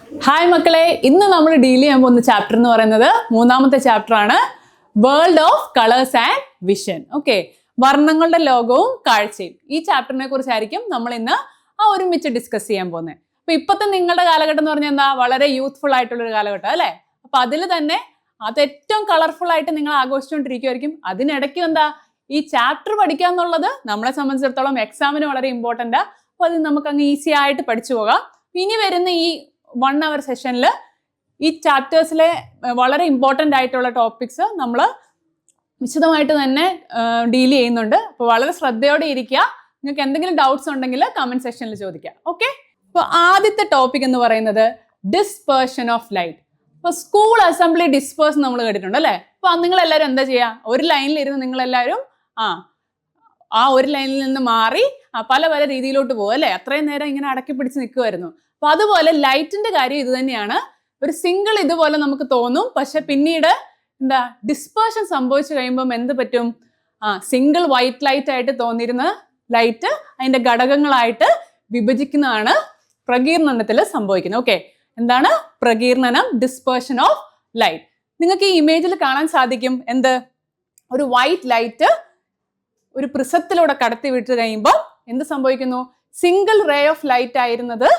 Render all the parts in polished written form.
Hi മക്കളെ, ഇന്ന് നമ്മൾ ഡീൽ ചെയ്യാൻ പോകുന്ന ചാപ്റ്റർ എന്ന് പറയുന്നത് മൂന്നാമത്തെ ചാപ്റ്റർ ആണ്, world of colours and vision. Okay, വർണ്ണങ്ങളുടെ ലോകവും കാഴ്ചയും. ഈ ചാപ്റ്ററിനെ കുറിച്ചായിരിക്കും നമ്മൾ ഇന്ന് ഒരുമിച്ച് ഡിസ്കസ് ചെയ്യാൻ പോകുന്നത്. അപ്പൊ ഇപ്പോഴത്തെ നിങ്ങളുടെ കാലഘട്ടം എന്ന് പറഞ്ഞാൽ എന്താ, വളരെ യൂത്ത്ഫുൾ ആയിട്ടുള്ള ഒരു കാലഘട്ടം അല്ലേ? അപ്പൊ അതിൽ തന്നെ അത് ഏറ്റവും കളർഫുൾ ആയിട്ട് നിങ്ങൾ ആഘോഷിച്ചുകൊണ്ടിരിക്കുമായിരിക്കും. അതിനിടയ്ക്ക് എന്താ, ഈ ചാപ്റ്റർ പഠിക്കുക എന്നുള്ളത് നമ്മളെ സംബന്ധിച്ചിടത്തോളം എക്സാമിന് വളരെ ഇമ്പോർട്ടൻ്റ്. അപ്പൊ അത് നമുക്ക് അങ്ങ് ഈസി ആയിട്ട് പഠിച്ചു പോകാം. ഇനി വരുന്ന ഈ 1 hour സെഷനിൽ ഈ ചാപ്റ്റേഴ്സിലെ വളരെ ഇമ്പോർട്ടൻ്റ് ആയിട്ടുള്ള ടോപ്പിക്സ് നമ്മൾ വിശദമായിട്ട് തന്നെ ഡീൽ ചെയ്യുന്നുണ്ട്. അപ്പോൾ വളരെ ശ്രദ്ധയോടെ ഇരിക്കുക. നിങ്ങൾക്ക് എന്തെങ്കിലും ഡൗട്ട്സ് ഉണ്ടെങ്കിൽ കമന്റ് സെക്ഷനിൽ ചോദിക്കുക. ഓക്കെ, അപ്പോൾ ആദ്യത്തെ ടോപ്പിക് എന്ന് പറയുന്നത് ഡിസ്പേർഷൻ ഓഫ് ലൈറ്റ്. ഇപ്പോൾ സ്കൂൾ അസംബ്ലി ഡിസ്പേഴ്സ് നമ്മൾ കേട്ടിട്ടുണ്ട് അല്ലേ? അപ്പോൾ നിങ്ങൾ എല്ലാവരും എന്താ ചെയ്യുക, ഒരു ലൈനിൽ ഇരുന്ന് നിങ്ങളെല്ലാവരും ആ ഒരു ലൈനിൽ നിന്ന് മാറി പല പല രീതിയിലോട്ട് പോകും അല്ലേ? അത്രയും നേരം ഇങ്ങനെ അടക്കി പിടിച്ച് നിൽക്കുമായിരുന്നു. അപ്പൊ അതുപോലെ ലൈറ്റിന്റെ കാര്യം ഇത് തന്നെയാണ്. ഒരു സിംഗിൾ ഇതുപോലെ നമുക്ക് തോന്നും, പക്ഷെ പിന്നീട് എന്താ ഡിസ്പേർഷൻ സംഭവിച്ചു കഴിയുമ്പോൾ എന്ത് പറ്റും? സിംഗിൾ വൈറ്റ് ലൈറ്റ് ആയിട്ട് തോന്നിയിരുന്ന ലൈറ്റ് അതിന്റെ ഘടകങ്ങളായിട്ട് വിഭജിക്കുന്നതാണ് പ്രകീർണനത്തിൽ സംഭവിക്കുന്നത്. ഓക്കെ, എന്താണ് പ്രകീർണനം? Dispersion of light. നിങ്ങൾക്ക് ഈ ഇമേജിൽ കാണാൻ സാധിക്കും എന്ത്, ഒരു വൈറ്റ് ലൈറ്റ് ഒരു പ്രിസത്തിലൂടെ കടത്തി വിട്ട് കഴിയുമ്പോൾ എന്ത് സംഭവിക്കുന്നു? സിംഗിൾ റേ ഓഫ് ലൈറ്റ് ആയിരുന്നത്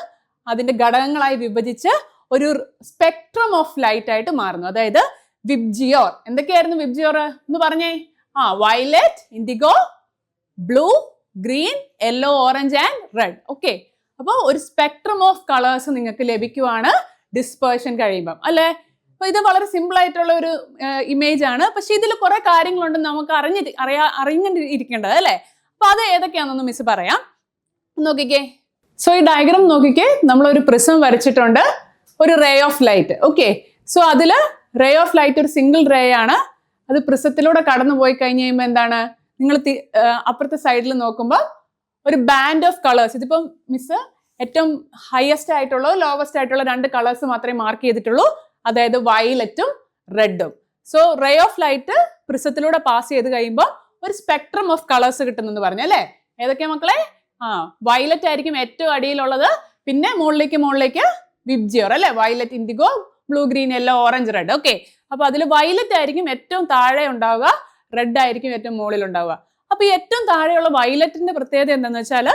അതിന്റെ ഘടകങ്ങളായി വിഭജിച്ച് ഒരു സ്പെക്ട്രം ഓഫ് ലൈറ്റ് ആയിട്ട് മാറുന്നു. അതായത് വിബ്ജിയോർ. എന്തൊക്കെയായിരുന്നു വിബ്ജിയോർ എന്ന് പറഞ്ഞേ? Violet, indigo, blue, green, yellow, orange and red. Okay, അപ്പോൾ ഒരു സ്പെക്ട്രം ഓഫ് കളേഴ്സ് നിങ്ങൾക്ക് ലഭിക്കുവാണ് ഡിസ്പേർഷൻ കഴിയുമ്പം അല്ലേ? അപ്പൊ ഇത് വളരെ സിമ്പിൾ ആയിട്ടുള്ള ഒരു ഇമേജ് ആണ്. പക്ഷെ ഇതിൽ കുറെ കാര്യങ്ങളുണ്ട് നമുക്ക് അറിഞ്ഞിരിക്കേണ്ടത് അല്ലേ? അപ്പൊ അത് ഏതൊക്കെയാണെന്നൊന്ന് മിസ് പറയാം. നോക്കിക്കേ, സോ ഈ ഡയഗ്രാം നോക്കിക്കേ, നമ്മളൊരു പ്രിസം വരച്ചിട്ടുണ്ട്, ഒരു ray of light. Okay, so അതിൽ റേ ഓഫ് ലൈറ്റ് ഒരു സിംഗിൾ റേ ആണ്. അത് പ്രിസത്തിലൂടെ കടന്നു പോയി കഴിഞ്ഞ് കഴിയുമ്പോൾ എന്താണ്, നിങ്ങൾ അപ്പുറത്തെ സൈഡിൽ നോക്കുമ്പോൾ ഒരു ബാൻഡ് ഓഫ് കളേഴ്സ്. ഇതിപ്പം മിസ് ഏറ്റവും ഹയസ്റ്റ് ആയിട്ടുള്ള ലോവസ്റ്റ് ആയിട്ടുള്ള 2 കളേഴ്സ് മാത്രമേ മാർക്ക് ചെയ്തിട്ടുള്ളൂ, അതായത് വയലറ്റും റെഡും. സോ റേ ഓഫ് ലൈറ്റ് പ്രിസത്തിലൂടെ പാസ് ചെയ്ത് കഴിയുമ്പോൾ ഒരു സ്പെക്ട്രം ഓഫ് കളേഴ്സ് കിട്ടുന്നെന്ന് പറഞ്ഞു അല്ലേ? ഏതൊക്കെയാ മക്കളെ? വയലറ്റ് ആയിരിക്കും ഏറ്റവും അടിയിലുള്ളത്, പിന്നെ മുകളിലേക്ക് വിബ്ജിയോർ അല്ലെ? Violet, indigo, blue, green, yellow, orange, red. Okay, അപ്പൊ അതിൽ വയലറ്റ് ആയിരിക്കും ഏറ്റവും താഴെ ഉണ്ടാവുക, റെഡ് ആയിരിക്കും ഏറ്റവും മുകളിൽ ഉണ്ടാവുക. അപ്പൊ ഈ ഏറ്റവും താഴെയുള്ള വയലറ്റിന്റെ പ്രത്യേകത എന്താണെന്ന് വെച്ചാൽ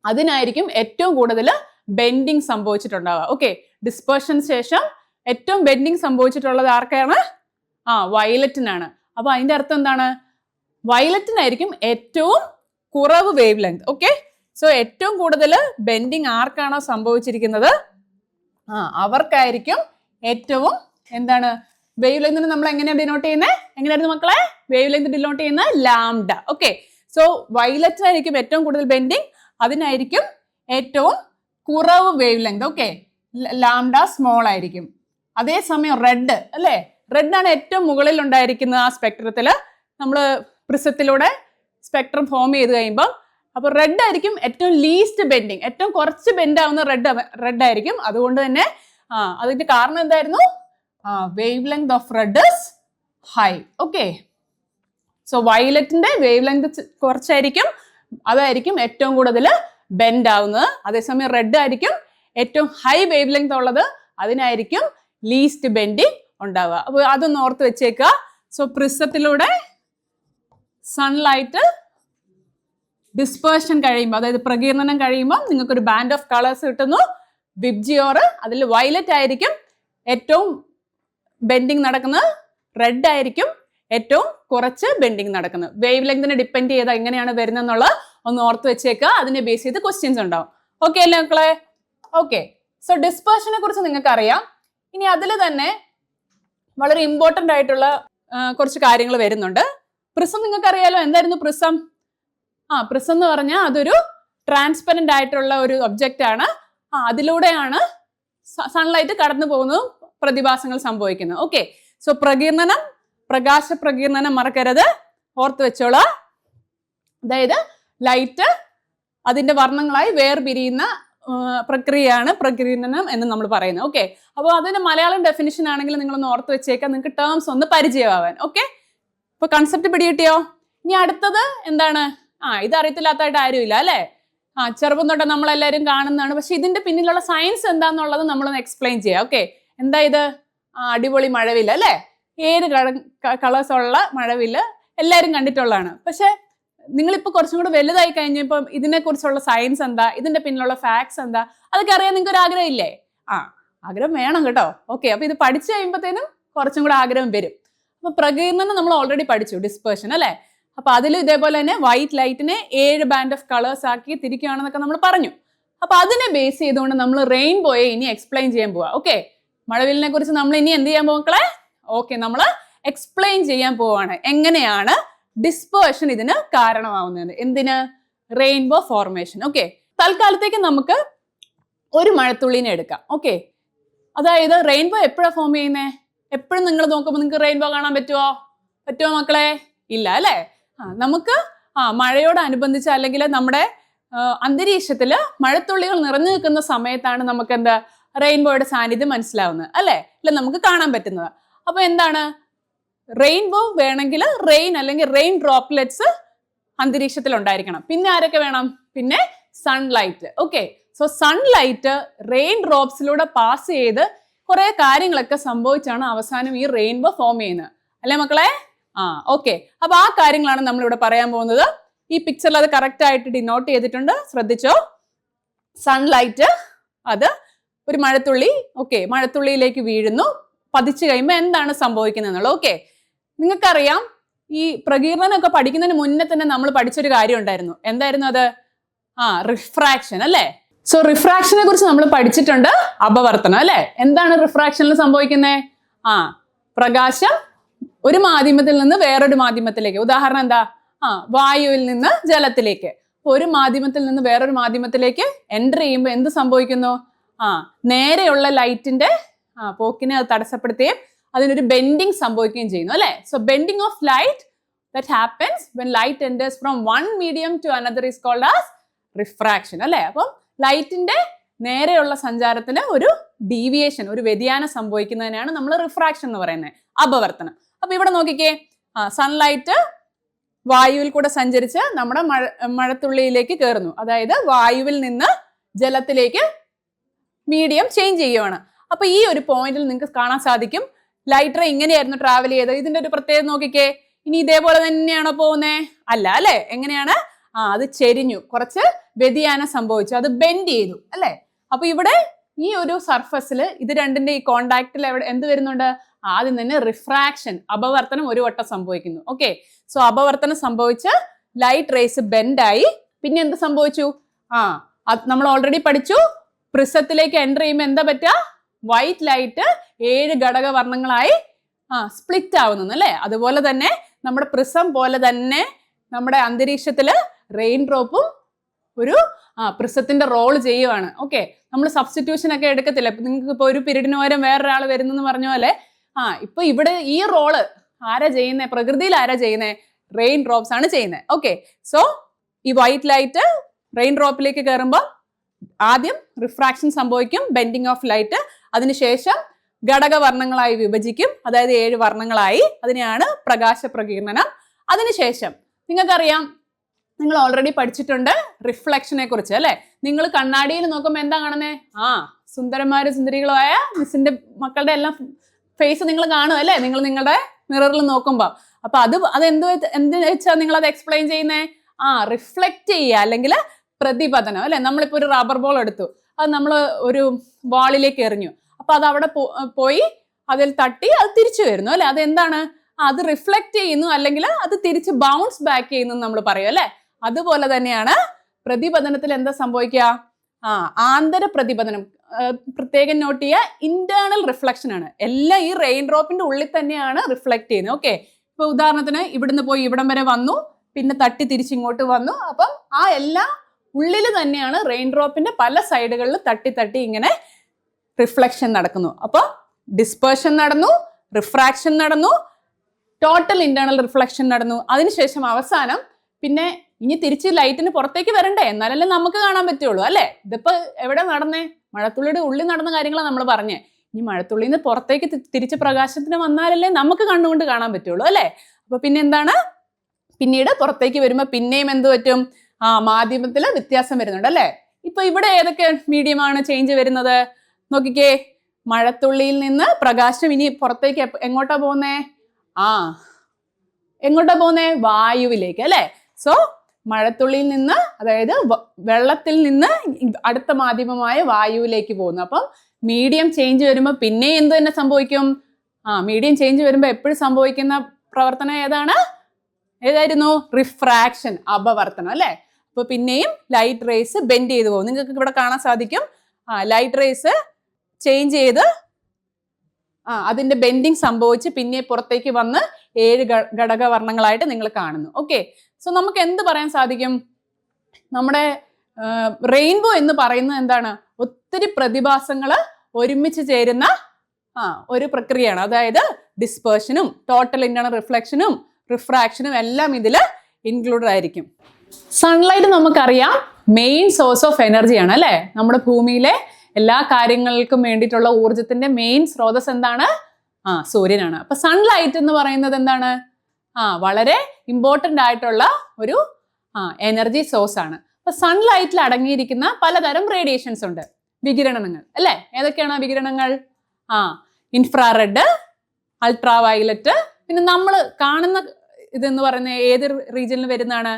അതിനായിരിക്കും ഏറ്റവും കൂടുതൽ ബെൻഡിങ് സംഭവിച്ചിട്ടുണ്ടാവുക. ഓക്കെ, ഡിസ്പേർഷന് ശേഷം ഏറ്റവും ബെൻഡിങ് സംഭവിച്ചിട്ടുള്ളത് ആർക്കാണ്? വയലറ്റിനാണ്. അപ്പൊ അതിന്റെ അർത്ഥം എന്താണ്? വയലറ്റിനായിരിക്കും ഏറ്റവും കുറവ് വേവ് ലെങ്ത്. ഓക്കെ, സോ ഏറ്റവും കൂടുതൽ ബെൻഡിങ് ആർക്കാണോ സംഭവിച്ചിരിക്കുന്നത് അവർക്കായിരിക്കും ഏറ്റവും എന്താണ് വേവ് ലെങ്തിന് നമ്മൾ എങ്ങനെയാണ് ഡിനോട്ട് ചെയ്യുന്നത്? എങ്ങനെയായിരുന്നു മക്കളെ വേവ് ലെങ്ത് ഡിനോട്ട് ചെയ്യുന്നത്? ലാംഡ. ഓക്കെ, സോ വയലറ്റിനായിരിക്കും ഏറ്റവും കൂടുതൽ ബെൻഡിങ്, അതിനായിരിക്കും ഏറ്റവും കുറവ് wave length. Okay, lambda small ആയിരിക്കും. അതേസമയം റെഡ് അല്ലേ, റെഡ് ആണ് ഏറ്റവും മുകളിൽ ഉണ്ടായിരിക്കുന്നത് ആ സ്പെക്ട്രത്തില്. നമ്മൾ പ്രിസത്തിലൂടെ സ്പെക്ട്രം ഫോം ചെയ്ത് കഴിയുമ്പോൾ അപ്പോൾ റെഡ് ആയിരിക്കും ഏറ്റവും ലീസ്റ്റ് ബെൻഡിങ്, ഏറ്റവും കുറച്ച് ബെൻഡ് ആവുന്ന റെഡ് ആയിരിക്കും. അതുകൊണ്ട് തന്നെ അതിന്റെ കാരണം എന്തായിരുന്നു? Wavelength of red is high. Okay, so വയലറ്റിന്റെ വേവ് ലെങ്ത് കുറച്ചായിരിക്കും, അതായിരിക്കും ഏറ്റവും കൂടുതൽ ബെൻഡ് ആവുന്നത്. അതേസമയം റെഡ് ആയിരിക്കും ഏറ്റവും ഹൈ വേവ് ലെങ്ത് ഉള്ളത്, അതിനായിരിക്കും ലീസ്റ്റ് ബെൻഡിങ് ഉണ്ടാവുക. അപ്പോൾ അതൊന്ന് ഓർത്ത് വെച്ചേക്കുക. സോ പ്രിസത്തിലൂടെ സൺലൈറ്റ് ഡിസ്പേർഷൻ കഴിയുമ്പോൾ, അതായത് പ്രകീർണനം കഴിയുമ്പോൾ നിങ്ങൾക്കൊരു ബാൻഡ് ഓഫ് കളേഴ്സ് കിട്ടുന്നു. വിബ്ജിയോർ, അതിൽ വയലറ്റ് ആയിരിക്കും ഏറ്റവും ബെൻഡിങ് നടക്കുന്നത്, റെഡ് ആയിരിക്കും ഏറ്റവും കുറച്ച് ബെൻഡിങ് നടക്കുന്നത്. വേവ് ലെങ്തിനെ ഡിപ്പെൻഡ് ചെയ്ത് എങ്ങനെയാണ് വരുന്നതെന്നുള്ളത് ഒന്ന് ഓർത്ത് വെച്ചേക്കുക. അതിനെ ബേസ് ചെയ്ത് ക്വസ്റ്റ്യൻസ് ഉണ്ടാവും. ഓക്കെ അല്ലേ മക്കളെ? ഓക്കെ, സോ ഡിസ്പേർഷനെ കുറിച്ച് നിങ്ങൾക്ക് അറിയാം. ഇനി അതിൽ തന്നെ വളരെ ഇമ്പോർട്ടൻ്റ് ആയിട്ടുള്ള കുറച്ച് കാര്യങ്ങൾ വരുന്നുണ്ട്. പ്രിസം നിങ്ങൾക്ക് അറിയാലോ, എന്തായിരുന്നു പ്രിസം? പ്രിസം എന്ന് പറഞ്ഞാൽ അതൊരു ട്രാൻസ്പെറന്റ് ആയിട്ടുള്ള ഒരു ഒബ്ജക്റ്റ് ആണ്. അതിലൂടെയാണ് സൺലൈറ്റ് കടന്നു പോകുന്നതും പ്രതിഭാസങ്ങൾ സംഭവിക്കുന്നത്. ഓക്കെ, സോ പ്രകീർണനം, പ്രകാശ പ്രകീർണനം മറക്കരുത്, ഓർത്ത് വെച്ചോളാം. അതായത് ലൈറ്റ് അതിന്റെ വർണ്ണങ്ങളായി വേർപിരിയുന്ന പ്രക്രിയയാണ് പ്രകീർണനം എന്ന് നമ്മൾ പറയുന്നത്. ഓക്കെ, അപ്പോൾ അതിന്റെ മലയാളം ഡെഫിനിഷൻ ആണെങ്കിൽ നിങ്ങളൊന്ന് ഓർത്ത് വെച്ചേക്കാം, നിങ്ങൾക്ക് ടേംസ് ഒന്ന് പരിചയമാവാൻ. ഓക്കെ, ഇപ്പൊ കൺസെപ്റ്റ് പിടികിട്ടിയോ? ഇനി അടുത്തത് എന്താണ്? ഇത് അറിയത്തില്ലാത്തതായിട്ട് ആരുമില്ല അല്ലെ? ചെറുപ്പം തൊട്ട് നമ്മളെല്ലാവരും കാണുന്നതാണ്. പക്ഷെ ഇതിന്റെ പിന്നിലുള്ള സയൻസ് എന്താന്നുള്ളത് നമ്മളൊന്ന് എക്സ്പ്ലെയിൻ ചെയ്യാം. ഓക്കെ, എന്താ ഇത്? അടിപൊളി മഴവില്ല് അല്ലേ? 7 കളേഴ്സ് ഉള്ള മഴവില്ല് എല്ലാവരും കണ്ടിട്ടുള്ളതാണ്. പക്ഷെ നിങ്ങളിപ്പോൾ കുറച്ചും കൂടെ വലുതായി കഴിഞ്ഞപ്പോൾ ഇതിനെക്കുറിച്ചുള്ള സയൻസ് എന്താ, ഇതിന്റെ പിന്നിലുള്ള ഫാക്ട്സ് എന്താ, അതൊക്കെ അറിയാൻ നിങ്ങൾക്ക് ഒരു ആഗ്രഹം ഇല്ലേ? ആഗ്രഹം വേണം കേട്ടോ. ഓക്കെ, അപ്പൊ ഇത് പഠിച്ചു കഴിയുമ്പോഴത്തേനും കുറച്ചും കൂടെ ആഗ്രഹം വരും. അപ്പൊ പ്രകീർണനം നമ്മൾ ഓൾറെഡി പഠിച്ചു, ഡിസ്പേർഷൻ അല്ലേ? അപ്പൊ അതിൽ ഇതേപോലെ തന്നെ വൈറ്റ് ലൈറ്റിനെ 7 ബാൻഡ് ഓഫ് കളേഴ്സ് ആക്കി തിരിക്കുകയാണെന്നൊക്കെ നമ്മൾ പറഞ്ഞു. അപ്പൊ അതിനെ ബേസ് ചെയ്തുകൊണ്ട് നമ്മൾ റെയിൻബോയെ ഇനി എക്സ്പ്ലെയിൻ ചെയ്യാൻ പോവാ. ഓക്കെ, മഴവില്ലിനെ കുറിച്ച് നമ്മൾ ഇനി എന്ത് ചെയ്യാൻ പോക്കളെ? ഓക്കെ, നമ്മൾ എക്സ്പ്ലെയിൻ ചെയ്യാൻ പോവാണ് എങ്ങനെയാണ് ഡിസ്പേർഷൻ ഇതിന് കാരണമാവുന്നത്. എന്തിന്? Rainbow formation. ഓക്കെ, തൽക്കാലത്തേക്ക് നമുക്ക് ഒരു മഴത്തുള്ളിനെ എടുക്കാം. ഓക്കെ, അതായത് റെയിൻബോ എപ്പോഴാണ് ഫോം ചെയ്യുന്നത്? എപ്പോഴും നിങ്ങൾ നോക്കുമ്പോൾ നിങ്ങൾക്ക് റെയിൻബോ കാണാൻ പറ്റുമോ മക്കളെ? ഇല്ല അല്ലേ? നമുക്ക് മഴയോടനുബന്ധിച്ച് അല്ലെങ്കിൽ നമ്മുടെ അന്തരീക്ഷത്തിൽ മഴത്തുള്ളികൾ നിറഞ്ഞു നിൽക്കുന്ന സമയത്താണ് നമുക്ക് എന്താ റെയിൻബോയുടെ സാന്നിധ്യം മനസ്സിലാവുന്നത് അല്ലേ? അല്ല, നമുക്ക് കാണാൻ പറ്റുന്നത്. അപ്പൊ എന്താണ്? റെയിൻബോ വേണമെങ്കിൽ റെയിൻ അല്ലെങ്കിൽ റെയിൻ ഡ്രോപ്ലെറ്റ്സ് അന്തരീക്ഷത്തിൽ ഉണ്ടായിരിക്കണം. പിന്നെ ആരൊക്കെ വേണം? പിന്നെ sunlight. Okay, so sunlight rain ഡ്രോപ്സിലൂടെ പാസ് ചെയ്ത് കുറെ കാര്യങ്ങളൊക്കെ സംഭവിച്ചാണ് അവസാനം ഈ റെയിൻബോ ഫോം ചെയ്യുന്നത് അല്ലേ മക്കളെ? ഓക്കെ, അപ്പൊ ആ കാര്യങ്ങളാണ് നമ്മളിവിടെ പറയാൻ പോകുന്നത്. ഈ പിക്ചറിൽ അത് കറക്റ്റ് ആയിട്ട് ഡിനോട്ട് ചെയ്തിട്ടുണ്ട്, ശ്രദ്ധിച്ചോ. സൺലൈറ്റ് അത് ഒരു മഴത്തുള്ളി, ഓക്കെ, മഴത്തുള്ളിയിലേക്ക് വീഴുന്നു. പതിച്ചു കഴിയുമ്പോൾ എന്താണ് സംഭവിക്കുന്നത് എന്നുള്ളത്. ഓക്കെ, നിങ്ങൾക്കറിയാം ഈ പ്രകീർണനമൊക്കെ പഠിക്കുന്നതിന് മുന്നേ തന്നെ നമ്മൾ പഠിച്ചൊരു കാര്യം ഉണ്ടായിരുന്നു. എന്തായിരുന്നു അത്? റിഫ്രാക്ഷൻ അല്ലേ? സോ റിഫ്രാക്ഷനെ കുറിച്ച് നമ്മൾ പഠിച്ചിട്ടുണ്ട്, അപവർത്തനം അല്ലെ? എന്താണ് റിഫ്രാക്ഷനിൽ സംഭവിക്കുന്നത്? പ്രകാശം ഒരു മാധ്യമത്തിൽ നിന്ന് വേറൊരു മാധ്യമത്തിലേക്ക്, ഉദാഹരണം എന്താ? വായുവിൽ നിന്ന് ജലത്തിലേക്ക്. ഒരു മാധ്യമത്തിൽ നിന്ന് വേറൊരു മാധ്യമത്തിലേക്ക് എൻ്റർ ചെയ്യുമ്പോൾ എന്ത് സംഭവിക്കുന്നു? നേരെയുള്ള ലൈറ്റിന്റെ പോക്കിനെ അത് തടസ്സപ്പെടുത്തുകയും അതിനൊരു ബെൻഡിങ് സംഭവിക്കുകയും ചെയ്യുന്നു അല്ലെ? So bending of light that happens when light enters from one medium to another is called as refraction അല്ലെ? അപ്പം ലൈറ്റിന്റെ നേരെയുള്ള സഞ്ചാരത്തിന് ഒരു ഡീവിയേഷൻ, ഒരു വ്യതിയാനം സംഭവിക്കുന്നതിനാണ് നമ്മൾ റിഫ്രാക്ഷൻ എന്ന് പറയുന്നത്, അപവർത്തനം. അപ്പൊ ഇവിടെ നോക്കിക്കേ, സൺലൈറ്റ് വായുവിൽ കൂടെ സഞ്ചരിച്ച് നമ്മുടെ മഴത്തുള്ളിയിലേക്ക് കയറുന്നു. അതായത് വായുവിൽ നിന്ന് ജലത്തിലേക്ക് മീഡിയം ചേഞ്ച് ചെയ്യുവാണ്. അപ്പൊ ഈ ഒരു പോയിന്റിൽ നിങ്ങൾക്ക് കാണാൻ സാധിക്കും ലൈറ്റ് റേ ഇങ്ങനെയായിരുന്നു ട്രാവൽ ചെയ്തത്. ഇതിന്റെ ഒരു പ്രത്യേകത നോക്കിക്കേ. ഇനി ഇതേപോലെ തന്നെയാണോ പോകുന്നേ? അല്ല അല്ലെ? എങ്ങനെയാണ്? അത് ചെരിഞ്ഞു, കുറച്ച് വ്യതിയാനം സംഭവിച്ചു, അത് ബെൻഡ് ചെയ്തു അല്ലെ? അപ്പൊ ഇവിടെ ഈ ഒരു സർഫസിൽ ഇത് രണ്ടിന്റെ ഈ കോണ്ടാക്റ്റിൽ എന്ത് വരുന്നുണ്ട്? ആദ്യം തന്നെ റിഫ്രാക്ഷൻ, അപവർത്തനം ഒരു വട്ടം സംഭവിക്കുന്നു. ഓക്കെ, സോ അപവർത്തനം സംഭവിച്ച് ലൈറ്റ് റേസ് ബെൻഡായി. പിന്നെ എന്ത് സംഭവിച്ചു? നമ്മൾ ഓൾറെഡി പഠിച്ചു, പ്രിസത്തിലേക്ക് എൻ്റർ ചെയ്യുമ്പോൾ എന്താ പറ്റുക? വൈറ്റ് ലൈറ്റ് 7 ഘടകവർണ്ണങ്ങളായി സ്പ്ലിറ്റ് ആവുന്നു അല്ലെ? അതുപോലെ തന്നെ നമ്മുടെ പ്രിസം പോലെ തന്നെ നമ്മുടെ അന്തരീക്ഷത്തില് റെയിൻ ഡ്രോപ്പും ഒരു പ്രിസത്തിന്റെ റോള് ചെയ്യുവാണ്. ഓക്കെ, നമ്മൾ സബ്സ്റ്റിറ്റ്യൂഷൻ ഒക്കെ എടുക്കത്തില്ല. നിങ്ങൾക്ക് ഇപ്പൊ ഒരു പീരീഡിന് പകരം വേറൊരാൾ വരുന്നെന്ന് പറഞ്ഞ പോലെ ഇപ്പൊ ഇവിടെ ഈ റോള് ആരാ ചെയ്യുന്നേ? പ്രകൃതിയിൽ ആരാ ചെയ്യുന്നേ? റെയിൻ ഡ്രോപ്സ് ആണ് ചെയ്യുന്നത്. ഓക്കെ, സോ ഈ വൈറ്റ് ലൈറ്റ് റെയിൻ ഡ്രോപ്പിലേക്ക് കയറുമ്പോൾ ആദ്യം റിഫ്രാക്ഷൻ സംഭവിക്കും, ബെൻഡിങ് ഓഫ് ലൈറ്റ്. അതിനുശേഷം ഘടകവർണ്ണങ്ങളായി വിഭജിക്കും, അതായത് 7 വർണ്ണങ്ങളായി. അതിനെയാണ് പ്രകാശ പ്രകീർണനം. അതിനുശേഷം നിങ്ങൾക്കറിയാം, നിങ്ങൾ ഓൾറെഡി പഠിച്ചിട്ടുണ്ട് റിഫ്ലക്ഷനെ കുറിച്ച് അല്ലെ? നിങ്ങൾ കണ്ണാടിയിൽ നോക്കുമ്പോൾ എന്താ കാണുന്നേ? സുന്ദരന്മാരും സുന്ദരികളുമായ മിസ്സിന്റെ മക്കളുടെ എല്ലാം ഫേസ് നിങ്ങൾ കാണും അല്ലെ? നിങ്ങൾ നിങ്ങളുടെ മിററിൽ നോക്കുമ്പോൾ. അപ്പൊ എന്ത് വെച്ചാൽ നിങ്ങൾ അത് എക്സ്പ്ലെയിൻ ചെയ്യുന്നേ? റിഫ്ലക്റ്റ് ചെയ്യുക അല്ലെങ്കിൽ പ്രതിപതനം അല്ലെ? നമ്മളിപ്പോ ഒരു റബ്ബർ ബോൾ എടുത്തു, അത് നമ്മൾ ഒരു വാളിലേക്ക് എറിഞ്ഞു. അപ്പൊ അത് അവിടെ പോയി അതിൽ തട്ടി അത് തിരിച്ചു വരുന്നു അല്ലെ? അതെന്താണ്? അത് റിഫ്ലക്റ്റ് ചെയ്യുന്നു അല്ലെങ്കിൽ അത് തിരിച്ച് ബൗൺസ് ബാക്ക് ചെയ്യുന്നു നമ്മൾ പറയും അല്ലെ? അതുപോലെ തന്നെയാണ് പ്രതിപതനത്തിൽ എന്താ സംഭവിക്കുക? ആന്തര പ്രതിപതനം, പ്രത്യേകം നോട്ട് ചെയ്യുക, ഇന്റേണൽ റിഫ്ലക്ഷൻ ആണ്. എല്ലാം ഈ റെയിൻ ഡ്രോപ്പിന്റെ ഉള്ളിൽ തന്നെയാണ് റിഫ്ലക്ട് ചെയ്യുന്നത്. ഓക്കെ, ഇപ്പൊ ഉദാഹരണത്തിന് ഇവിടുന്ന് പോയി ഇവിടം വരെ വന്നു, പിന്നെ തട്ടി തിരിച്ചിങ്ങോട്ട് വന്നു. അപ്പം എല്ലാം ഉള്ളിൽ തന്നെയാണ് റെയിൻ ഡ്രോപ്പിന്റെ പല സൈഡുകളിൽ തട്ടി തട്ടി ഇങ്ങനെ റിഫ്ലക്ഷൻ നടക്കുന്നു. അപ്പൊ ഡിസ്പേർഷൻ നടന്നു, റിഫ്രാക്ഷൻ നടന്നു, ടോട്ടൽ ഇന്റേണൽ റിഫ്ലക്ഷൻ നടന്നു. അതിനുശേഷം അവസാനം പിന്നെ ഇനി തിരിച്ച് ലൈറ്റിന് പുറത്തേക്ക് വരണ്ടേ? എന്നാലല്ലേ നമുക്ക് കാണാൻ പറ്റുള്ളൂ അല്ലെ? ഇതിപ്പോ എവിടെ നടന്നേ? മഴത്തുള്ളിയുടെ ഉള്ളിൽ നടന്ന കാര്യങ്ങളാണ് നമ്മൾ പറഞ്ഞേ. ഇനി മഴത്തുള്ളിൽ നിന്ന് പുറത്തേക്ക് തിരിച്ച് പ്രകാശത്തിന് വന്നാലല്ലേ നമുക്ക് കണ്ണുകൊണ്ട് കാണാൻ പറ്റുള്ളൂ അല്ലെ? അപ്പൊ പിന്നെ എന്താണ്? പിന്നീട് പുറത്തേക്ക് വരുമ്പോൾ പിന്നെയും എന്ത് പറ്റും? മാധ്യമത്തിൽ വ്യത്യാസം വരുന്നുണ്ട് അല്ലെ. ഇപ്പൊ ഇവിടെ ഏതൊക്കെ മീഡിയമാണ് ചേഞ്ച് വരുന്നത് നോക്കിക്കേ. മഴത്തുള്ളിയിൽ നിന്ന് പ്രകാശം ഇനി പുറത്തേക്ക് എങ്ങോട്ടാ പോകുന്നേ? എങ്ങോട്ടാ പോകുന്നേ? വായുവിലേക്ക് അല്ലെ. സോ മഴത്തുള്ളിയിൽ നിന്ന്, അതായത് വെള്ളത്തിൽ നിന്ന് അടുത്ത മാധ്യമമായ വായുവിലേക്ക് പോകുന്നു. അപ്പം മീഡിയം ചേഞ്ച് വരുമ്പോൾ പിന്നെ എന്ത് തന്നെ സംഭവിക്കും? മീഡിയം ചേഞ്ച് വരുമ്പോൾ എപ്പോഴും സംഭവിക്കുന്ന പ്രവർത്തനം ഏതായിരുന്നു? റിഫ്രാക്ഷൻ, അപവർത്തനം അല്ലെ. അപ്പൊ പിന്നെയും ലൈറ്റ് റേസ് ബെൻഡ് ചെയ്ത് പോകും. നിങ്ങൾക്ക് ഇവിടെ കാണാൻ സാധിക്കും. ലൈറ്റ് റേസ് ചേഞ്ച് ചെയ്ത് അതിന്റെ ബെൻഡിങ് സംഭവിച്ച് പിന്നെ പുറത്തേക്ക് വന്ന് 7 ഘടകവർണ്ണങ്ങളായിട്ട് നിങ്ങൾ കാണുന്നു. ഓക്കെ, സോ നമുക്ക് എന്ത് പറയാൻ സാധിക്കും? നമ്മുടെ റെയിൻബോ എന്ന് പറയുന്നത് എന്താണ്? ഒത്തിരി പ്രതിഭാസങ്ങൾ ഒരുമിച്ച് ചേരുന്ന ഒരു പ്രക്രിയയാണ്. അതായത് ഡിസ്പേർഷനും ടോട്ടൽ ഇന്റേണൽ റിഫ്ലക്ഷനും റിഫ്രാക്ഷനും എല്ലാം ഇതിൽ ഇൻക്ലൂഡഡ് ആയിരിക്കും. സൺലൈറ്റ് നമുക്കറിയാം മെയിൻ സോഴ്സ് ഓഫ് എനർജിയാണ് അല്ലെ. നമ്മുടെ ഭൂമിയിലെ എല്ലാ കാര്യങ്ങൾക്കും വേണ്ടിയിട്ടുള്ള ഊർജത്തിന്റെ മെയിൻ സ്രോതസ് എന്താണ്? സൂര്യനാണ്. അപ്പൊ സൺലൈറ്റ് എന്ന് പറയുന്നത് എന്താണ്? വളരെ ഇമ്പോർട്ടൻ്റ് ആയിട്ടുള്ള ഒരു എനർജി സോഴ്സ് ആണ്. അപ്പൊ സൺലൈറ്റിൽ അടങ്ങിയിരിക്കുന്ന പലതരം റേഡിയേഷൻസ് ഉണ്ട്, വികിരണങ്ങൾ അല്ലെ. ഏതൊക്കെയാണ് വികിരണങ്ങൾ? ഇൻഫ്രാറെഡ്, അൾട്രാ വയലറ്റ്, പിന്നെ നമ്മൾ കാണുന്ന ഇതെന്ന് പറയുന്ന ഏത് റീജിയനിൽ വരുന്നതാണ്?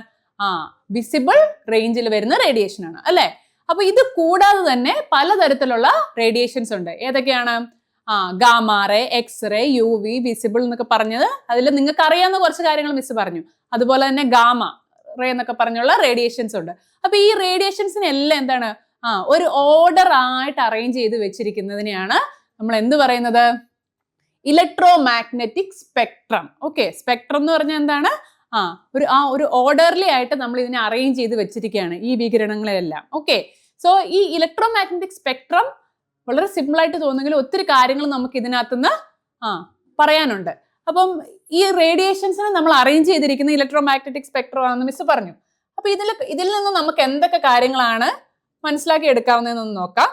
വിസിബിൾ റേഞ്ചിൽ വരുന്ന റേഡിയേഷൻ ആണ് അല്ലെ. അപ്പൊ ഇത് കൂടാതെ തന്നെ പലതരത്തിലുള്ള റേഡിയേഷൻസ് ഉണ്ട്. ഏതൊക്കെയാണ്? ഗാമാറേ, എക്സ്റേ, UV, വിസിബിൾ എന്നൊക്കെ പറഞ്ഞത് അതിൽ നിങ്ങൾക്ക് അറിയാവുന്ന കുറച്ച് കാര്യങ്ങൾ മിസ് പറഞ്ഞു. അതുപോലെ തന്നെ ഗാമ റേ എന്നൊക്കെ പറഞ്ഞുള്ള റേഡിയേഷൻസ് ഉണ്ട്. അപ്പൊ ഈ റേഡിയേഷൻസിനെല്ലാം എന്താണ്? ഒരു ഓർഡർ ആയിട്ട് അറേഞ്ച് ചെയ്ത് വെച്ചിരിക്കുന്നതിനെയാണ് നമ്മൾ എന്ത് പറയുന്നത്? Electro magnetic spectrum. Okay, spectrum എന്ന് പറഞ്ഞാൽ എന്താണ്? ഒരു ഓർഡർലി ആയിട്ട് നമ്മൾ ഇതിനെ അറേഞ്ച് ചെയ്ത് വെച്ചിരിക്കുകയാണ് ഈ വികിരണങ്ങളെല്ലാം. ഓക്കെ, സോ ഈ ഇലക്ട്രോ മാഗ്നറ്റിക് സ്പെക്ട്രം വളരെ സിമ്പിൾ ആയിട്ട് തോന്നുമെങ്കിലും ഒത്തിരി കാര്യങ്ങൾ നമുക്ക് ഇതിനകത്തുനിന്ന് പറയാനുണ്ട്. അപ്പം ഈ റേഡിയേഷൻസിനെ നമ്മൾ അറേഞ്ച് ചെയ്തിരിക്കുന്ന ഇലക്ട്രോ മാഗ്നറ്റിക് സ്പെക്ട്രം ആണെന്ന് മിസ് പറഞ്ഞു. അപ്പൊ ഇതിൽ നിന്ന് നമുക്ക് എന്തൊക്കെ കാര്യങ്ങളാണ് മനസ്സിലാക്കി എടുക്കാവുന്നതെന്ന് നോക്കാം.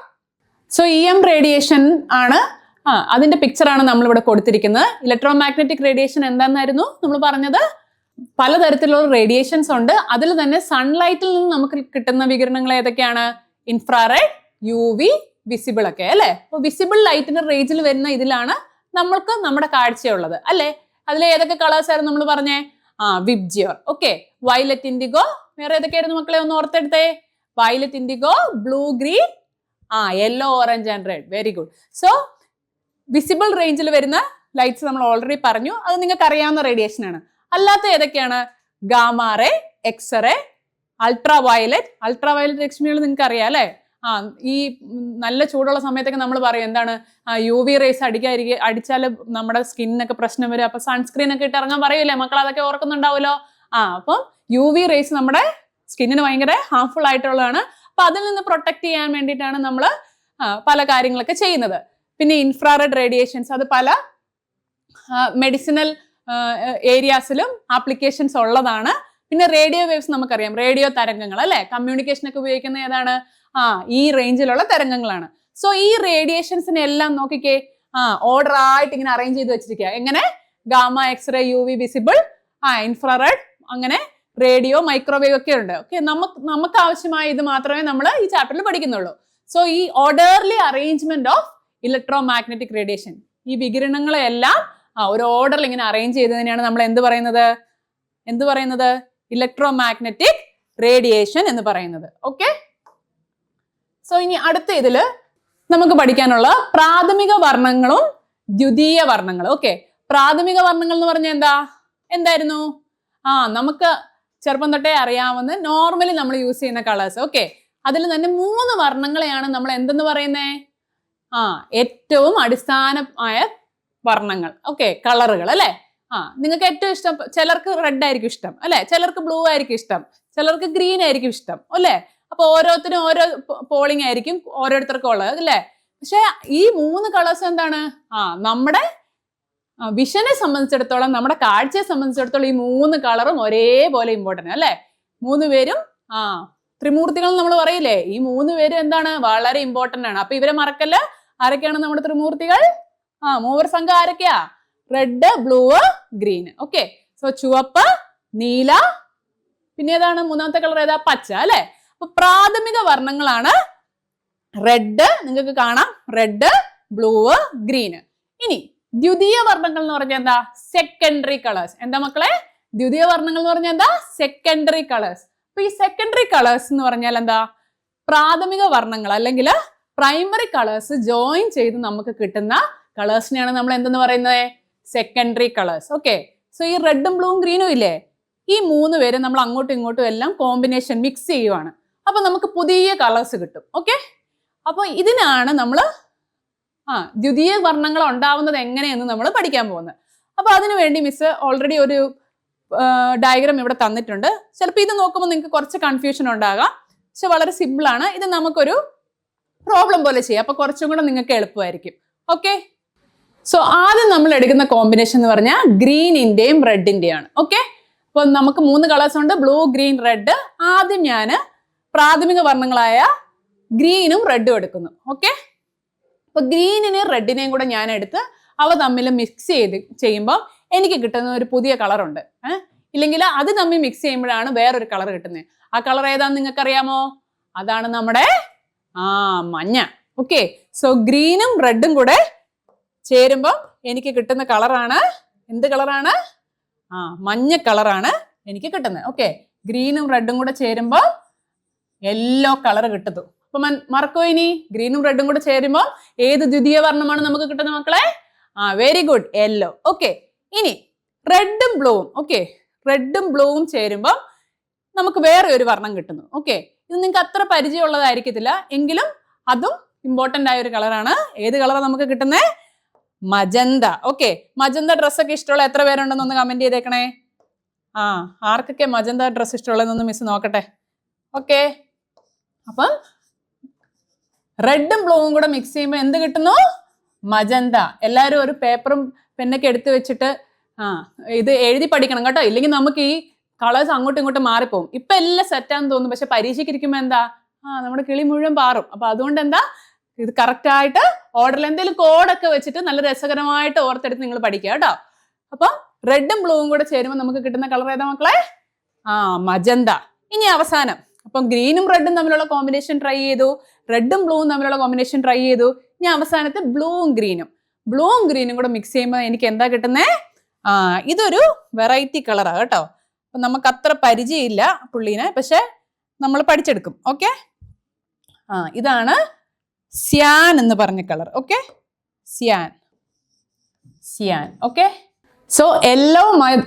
സോ EM റേഡിയേഷൻ ആണ്, അതിന്റെ പിക്ചറാണ് നമ്മളിവിടെ കൊടുത്തിരിക്കുന്നത്. ഇലക്ട്രോ മാഗ്നറ്റിക് റേഡിയേഷൻ എന്താണെന്നായിരുന്നു നമ്മൾ പറഞ്ഞത്? പലതരത്തിലുള്ള റേഡിയേഷൻസ് ഉണ്ട്. അതിൽ തന്നെ സൺലൈറ്റിൽ നിന്ന് നമുക്ക് കിട്ടുന്ന വികിരണങ്ങൾ ഏതൊക്കെയാണ്? ഇൻഫ്രാറെഡ്, UV, വിസിബിൾ ഒക്കെ അല്ലെ. അപ്പൊ വിസിബിൾ ലൈറ്റിന്റെ റേഞ്ചിൽ വരുന്ന ഇതിലാണ് നമ്മൾക്ക് നമ്മുടെ കാഴ്ചയുള്ളത് അല്ലെ. അതിൽ ഏതൊക്കെ കളേഴ്സ് ആയിരുന്നു നമ്മൾ പറഞ്ഞേ? വിബ്ജിയോർ, ഓക്കെ, വയലറ്റ് ഇൻഡിഗോ, വേറെ ഏതൊക്കെയായിരുന്നു മക്കളെ? ഒന്ന് ഓർത്തെടുത്തേ. Violet indigo, blue green, yellow, orange and red. Very good. So visible റേഞ്ചിൽ വരുന്ന ലൈറ്റ്സ് നമ്മൾ ഓൾറെഡി പറഞ്ഞു, അത് നിങ്ങൾക്ക് അറിയാവുന്ന റേഡിയേഷൻ ആണ്. അല്ലാത്ത ഏതൊക്കെയാണ്? ഗാമാറേ, എക്സ്റേ, അൾട്രാ വയലറ്റ് രശ്മികൾ നിങ്ങൾക്ക് അറിയാം അല്ലെ. ഈ നല്ല ചൂടുള്ള സമയത്തൊക്കെ നമ്മൾ പറയും എന്താണ്? UV റേസ് അടിച്ചാൽ നമ്മുടെ സ്കിന്നിനൊക്കെ പ്രശ്നം വരും. അപ്പൊ സൺസ്ക്രീൻ ഒക്കെ ഇട്ട് ഇറങ്ങാൻ പറയൂലേ മക്കൾ? അതൊക്കെ ഓർക്കുന്നുണ്ടാവുമല്ലോ. അപ്പം UV റേസ് നമ്മുടെ സ്കിന്നിന് ഭയങ്കര ഹാർംഫുൾ ആയിട്ടുള്ളതാണ്. അപ്പൊ അതിൽ നിന്ന് പ്രൊട്ടക്ട് ചെയ്യാൻ വേണ്ടിയിട്ടാണ് നമ്മൾ പല കാര്യങ്ങളൊക്കെ ചെയ്യുന്നത്. പിന്നെ ഇൻഫ്രാറെഡ് റേഡിയേഷൻസ്, അത് പല മെഡിസിനൽ ഏരിയാസിലും ആപ്ലിക്കേഷൻസ് ഉള്ളതാണ്. പിന്നെ റേഡിയോ വേവ്സ് നമുക്കറിയാം, റേഡിയോ തരംഗങ്ങൾ അല്ലെ. കമ്മ്യൂണിക്കേഷനൊക്കെ ഉപയോഗിക്കുന്ന ഏതാണ്? ഈ റേഞ്ചിലുള്ള തരംഗങ്ങളാണ്. സോ ഈ റേഡിയേഷൻസിനെ എല്ലാം നോക്കിക്കേ, ഓർഡർ ആയിട്ട് ഇങ്ങനെ അറേഞ്ച് ചെയ്ത് വെച്ചിരിക്കുക. എങ്ങനെ? Gamma, x-ray, UV, visible, infrared, അങ്ങനെ റേഡിയോ, മൈക്രോവേവ് ഒക്കെ ഉണ്ട്. ഓക്കെ, നമുക്ക് ആവശ്യമായ ഇത് മാത്രമേ നമ്മൾ ഈ ചാപ്റ്ററിൽ പഠിക്കുന്നുള്ളൂ. സോ ഈ orderly arrangement of electro magnetic radiation, ഈ വികിരണങ്ങളെല്ലാം ഒരു ഓർഡറിൽ ഇങ്ങനെ അറേഞ്ച് ചെയ്തതിനെയാണ് നമ്മൾ എന്ത് പറയുന്നത്? ഇലക്ട്രോ മാഗ്നറ്റിക് റേഡിയേഷൻ എന്ന് പറയുന്നത്. ഓക്കെ, സോ ഇനി അടുത്ത ഇതില് നമുക്ക് പഠിക്കാനുള്ള പ്രാഥമിക വർണ്ണങ്ങളും ദ്വിതീയ വർണ്ണങ്ങളും. ഓക്കെ, പ്രാഥമിക വർണ്ണങ്ങൾ എന്ന് പറഞ്ഞാൽ എന്തായിരുന്നു? നമുക്ക് ചെറുപ്പം തൊട്ടേ അറിയാവുന്ന നോർമലി നമ്മൾ യൂസ് ചെയ്യുന്ന കളേഴ്സ്. ഓക്കെ, അതിൽ തന്നെ 3 വർണ്ണങ്ങളെയാണ് നമ്മൾ എന്തെന്ന് പറയുന്നേ? ഏറ്റവും അടിസ്ഥാനമായ വർണ്ണങ്ങൾ. ഓക്കെ, കളറുകൾ അല്ലെ. നിങ്ങൾക്ക് ഏറ്റവും ഇഷ്ടം, ചിലർക്ക് റെഡ് ആയിരിക്കും ഇഷ്ടം അല്ലെ, ചിലർക്ക് ബ്ലൂ ആയിരിക്കും ഇഷ്ടം, ചിലർക്ക് ഗ്രീൻ ആയിരിക്കും ഇഷ്ടം അല്ലെ. അപ്പൊ ഓരോരുത്തരും ഓരോ പോളിംഗ് ആയിരിക്കും ഓരോരുത്തർക്കും ഉള്ളത് അല്ലെ. പക്ഷെ ഈ 3 കളേഴ്സ് എന്താണ്? നമ്മുടെ വിഷനെ സംബന്ധിച്ചിടത്തോളം, നമ്മുടെ കാഴ്ചയെ സംബന്ധിച്ചിടത്തോളം ഈ 3 കളറും ഒരേപോലെ ഇമ്പോർട്ടന്റ് അല്ലെ. 3 പേരും ത്രിമൂർത്തികൾ നമ്മൾ പറയില്ലേ, ഈ 3 പേരും എന്താണ്? വളരെ ഇമ്പോർട്ടന്റ് ആണ്. അപ്പൊ ഇവരെ മറക്കല്ല. ആരൊക്കെയാണ് നമ്മുടെ ത്രിമൂർത്തികൾ? മൂവർ സംഘം ആരൊക്കെയാ? Red, blue, green. Okay, so ചുവപ്പ്, നീല, പിന്നെ ഏതാണ് മൂന്നാമത്തെ കളർ ഏതാ? പച്ച അല്ലെ. അപ്പൊ പ്രാഥമിക വർണ്ണങ്ങളാണ് റെഡ്, നിങ്ങൾക്ക് കാണാം റെഡ്, ബ്ലൂ, ഗ്രീന്. ഇനി ദ്വിതീയ വർണ്ണങ്ങൾ എന്ന് പറഞ്ഞാൽ എന്താ? Secondary colours. എന്താ മക്കളെ? ദ്വിതീയ വർണ്ണങ്ങൾ എന്ന് പറഞ്ഞാൽ എന്താ? Secondary colours. അപ്പൊ ഈ സെക്കൻഡറി കളേഴ്സ് എന്ന് പറഞ്ഞാൽ എന്താ? പ്രാഥമിക വർണ്ണങ്ങൾ അല്ലെങ്കിൽ പ്രൈമറി കളേഴ്സ് ജോയിൻ ചെയ്ത് നമുക്ക് കിട്ടുന്ന കളേഴ്സിനെയാണ് നമ്മൾ എന്തെന്ന് പറയുന്നത്? Secondary colours. ഓക്കെ. സോ ഈ റെഡും ബ്ലൂവും ഗ്രീനും ഇല്ലേ, ഈ മൂന്ന് പേര് നമ്മൾ അങ്ങോട്ടും ഇങ്ങോട്ടും എല്ലാം കോമ്പിനേഷൻ മിക്സ് ചെയ്യുവാണ്. അപ്പൊ നമുക്ക് പുതിയ കളേഴ്സ് കിട്ടും. ഓക്കെ. അപ്പൊ ഇതിനാണ് നമ്മൾ ദ്വിതീയ വർണ്ണങ്ങൾ ഉണ്ടാവുന്നത് എങ്ങനെയെന്ന് നമ്മൾ പഠിക്കാൻ പോകുന്നത്. അപ്പൊ അതിനു വേണ്ടി മിസ് ഓൾറെഡി ഒരു ഡയഗ്രാം ഇവിടെ തന്നിട്ടുണ്ട്. ചിലപ്പോൾ ഇത് നോക്കുമ്പോൾ നിങ്ങൾക്ക് കുറച്ച് കൺഫ്യൂഷൻ ഉണ്ടാകാം, പക്ഷെ വളരെ സിമ്പിൾ ആണ്. ഇത് നമുക്കൊരു പ്രോബ്ലം പോലെ ചെയ്യാം. അപ്പൊ കുറച്ചും കൂടെ നിങ്ങൾക്ക് എളുപ്പമായിരിക്കും. ഓക്കെ. സോ ആദ്യം നമ്മൾ എടുക്കുന്ന കോമ്പിനേഷൻ എന്ന് പറഞ്ഞാൽ ഗ്രീനിന്റെയും റെഡിന്റെയും ആണ്. ഓക്കെ. അപ്പൊ നമുക്ക് 3 കളേഴ്സ് ഉണ്ട്, ബ്ലൂ, ഗ്രീൻ, റെഡ്. ആദ്യം ഞാൻ പ്രാഥമിക വർണ്ണങ്ങളായ ഗ്രീനും റെഡും എടുക്കുന്നു. ഓക്കെ. അപ്പൊ ഗ്രീനിനെയും റെഡിനെയും കൂടെ ഞാൻ എടുത്ത് അവ തമ്മിൽ മിക്സ് ചെയ്യുമ്പോൾ എനിക്ക് കിട്ടുന്ന ഒരു പുതിയ കളറുണ്ട്. ഇല്ലെങ്കിൽ അത് തമ്മിൽ മിക്സ് ചെയ്യുമ്പോഴാണ് വേറൊരു കളർ കിട്ടുന്നത്. ആ കളർ ഏതാന്ന് നിങ്ങൾക്ക് അറിയാമോ? അതാണ് നമ്മുടെ മഞ്ഞ. ഓക്കെ. സോ ഗ്രീനും റെഡും കൂടെ ചേരുമ്പോൾ എനിക്ക് കിട്ടുന്ന കളറാണ് എന്ത് കളറാണ്? മഞ്ഞ കളറാണ് എനിക്ക് കിട്ടുന്നത്. ഓക്കെ. ഗ്രീനും റെഡും കൂടെ ചേരുമ്പോൾ യെല്ലോ കളർ കിട്ടുന്നു. അപ്പൊ മറക്കോ ഇനി? ഗ്രീനും റെഡും കൂടെ ചേരുമ്പോൾ ഏത് ദ്വിതീയ വർണ്ണമാണ് നമുക്ക് കിട്ടുന്നത് മക്കളെ? Very good, yellow. ഓക്കെ. ഇനി റെഡും ബ്ലൂവും. ഓക്കെ. റെഡും ബ്ലൂവും ചേരുമ്പോൾ നമുക്ക് വേറെ ഒരു വർണ്ണം കിട്ടുന്നു. ഓക്കെ. ഇത് നിങ്ങൾക്ക് അത്ര പരിചയമുള്ളതായിരിക്കത്തില്ല, എങ്കിലും അതും ഇമ്പോർട്ടന്റ് ആയ ഒരു കളറാണ്. ഏത് കളറാണ് നമുക്ക് കിട്ടുന്നത്? മജന്ത. ഓക്കെ. മജന്ത ഡ്രസ്സൊക്കെ ഇഷ്ടമുള്ള എത്ര പേരുണ്ടെന്ന് ഒന്ന് കമന്റ് ചെയ്തേക്കണേ. ആർക്കൊക്കെ മജന്ത ഡ്രസ്സ് ഇഷ്ടമുള്ളതെന്നൊന്ന് മിസ് നോക്കട്ടെ. ഓക്കെ. അപ്പം റെഡും ബ്ലൂവും കൂടെ മിക്സ് ചെയ്യുമ്പോൾ എന്ത് കിട്ടുന്നു? മജന്ത. എല്ലാവരും ഒരു പേപ്പറും പെന്നൊക്കെ എടുത്ത് വെച്ചിട്ട് ഇത് എഴുതി പഠിക്കണം കേട്ടോ, ഇല്ലെങ്കിൽ നമുക്ക് ഈ കളേഴ്സ് അങ്ങോട്ടും ഇങ്ങോട്ടും മാറിപ്പോവും. ഇപ്പൊ എല്ലാം സെറ്റാന്ന് തോന്നും, പക്ഷെ പരീക്ഷയ്ക്ക് ഇരിക്കുമ്പോൾ എന്താ നമ്മുടെ കിളി മുഴുവൻ പാറും. അപ്പൊ അതുകൊണ്ട് എന്താ ഇത് കറക്റ്റ് ആയിട്ട് ഓർഡറിൽ എന്തെങ്കിലും കോഡൊക്കെ വെച്ചിട്ട് നല്ല രസകരമായിട്ട് ഓർത്തെടുത്ത് നിങ്ങൾ പഠിക്കുക കേട്ടോ. അപ്പൊ റെഡും ബ്ലൂവും കൂടെ ചേരുമ്പോൾ നമുക്ക് കിട്ടുന്ന കളർ ഏതാ മക്കളെ? മജന്ത. ഇനി അവസാനം അപ്പം ഗ്രീനും റെഡും തമ്മിലുള്ള കോമ്പിനേഷൻ ട്രൈ ചെയ്തു, റെഡും ബ്ലൂവും തമ്മിലുള്ള കോമ്പിനേഷൻ ട്രൈ ചെയ്തു. ഇനി അവസാനത്തെ ബ്ലൂവും ഗ്രീനും കൂടെ മിക്സ് ചെയ്യുമ്പോൾ എനിക്ക് എന്താ കിട്ടുന്നേ? ഇതൊരു വെറൈറ്റി കളറാണ് കേട്ടോ. അപ്പൊ നമുക്ക് അത്ര പരിചയമില്ല പുള്ളീനെ, പക്ഷെ നമ്മൾ പഠിച്ചെടുക്കും. ഓക്കെ. ഇതാണ് സിയാൻ എന്ന് പറഞ്ഞ colour. Okay. Cyan. Okay. So yellow,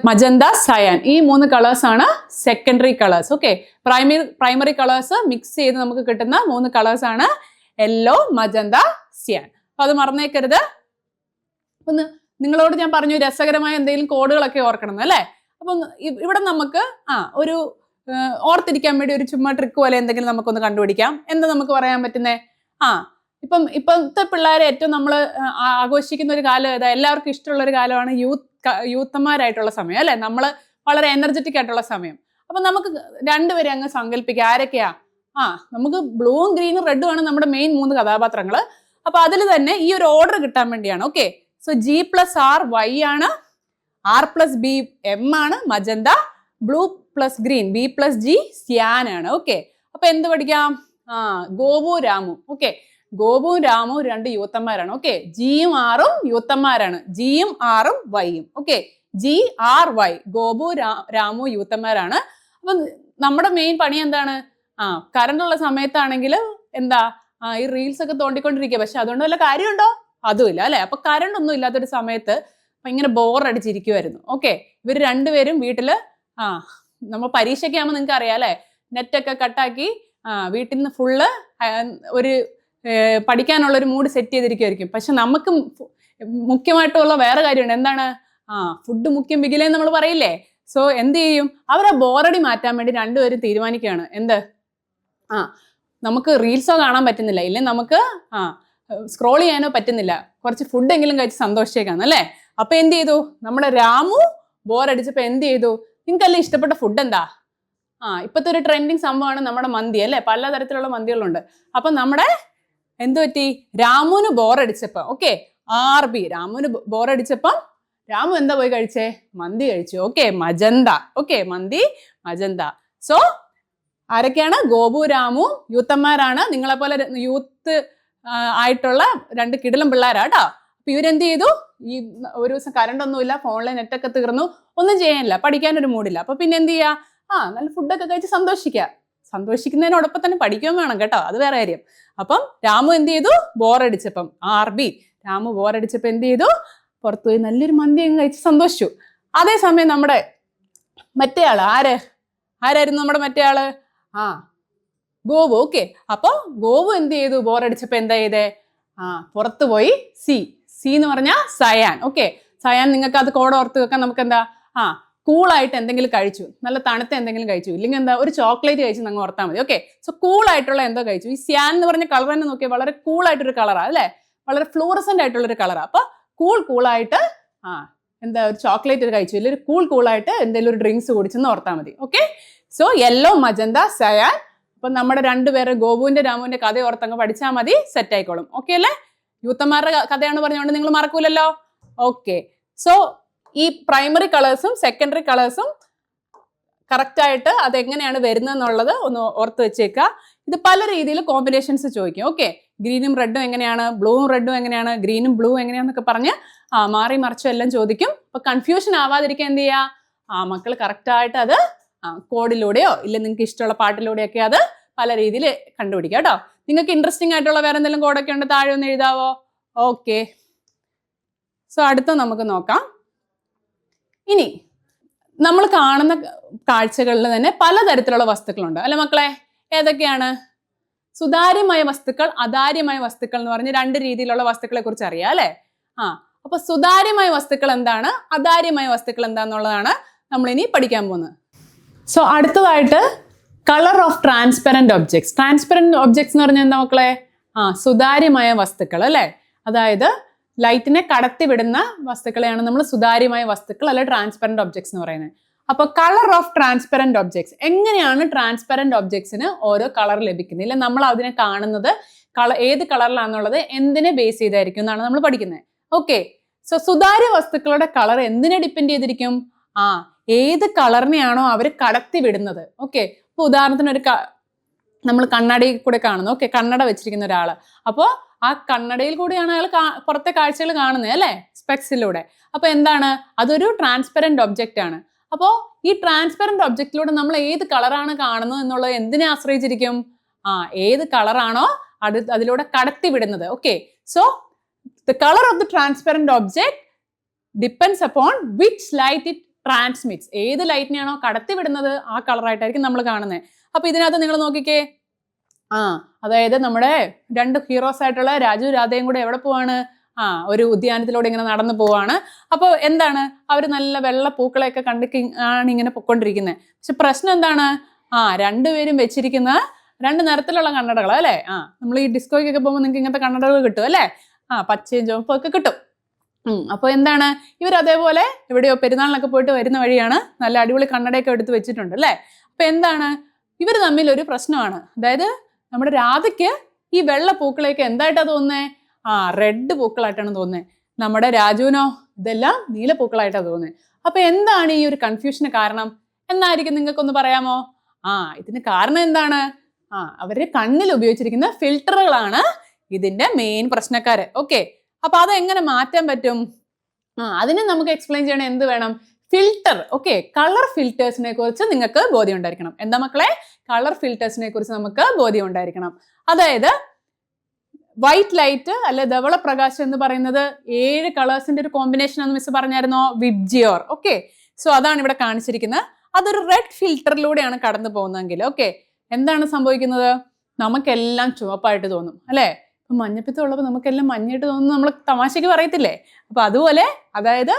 magenta, cyan, ഈ 3 കളേഴ്സ് ആണ് secondary colours. Okay. Primary colours mix ചെയ്ത് നമുക്ക് കിട്ടുന്ന 3 കളേഴ്സ് ആണ് യെല്ലോ, മജന്ത, സിയാൻ. അപ്പൊ അത് മറന്നേക്കരുത്. അപ്പൊ നിങ്ങളോട് ഞാൻ പറഞ്ഞു രസകരമായ എന്തെങ്കിലും കോഡുകളൊക്കെ ഓർക്കണം അല്ലേ. അപ്പം ഇവിടെ നമുക്ക് ഒരു ഓർത്തിരിക്കാൻ വേണ്ടി ഒരു ചുമ്മാ ട്രിക്ക് പോലെ എന്തെങ്കിലും നമുക്കൊന്ന് കണ്ടുപിടിക്കാം. എന്താ നമുക്ക് പറയാൻ പറ്റുന്നേ? ഇപ്പോഴത്തെ പിള്ളേരെ ഏറ്റവും നമ്മൾ ആഘോഷിക്കുന്ന ഒരു കാലം ഏതാ? എല്ലാവർക്കും ഇഷ്ടമുള്ള ഒരു കാലമാണ് യൂത്തന്മാരായിട്ടുള്ള സമയം അല്ലെ. നമ്മൾ വളരെ എനർജറ്റിക് ആയിട്ടുള്ള സമയം. അപ്പൊ നമുക്ക് രണ്ടുപേരെ അങ്ങ് സങ്കല്പിക്കാം. ആരൊക്കെയാ? നമുക്ക് ബ്ലൂവും ഗ്രീനും റെഡും ആണ് നമ്മുടെ മെയിൻ 3 കഥാപാത്രങ്ങൾ. അപ്പൊ അതിൽ തന്നെ ഈ ഒരു ഓർഡർ കിട്ടാൻ വേണ്ടിയാണ്. ഓക്കെ. സോ G+R Y ആണ്, R+B M ആണ് magenta, blue plus green B+G സിയാൻ ആണ്. ഓക്കെ. അപ്പൊ എന്ത് പഠിക്കാം? ഗോപു രാമു. ഓക്കെ. ഗോപു രാമു 2 യൂത്തന്മാരാണ്. ഓക്കെ. ജിയും ആറും യൂത്തന്മാരാണ്. ജിയും ആറും വൈയും. ഓക്കെ. GRY ഗോപു രാമു യൂത്തന്മാരാണ്. അപ്പൊ നമ്മുടെ മെയിൻ പണി എന്താണ്? കറണ്ട് ഉള്ള സമയത്താണെങ്കിൽ എന്താ ഈ റീൽസ് ഒക്കെ തോണ്ടിക്കൊണ്ടിരിക്കുക. പക്ഷെ അതുകൊണ്ട് വല്ല കാര്യമുണ്ടോ? അതുമില്ല അല്ലെ. അപ്പൊ കറണ്ട് ഒന്നും ഇല്ലാത്തൊരു സമയത്ത് ഇങ്ങനെ ബോറടിച്ചിരിക്കുമായിരുന്നു. ഓക്കെ. ഇവർ രണ്ടുപേരും വീട്ടില് നമ്മൾ പരീക്ഷയ്ക്ക് ആകുമ്പോൾ നിങ്ങൾക്ക് അറിയാം അല്ലെ, നെറ്റൊക്കെ കട്ടാക്കി വീട്ടിൽ നിന്ന് ഫുള്ള് ഒരു പഠിക്കാനുള്ള ഒരു മൂഡ് സെറ്റ് ചെയ്തിരിക്കുമായിരിക്കും. പക്ഷെ നമുക്ക് മുഖ്യമായിട്ടുള്ള വേറെ കാര്യമുണ്ട്. എന്താണ്? ഫുഡ് മുഖ്യം ബിഗിലേ നമ്മൾ പറയില്ലേ. സോ എന്ത് ചെയ്യും? അവരെ ബോറടി മാറ്റാൻ വേണ്ടി രണ്ടുപേരും തീരുമാനിക്കുകയാണ്. എന്ത്? നമുക്ക് റീൽസോ കാണാൻ പറ്റുന്നില്ല, ഇല്ലെങ്കിൽ നമുക്ക് സ്ക്രോൾ ചെയ്യാനോ പറ്റുന്നില്ല, കുറച്ച് ഫുഡെങ്കിലും കഴിച്ച് സന്തോഷിച്ചേക്കാന്ന് അല്ലേ. അപ്പൊ എന്ത് ചെയ്തു? നമ്മുടെ രാമു ബോറടിച്ചപ്പോ എന്ത് ചെയ്തു? നിങ്ങൾക്കല്ലേ ഇഷ്ടപ്പെട്ട ഫുഡ് എന്താ? ഇപ്പോഴത്തെ ഒരു ട്രെൻഡിങ് സംഭവമാണ് നമ്മുടെ മന്തി അല്ലേ. പലതരത്തിലുള്ള മന്തികളുണ്ട്. അപ്പൊ നമ്മുടെ എന്ത് പറ്റി? രാമുവിന് ബോറടിച്ചപ്പോ RB രാമുവിന് ബോറടിച്ചപ്പം രാമു എന്താ പോയി കഴിച്ചേ? മന്തി കഴിച്ചു. ഓക്കെ. മജന്ത. ഓക്കെ. മന്തി, മജന്ത. സോ ആരൊക്കെയാണ്? ഗോപു രാമു യൂത്തന്മാരാണ്. നിങ്ങളെപ്പോലെ യൂത്ത് ആയിട്ടുള്ള 2 കിടിലം പിള്ളേരാട്ടോ. അപ്പൊ ഇവരെന്ത് ചെയ്തു? ഈ ഒരു ദിവസം കറണ്ട് ഒന്നുമില്ല, ഫോണിലെ നെറ്റൊക്കെ തീർന്നു, ഒന്നും ചെയ്യാനില്ല, പഠിക്കാനൊരു മൂടില്ല. അപ്പൊ പിന്നെ എന്ത് ചെയ്യാ? നല്ല ഫുഡൊക്കെ കഴിച്ച് സന്തോഷിക്കുക. സന്തോഷിക്കുന്നതിനോടൊപ്പം തന്നെ പഠിക്കുകയും വേണം കേട്ടോ, അത് വേറെ കാര്യം. അപ്പം രാമു എന്ത് ചെയ്തു? ബോറടിച്ചപ്പം രാമു ബോറടിച്ചപ്പോ എന്ത് ചെയ്തു? പുറത്തു പോയി നല്ലൊരു മന്തി അങ്ങ് കഴിച്ച് സന്തോഷിച്ചു. അതേസമയം നമ്മുടെ മറ്റേ ആള് ആരായിരുന്നു നമ്മുടെ മറ്റേ ആള്? ഗോപു. ഓക്കെ, അപ്പൊ ഗോപു എന്ത് ചെയ്തു? ബോറടിച്ചപ്പോ എന്താ ചെയ്തേ? പുറത്തു പോയി സി എന്ന് പറഞ്ഞാൽ സയാൻ. ഓക്കെ, സയാൻ നിങ്ങൾക്ക് അത് കോഡ് ഓർത്ത് വെക്കാൻ. നമുക്ക് എന്താ? കൂളായിട്ട് എന്തെങ്കിലും കഴിച്ചു, നല്ല തണുത്ത എന്തെങ്കിലും കഴിച്ചു, ഇല്ലെങ്കിൽ എന്താ ഒരു ചോക്ലേറ്റ് കഴിച്ചു അങ്ങ് ഓർത്താൽ മതി. ഓക്കെ, സോ കൂളായിട്ടുള്ള എന്തോ കഴിച്ചു. ഈ സ്യാൻ എന്ന് പറഞ്ഞ കളർ തന്നെ നോക്കിയാൽ വളരെ കൂളായിട്ടൊരു കളറാണ് അല്ലേ, വളരെ ഫ്ലൂറസെന്റ് ആയിട്ടുള്ളൊരു കളറാണ്. അപ്പൊ കൂളായിട്ട് എന്താ ഒരു ചോക്ലേറ്റ് കഴിച്ചു, ഇല്ല ഒരു കൂളായിട്ട് എന്തെങ്കിലും ഒരു ഡ്രിങ്ക്സ് കുടിച്ചെന്ന് ഓർത്താൽ മതി. Okay, so yellow, magenta, cyan. അപ്പൊ നമ്മുടെ 2 പേര് ഗോപുവിന്റെ രാമുവിന്റെ കഥ ഓർത്തങ്ങ് പഠിച്ചാൽ മതി, സെറ്റ് ആയിക്കോളും. ഓക്കെ അല്ലേ? യൂത്തന്മാരുടെ കഥയാണ് പറഞ്ഞുകൊണ്ട് നിങ്ങൾ മറക്കൂലല്ലോ. ഓക്കെ, സോ ഈ പ്രൈമറി കളേഴ്സും സെക്കൻഡറി കളേഴ്സും കറക്റ്റ് ആയിട്ട് അതെങ്ങനെയാണ് വരുന്നതെന്നുള്ളത് ഒന്ന് ഓർത്ത് വെച്ചേക്കുക. ഇത് പല രീതിയിൽ കോമ്പിനേഷൻസ് ചോദിക്കും. ഓക്കെ, ഗ്രീനും റെഡും എങ്ങനെയാണ്, ബ്ലൂവും റെഡും എങ്ങനെയാണ്, ഗ്രീനും ബ്ലൂ എങ്ങനെയാന്നൊക്കെ പറഞ്ഞ് മാറി മറിച്ചും എല്ലാം ചോദിക്കും. അപ്പൊ കൺഫ്യൂഷൻ ആവാതിരിക്കാൻ എന്ത് ചെയ്യുക? മക്കൾ കറക്റ്റ് ആയിട്ട് അത് കോഡിലൂടെയോ ഇല്ല നിങ്ങൾക്ക് ഇഷ്ടമുള്ള പാട്ടിലൂടെയൊക്കെ അത് പല രീതിയിൽ കണ്ടുപിടിക്കുക കേട്ടോ. നിങ്ങൾക്ക് ഇൻട്രസ്റ്റിംഗ് ആയിട്ടുള്ള വേറെ എന്തെങ്കിലും കോഡൊക്കെ ഉണ്ട്, താഴെ ഒന്ന് എഴുതാവോ? ഓക്കെ, സോ അടുത്ത നമുക്ക് നോക്കാം. ഇനി നമ്മൾ കാണുന്ന കാഴ്ചകളിൽ തന്നെ പലതരത്തിലുള്ള വസ്തുക്കളുണ്ട് അല്ലെ മക്കളെ? ഏതൊക്കെയാണ്? സുതാര്യമായ വസ്തുക്കൾ, അതാര്യമായ വസ്തുക്കൾ എന്ന് പറഞ്ഞ് 2 രീതിയിലുള്ള വസ്തുക്കളെ കുറിച്ച് അറിയാം അല്ലെ? അപ്പൊ സുതാര്യമായ വസ്തുക്കൾ എന്താണ്, അതാര്യമായ വസ്തുക്കൾ എന്താന്നുള്ളതാണ് നമ്മൾ ഇനി പഠിക്കാൻ പോകുന്നത്. സോ അടുത്തതായിട്ട് colour of transparent objects. Transparent objects എന്ന് പറഞ്ഞാൽ എന്താ മക്കളെ? സുതാര്യമായ വസ്തുക്കൾ അല്ലെ? അതായത് ലൈറ്റിനെ കടത്തിവിടുന്ന വസ്തുക്കളെയാണ് നമ്മൾ സുതാര്യമായ വസ്തുക്കൾ അല്ലെ ട്രാൻസ്പെറന്റ് ഒബ്ജക്ട്സ് എന്ന് പറയുന്നത്. അപ്പൊ കളർ ഓഫ് ട്രാൻസ്പെറന്റ് ഒബ്ജക്ട്സ്, എങ്ങനെയാണ് ട്രാൻസ്പെറന്റ് ഒബ്ജക്ട്സിന് ഓരോ കളർ ലഭിക്കുന്നത്, ഇല്ല നമ്മൾ അതിനെ കാണുന്നത് ഏത് കളറിലാണെന്നുള്ളത് എന്തിനെ ബേസ് ചെയ്തായിരിക്കും എന്നാണ് നമ്മൾ പഠിക്കുന്നത്. ഓക്കെ, സോ സുതാര്യ വസ്തുക്കളുടെ കളർ എന്തിനെ ഡിപ്പെൻഡ് ചെയ്തിരിക്കും? ഏത് കളറിനെയാണോ അവർ കടത്തി വിടുന്നത്. ഓക്കെ, ഇപ്പൊ ഉദാഹരണത്തിന് നമ്മൾ കണ്ണാടിയിൽ കൂടെ കാണുന്നു. ഓക്കെ, കണ്ണട വെച്ചിരിക്കുന്ന ഒരാള്, അപ്പോൾ ആ കണ്ണടയിൽ കൂടിയാണ് അയാൾ പുറത്തെ കാഴ്ചകൾ കാണുന്നത് അല്ലെ, സ്പെക്സിലൂടെ. അപ്പൊ എന്താണ്? അതൊരു ട്രാൻസ്പെറന്റ് ഒബ്ജക്റ്റ് ആണ്. അപ്പോൾ ഈ ട്രാൻസ്പെറന്റ് ഒബ്ജക്റ്റിലൂടെ നമ്മൾ ഏത് കളറാണ് കാണുന്നത് എന്നുള്ളത് എന്തിനെ ആശ്രയിച്ചിരിക്കും? ഏത് കളറാണോ അതിലൂടെ കടത്തി വിടുന്നത്. Okay, so the colour of the transparent object depends upon which light it transmits. ഏത് ലൈറ്റിനെയാണോ കടത്തി വിടുന്നത് ആ കളറായിട്ടായിരിക്കും നമ്മൾ കാണുന്നത്. അപ്പൊ ഇതിനകത്ത് നിങ്ങൾ നോക്കിക്കേ, അതായത് നമ്മുടെ 2 ഹീറോസ് ആയിട്ടുള്ള രാജു രാധയും കൂടെ എവിടെ പോവാണ്? ഒരു ഉദ്യാനത്തിലൂടെ ഇങ്ങനെ നടന്നു പോവാണ്. അപ്പോൾ എന്താണ്? അവർ നല്ല വെള്ള പൂക്കളെയൊക്കെ ആണ് ഇങ്ങനെ പൊയ്ക്കൊണ്ടിരിക്കുന്നത്. പക്ഷെ പ്രശ്നം എന്താണ്? 2 പേരും വെച്ചിരിക്കുന്ന 2 നിറത്തിലുള്ള കണ്ണടകൾ അല്ലേ? നമ്മൾ ഈ ഡിസ്കോയ്ക്കൊക്കെ പോകുമ്പോൾ നിങ്ങൾക്ക് ഇങ്ങനത്തെ കണ്ണടകൾ കിട്ടും അല്ലേ? പച്ചയും ചുവപ്പും ഒക്കെ കിട്ടും. അപ്പോൾ എന്താണ്? ഇവർ അതേപോലെ എവിടെയോ പെരുന്നാളിനൊക്കെ പോയിട്ട് വരുന്ന വഴിയാണ് നല്ല അടിപൊളി കണ്ണടയൊക്കെ എടുത്ത് വെച്ചിട്ടുണ്ട് അല്ലേ? അപ്പൊ എന്താണ്? ഇവർ തമ്മിൽ ഒരു പ്രശ്നമാണ്. അതായത് നമ്മുടെ രാധയ്ക്ക് ഈ വെള്ള പൂക്കളെയൊക്കെ എന്തായിട്ടാ തോന്നുന്നേ? റെഡ് പൂക്കളായിട്ടാണ് തോന്നുന്നത്. നമ്മുടെ രാജുവിനോ ഇതെല്ലാം നീല പൂക്കളായിട്ടാണ് തോന്നുന്നത്. അപ്പൊ എന്താണ് ഈ ഒരു കൺഫ്യൂഷന് കാരണം എന്നായിരിക്കും നിങ്ങൾക്കൊന്ന് പറയാമോ? ഇതിന് കാരണം എന്താണ്? അവരുടെ കണ്ണിൽ ഉപയോഗിച്ചിരിക്കുന്ന ഫിൽറ്ററുകളാണ് ഇതിന്റെ മെയിൻ പ്രശ്നക്കാര്. ഓക്കെ, അപ്പൊ അത് എങ്ങനെ മാറ്റാൻ പറ്റും? അതിന് നമുക്ക് എക്സ്പ്ലെയിൻ ചെയ്യണം എന്ത് വേണം? ഫിൽറ്റർ. ഓക്കെ, കളർ ഫിൽറ്റേഴ്സിനെ കുറിച്ച് നിങ്ങൾക്ക് ബോധ്യം ഉണ്ടായിരിക്കണം. എന്താ മക്കളെ? കളർ ഫിൽറ്റേഴ്സിനെ കുറിച്ച് നമുക്ക് ബോധ്യം ഉണ്ടായിരിക്കണം. അതായത് വൈറ്റ് ലൈറ്റ് അല്ലെ ധവള പ്രകാശം എന്ന് പറയുന്നത് 7 കളേഴ്സിന്റെ ഒരു കോമ്പിനേഷൻ എന്ന് മിസ് പറഞ്ഞായിരുന്നോ? വിബ്ജിയോർ. ഓക്കെ, സോ അതാണ് ഇവിടെ കാണിച്ചിരിക്കുന്നത്. അതൊരു റെഡ് ഫിൽറ്ററിലൂടെയാണ് കടന്നു പോകുന്നതെങ്കിൽ ഓക്കെ, എന്താണ് സംഭവിക്കുന്നത്? നമുക്കെല്ലാം ചുവപ്പായിട്ട് തോന്നും അല്ലെ? ഇപ്പൊ മഞ്ഞപ്പിത്തം ഉള്ളപ്പോൾ നമുക്കെല്ലാം മഞ്ഞയിട്ട് തോന്നുന്നു, നമ്മൾ തമാശക്ക് പറയത്തില്ലേ? അപ്പൊ അതുപോലെ അതായത്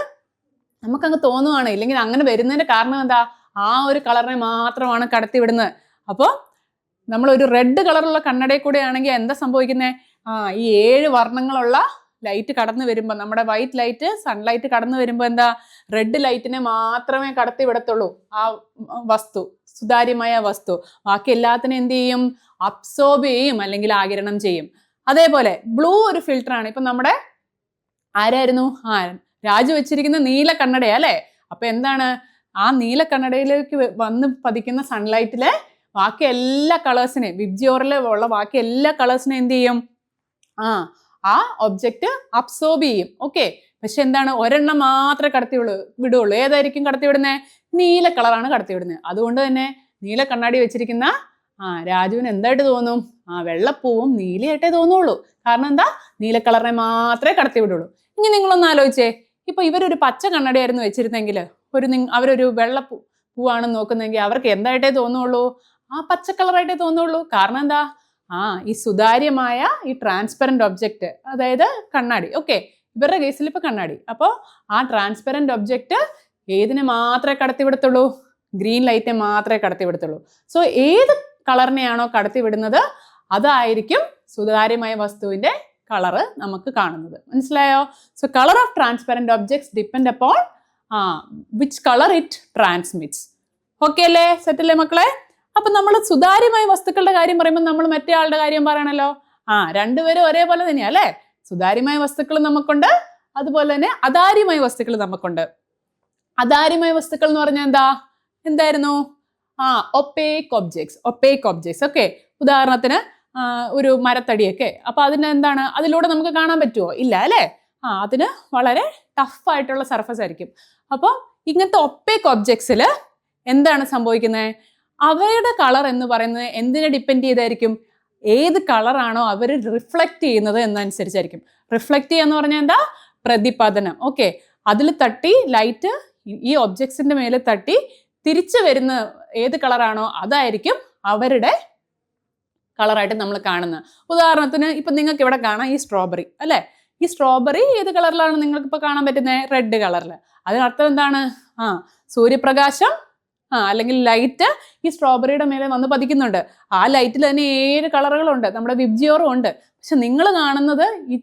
നമുക്കങ്ങ് തോന്നുവാണ്. ഇല്ലെങ്കിൽ അങ്ങനെ വരുന്നതിന്റെ കാരണം എന്താ? ആ ഒരു കളറിനെ മാത്രമാണ് കടത്തി വിടുന്നത്. അപ്പോൾ നമ്മൾ ഒരു റെഡ് കളറുള്ള കണ്ണടയിൽ കൂടെ ആണെങ്കിൽ എന്താ സംഭവിക്കുന്നത്? ഈ 7 വർണ്ണങ്ങളുള്ള ലൈറ്റ് കടന്നു വരുമ്പോൾ, നമ്മുടെ വൈറ്റ് ലൈറ്റ് സൺലൈറ്റ് കടന്നു വരുമ്പോൾ എന്താ? റെഡ് ലൈറ്റിനെ മാത്രമേ കടത്തി വിടത്തുള്ളൂ ആ വസ്തു, സുതാര്യമായ വസ്തു. ബാക്കി എല്ലാത്തിനും എന്ത് ചെയ്യും? അബ്സോർബ് ചെയ്യും അല്ലെങ്കിൽ ആഗിരണം ചെയ്യും. അതേപോലെ ബ്ലൂ ഒരു ഫിൽറ്ററാണ്. ഇപ്പൊ നമ്മുടെ ആരായിരുന്നു? രാജു വെച്ചിരിക്കുന്ന നീല കണ്ണടയാ അല്ലെ? അപ്പൊ എന്താണ്? ആ നീല കണ്ണടയിലേക്ക് വന്ന് പതിക്കുന്ന സൺലൈറ്റിലെ ബാക്കി എല്ലാ കളേഴ്സിനെയും വിബ്ജിയോറിൽ ഉള്ള ബാക്കി എല്ലാ കളേഴ്സിനെയും എന്ത് ചെയ്യും? ആ ഒബ്ജക്റ്റ് അബ്സോർബ് ചെയ്യും. ഓക്കെ, പക്ഷെ എന്താണ്, ഒരെണ്ണം മാത്രമേ വിടുള്ളൂ. ഏതായിരിക്കും കടത്തിവിടുന്നത്? നീല കളറാണ് കടത്തിവിടുന്നത്. അതുകൊണ്ട് തന്നെ നീല കണ്ണാടി വെച്ചിരിക്കുന്ന രാജുവിന് എന്തായിട്ട് തോന്നും? വെള്ളപ്പൂവും നീലയായിട്ടേ തോന്നുള്ളൂ. കാരണം എന്താ? നീല കളറിനെ മാത്രമേ കടത്തിവിടുള്ളൂ. ഇനി നിങ്ങളൊന്ന് ആലോചിച്ചേ, ഇപ്പൊ ഇവരൊരു പച്ച കണ്ണാടിയായിരുന്നു വെച്ചിരുന്നെങ്കിൽ, അവരൊരു പൂവാണെന്ന് നോക്കുന്നെങ്കിൽ അവർക്ക് എന്തായിട്ടേ തോന്നുള്ളൂ? പച്ച കളറായിട്ടേ തോന്നുള്ളൂ. കാരണം എന്താ? ഈ സുതാര്യമായ ഈ ട്രാൻസ്പെറന്റ് ഒബ്ജക്റ്റ്, അതായത് കണ്ണാടി. ഓക്കെ, ഇവരുടെ കേസിൽ ഇപ്പൊ കണ്ണാടി. അപ്പോൾ ആ ട്രാൻസ്പെറന്റ് ഒബ്ജക്റ്റ് ഏതിനെ മാത്രമേ കടത്തിവിടത്തുള്ളൂ? ഗ്രീൻ ലൈറ്റിനെ മാത്രമേ കടത്തിവിടത്തുള്ളൂ. സോ ഏത് കളറിനെയാണോ കടത്തിവിടുന്നത് അതായിരിക്കും സുതാര്യമായ വസ്തുവിന്റെ കളറ് നമുക്ക് കാണുന്നത്. മനസ്സിലായോ? So colour of transparent objects depend upon which colour it transmits. Okay അല്ലേ? സെറ്റ് അല്ലേ മക്കളെ? അപ്പൊ നമ്മൾ സുതാര്യമായ വസ്തുക്കളുടെ കാര്യം പറയുമ്പോൾ നമ്മൾ മറ്റേ ആളുടെ കാര്യം പറയണല്ലോ. രണ്ടുപേരും ഒരേപോലെ തന്നെയാ അല്ലേ? സുതാര്യമായ വസ്തുക്കൾ നമുക്കുണ്ട്, അതുപോലെ തന്നെ അതാര്യമായ വസ്തുക്കൾ നമുക്കുണ്ട്. അതാര്യമായ വസ്തുക്കൾ എന്ന് പറഞ്ഞാൽ എന്തായിരുന്നു? Opaque objects. ഓക്കെ, ഉദാഹരണത്തിന് ഒരു മരത്തടിയൊക്കെ. അപ്പൊ അതിലൂടെ നമുക്ക് കാണാൻ പറ്റുമോ? ഇല്ല അല്ലേ? അതിന് വളരെ ടഫ് ആയിട്ടുള്ള സർഫസ് ആയിരിക്കും. അപ്പോൾ ഇങ്ങനത്തെ ഒപ്പേക്ക് ഒബ്ജക്ട്സിൽ എന്താണ് സംഭവിക്കുന്നത്? അവയുടെ കളർ എന്ന് പറയുന്നത് എന്തിനെ ഡിപ്പെൻഡ് ചെയ്തായിരിക്കും? ഏത് കളറാണോ അവർ റിഫ്ലക്ട് ചെയ്യുന്നത് എന്നനുസരിച്ചായിരിക്കും. റിഫ്ലക്ട് ചെയ്യാന്ന് പറഞ്ഞാൽ എന്താ? പ്രതിപതനം. ഓക്കെ, അതിൽ തട്ടി ലൈറ്റ് ഈ ഒബ്ജക്ട്സിന്റെ മേലെ തട്ടി തിരിച്ചു വരുന്ന ഏത് കളറാണോ അതായിരിക്കും അവരുടെ കളറായിട്ട് നമ്മൾ കാണുന്നത്. ഉദാഹരണത്തിന് ഇപ്പൊ നിങ്ങൾക്ക് ഇവിടെ കാണാം ഈ സ്ട്രോബെറി അല്ലെ? ഈ സ്ട്രോബെറി ഏത് കളറിലാണ് നിങ്ങൾക്ക് ഇപ്പൊ കാണാൻ പറ്റുന്നത്? റെഡ് കളറിൽ. അതിനർത്ഥം എന്താണ്? സൂര്യപ്രകാശം അല്ലെങ്കിൽ ലൈറ്റ് ഈ സ്ട്രോബെറിയുടെ മേലെ വന്ന് പതിക്കുന്നുണ്ട്. ആ ലൈറ്റിൽ തന്നെ 7 കളറുകളുണ്ട്, നമ്മുടെ വിബ്ജിയോറും ഉണ്ട്. പക്ഷെ നിങ്ങൾ കാണുന്നത് ഈ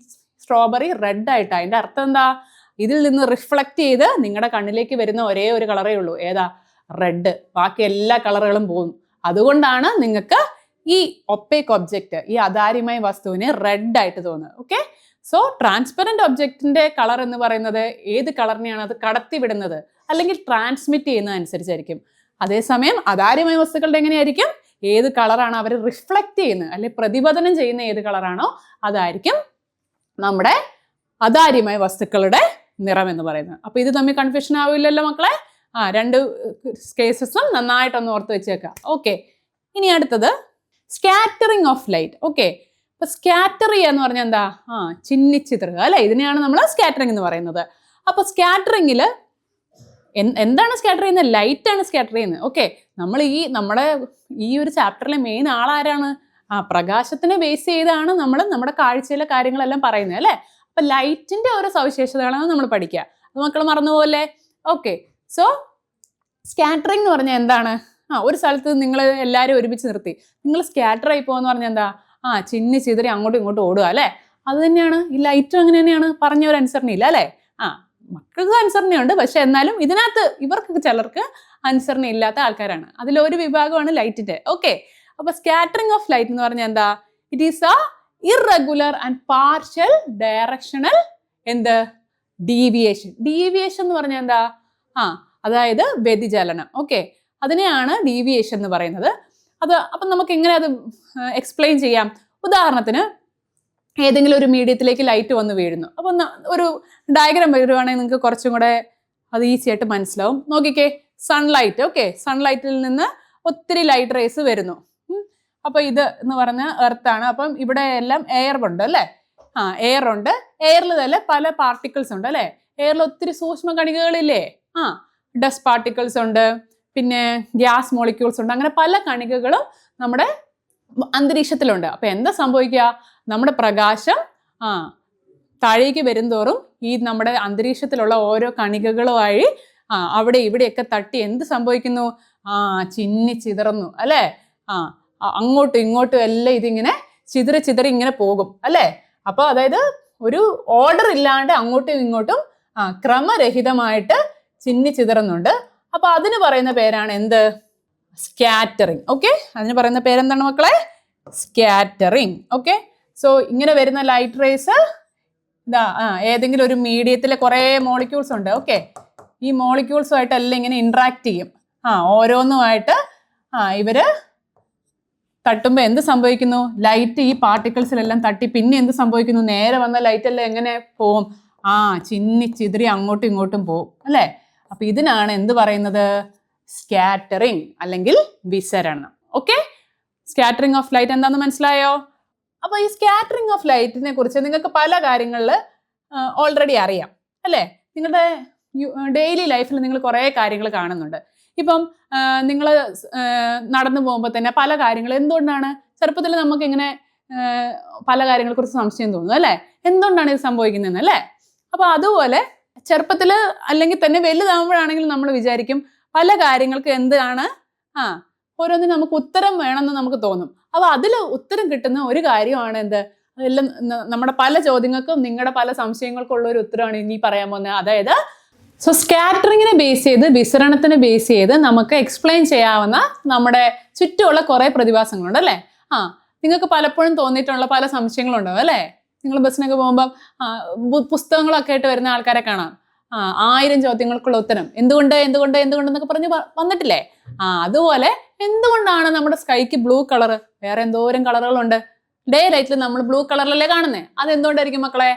സ്ട്രോബെറി റെഡ് ആയിട്ടാണ്. അതിന്റെ അർത്ഥം എന്താ? ഇതിൽ നിന്ന് റിഫ്ലക്ട് ചെയ്ത് നിങ്ങളുടെ കണ്ണിലേക്ക് വരുന്ന ഒരേ ഒരു കളറേ ഉള്ളൂ. ഏതാ? റെഡ്. ബാക്കി എല്ലാ കളറുകളും പോകും. അതുകൊണ്ടാണ് നിങ്ങൾക്ക് ഈ ഒപ്പേക്ക് ഒബ്ജക്റ്റ്, ഈ അതാര്യമായ വസ്തുവിന് റെഡ് ആയിട്ട് തോന്നുന്നത്. ഓക്കെ, സോ ട്രാൻസ്പെറന്റ് ഒബ്ജക്റ്റിന്റെ കളർ എന്ന് പറയുന്നത് ഏത് കളറിനെയാണ് അത് കടത്തിവിടുന്നത് അല്ലെങ്കിൽ ട്രാൻസ്മിറ്റ് ചെയ്യുന്നത് അനുസരിച്ചായിരിക്കും. അതേസമയം അതാര്യമായ വസ്തുക്കളുടെ എങ്ങനെയായിരിക്കും? ഏത് കളറാണ് അവർ റിഫ്ലക്ട് ചെയ്യുന്നത് അല്ലെങ്കിൽ പ്രതിപതനം ചെയ്യുന്ന ഏത് കളറാണോ അതായിരിക്കും നമ്മുടെ അതാര്യമായ വസ്തുക്കളുടെ നിറം എന്ന് പറയുന്നത്. അപ്പൊ ഇത് തമ്മിൽ കൺഫ്യൂഷൻ ആവില്ലല്ലോ മക്കളെ? രണ്ട് കേസസും നന്നായിട്ടൊന്ന് ഓർത്ത് വെച്ചേക്കാം. ഓക്കെ, ഇനി അടുത്തത് സ്കാറ്ററിങ് ഓഫ് ലൈറ്റ്. ഓക്കെ, അപ്പൊ സ്കാറ്റർ ചെയ്യുക എന്ന് പറഞ്ഞാൽ എന്താ? ചിന്നിച്ചിതറുക അല്ലെ? ഇതിനെയാണ് നമ്മൾ സ്കാറ്ററിങ് എന്ന് പറയുന്നത്. അപ്പൊ സ്കാറ്ററിങ്ങിൽ എന്താണ് സ്കാറ്റർ ചെയ്യുന്നത്? ലൈറ്റ് ആണ് സ്കാറ്റർ ചെയ്യുന്നത്. ഓക്കെ, നമ്മുടെ ഈ ഒരു ചാപ്റ്ററിലെ മെയിൻ ആളാരാണ്? പ്രകാശത്തിനെ ബേസ് ചെയ്താണ് നമ്മൾ നമ്മുടെ കാഴ്ചയിലെ കാര്യങ്ങളെല്ലാം പറയുന്നത് അല്ലേ? അപ്പൊ ലൈറ്റിന്റെ ഓരോ സവിശേഷതകളാണ് നമ്മൾ പഠിക്കുക. അത് മക്കൾ മറന്നുപോലെ. ഓക്കെ, സോ സ്കാറ്ററിങ് എന്ന് പറഞ്ഞാൽ എന്താണ്? ഒരു സ്ഥലത്ത് നിങ്ങൾ എല്ലാവരും ഒരുമിച്ച് നിർത്തി നിങ്ങൾ സ്കാറ്റർ ആയി പോകാന്ന് പറഞ്ഞാൽ എന്താ? ചിന്നി ചിതറി അങ്ങോട്ടും ഇങ്ങോട്ടും ഓടുക അല്ലേ? അത് തന്നെയാണ് ഈ ലൈറ്റും അങ്ങനെ തന്നെയാണ്. പറഞ്ഞ ഒരു അനുസരണയില്ല അല്ലേ? മക്കൾക്ക് അനുസരണയുണ്ട്, പക്ഷെ എന്നാലും ഇതിനകത്ത് ഇവർക്ക് ചിലർക്ക് അനുസരണ ഇല്ലാത്ത ആൾക്കാരാണ്. അതിലൊരു വിഭാഗമാണ് ലൈറ്റിന്റെ. ഓക്കെ, അപ്പൊ സ്കാറ്ററിങ് ഓഫ് ലൈറ്റ് എന്ന് പറഞ്ഞാൽ എന്താ? It is A irregular and partial directional deviation. Deviation എന്ന് പറഞ്ഞാൽ എന്താ? അതായത് വ്യതിചലനം. ഓക്കെ, അതിനെയാണ് ഡീവിയേഷൻ എന്ന് പറയുന്നത്. അപ്പം നമുക്ക് എങ്ങനെ അത് എക്സ്പ്ലെയിൻ ചെയ്യാം? ഉദാഹരണത്തിന് ഏതെങ്കിലും ഒരു മീഡിയത്തിലേക്ക് ലൈറ്റ് വന്ന് വീഴുന്നു. അപ്പം ഒരു ഡയഗ്രാം വരുവാണെങ്കിൽ നിങ്ങൾക്ക് കുറച്ചും കൂടെ അത് ഈസി ആയിട്ട് മനസ്സിലാവും. നോക്കിക്കേ, സൺലൈറ്റ്. ഓക്കെ, സൺലൈറ്റിൽ നിന്ന് ഒത്തിരി ലൈറ്റ് റേസ് വരുന്നു. അപ്പൊ ഇത് എന്ന് പറഞ്ഞ എർത്താണ്. അപ്പം ഇവിടെ എല്ലാം എയർ ഉണ്ട് അല്ലേ? എയർ ഉണ്ട്. എയറിൽ തന്നെ പല പാർട്ടിക്കിൾസ് ഉണ്ട് അല്ലേ? എയറിൽ ഒത്തിരി സൂക്ഷ്മ കണികകളില്ലേ? ഡസ്റ്റ് പാർട്ടിക്കിൾസ് ഉണ്ട്, പിന്നെ ഗ്യാസ് മോളിക്യൂൾസ് ഉണ്ട്. അങ്ങനെ പല കണികകളും നമ്മുടെ അന്തരീക്ഷത്തിലുണ്ട്. അപ്പൊ എന്താ സംഭവിക്കുക? നമ്മുടെ പ്രകാശം താഴേക്ക് വരുംതോറും ഈ നമ്മുടെ അന്തരീക്ഷത്തിലുള്ള ഓരോ കണികകളുമായി അവിടെ ഇവിടെയൊക്കെ തട്ടി എന്ത് സംഭവിക്കുന്നു? ചിന്നി ചിതറുന്നു അല്ലേ? അങ്ങോട്ടും ഇങ്ങോട്ടും എല്ലാം ഇതിങ്ങനെ ചിതറി ഇങ്ങനെ പോകും അല്ലേ? അപ്പൊ അതായത് ഒരു ഓർഡർ ഇല്ലാണ്ട് അങ്ങോട്ടും ഇങ്ങോട്ടും ക്രമരഹിതമായിട്ട് ചിന്നി ചിതറുന്നുണ്ട്. അപ്പൊ അതിന് പറയുന്ന പേരാണ് എന്ത്? സ്കാറ്ററിങ്. ഓക്കെ, അതിന് പറയുന്ന പേരെന്താണ് മക്കളെ? സ്കാറ്ററിങ്. ഓക്കെ, സോ ഇങ്ങനെ വരുന്ന ലൈറ്റ് റേസ് ഏതെങ്കിലും ഒരു മീഡിയത്തിലെ കുറെ മോളിക്യൂൾസ് ഉണ്ട്. ഓക്കെ, ഈ മോളിക്യൂൾസുമായിട്ട് എല്ലാം ഇങ്ങനെ ഇന്ററാക്ട് ചെയ്യും. ഓരോന്നുമായിട്ട് ഇവര് തട്ടുമ്പോൾ എന്ത് സംഭവിക്കുന്നു? ലൈറ്റ് ഈ പാർട്ടിക്കിൾസിലെല്ലാം തട്ടി പിന്നെ എന്ത് സംഭവിക്കുന്നു? നേരെ വന്ന ലൈറ്റ് എല്ലാം എങ്ങനെ പോവും? ചിന്നി ചിതറി അങ്ങോട്ടും ഇങ്ങോട്ടും പോവും അല്ലേ? അപ്പൊ ഇതിനാണ് എന്ത് പറയുന്നത്? സ്കാറ്ററിങ് അല്ലെങ്കിൽ വിസരണം. ഓക്കെ, സ്കാറ്ററിങ് ഓഫ് ലൈറ്റ് എന്താണെന്ന് മനസ്സിലായോ? അപ്പൊ ഈ സ്കാറ്ററിങ് ഓഫ് ലൈറ്റിനെ കുറിച്ച് നിങ്ങൾക്ക് പല കാര്യങ്ങളിൽ ഓൾറെഡി അറിയാം അല്ലേ? നിങ്ങളുടെ ഡെയിലി ലൈഫിൽ നിങ്ങൾ കുറേ കാര്യങ്ങൾ കാണുന്നുണ്ട്. ഇപ്പം നിങ്ങൾ നടന്നു പോകുമ്പോൾ തന്നെ പല കാര്യങ്ങൾ എന്തുകൊണ്ടാണ് ചെറുപ്പത്തിൽ നമുക്ക് ഇങ്ങനെ പല കാര്യങ്ങളെ കുറിച്ച് സംശയം തോന്നുന്നു അല്ലേ? എന്തുകൊണ്ടാണ് ഇത് സംഭവിക്കുന്നതെന്ന് അല്ലേ? അപ്പൊ അതുപോലെ ചെറുപ്പത്തിൽ അല്ലെങ്കിൽ തന്നെ വലുതാകുമ്പോഴാണെങ്കിലും നമ്മൾ വിചാരിക്കും പല കാര്യങ്ങൾക്ക് എന്താണ് ഓരോന്നിനും നമുക്ക് ഉത്തരം വേണമെന്ന് നമുക്ക് തോന്നും. അപ്പൊ അതിൽ ഉത്തരം കിട്ടുന്ന ഒരു കാര്യമാണ് എന്ത്? എല്ലാം നമ്മുടെ പല ചോദ്യങ്ങൾക്കും നിങ്ങളുടെ പല സംശയങ്ങൾക്കും ഉള്ള ഒരു ഉത്തരമാണ് ഇനി പറയാൻ പോകുന്നത്. അതായത് സ്കാറ്ററിങ്ങിനെ ബേസ് ചെയ്ത് വിസരണത്തിനെ ബേസ് ചെയ്ത് നമുക്ക് എക്സ്പ്ലെയിൻ ചെയ്യാവുന്ന നമ്മുടെ ചുറ്റുമുള്ള കുറെ പ്രതിഭാസങ്ങളുണ്ട് അല്ലേ? നിങ്ങൾക്ക് പലപ്പോഴും തോന്നിയിട്ടുള്ള പല സംശയങ്ങളുണ്ടാവും അല്ലേ? നിങ്ങൾ ബസ്സിനൊക്കെ പോകുമ്പോൾ പുസ്തകങ്ങളൊക്കെ ആയിട്ട് വരുന്ന ആൾക്കാരെ കാണാം. 1000 ചോദ്യങ്ങൾക്കുള്ള ഉത്തരം എന്തുകൊണ്ടെന്നൊക്കെ പറഞ്ഞ് വന്നിട്ടില്ലേ? അതുപോലെ എന്തുകൊണ്ടാണ് നമ്മുടെ സ്കൈക്ക് ബ്ലൂ കളർ? വേറെ എന്തോരം കളറുകളുണ്ട്. ഡേ ലൈറ്റിൽ നമ്മൾ ബ്ലൂ കളറിലല്ലേ കാണുന്നത്. അതെന്തുകൊണ്ടായിരിക്കും മക്കളെ?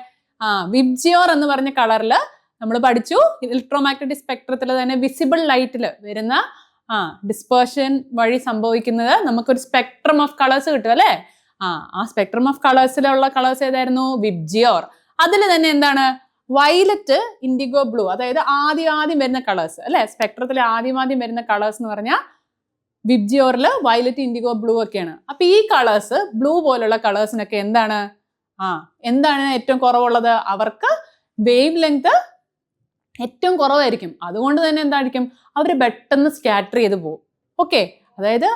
വിബ്ജിയോർ എന്ന് പറഞ്ഞ കളറിൽ നമ്മൾ പഠിച്ചു. ഇലക്ട്രോമാഗ്നറ്റിക് സ്പെക്ട്രത്തിൽ തന്നെ വിസിബിൾ ലൈറ്റിൽ വരുന്ന ഡിസ്പേർഷൻ വഴി സംഭവിക്കുന്നത് നമുക്കൊരു സ്പെക്ട്രം ഓഫ് കളേഴ്സ് കിട്ടും അല്ലേ? ആ സ്പെക്ട്രം ഓഫ് കളേഴ്സിലുള്ള കളേഴ്സ് ഏതായിരുന്നു? വിബ്ജിയോർ. അതിൽ തന്നെ എന്താണ്? വയലറ്റ്, ഇൻഡിഗോ ബ്ലൂ, അതായത് ആദ്യം വരുന്ന കളേഴ്സ് അല്ലെ? സ്പെക്ട്രത്തിൽ ആദ്യം വരുന്ന കളേഴ്സ് എന്ന് പറഞ്ഞാൽ വിബ്ജിയോറിൽ വയലറ്റ്, ഇൻഡിഗോ, ബ്ലൂ ഒക്കെയാണ്. അപ്പൊ ഈ കളേഴ്സ്, ബ്ലൂ പോലുള്ള കളേഴ്സിനൊക്കെ എന്താണ് ഏറ്റവും കുറവുള്ളത്? അവർക്ക് വേവ് ലെങ്ത് ഏറ്റവും കുറവായിരിക്കും. അതുകൊണ്ട് തന്നെ എന്തായിരിക്കും? അവർ പെട്ടെന്ന് സ്കാറ്റർ ചെയ്ത് പോകും. ഓക്കെ, അതായത്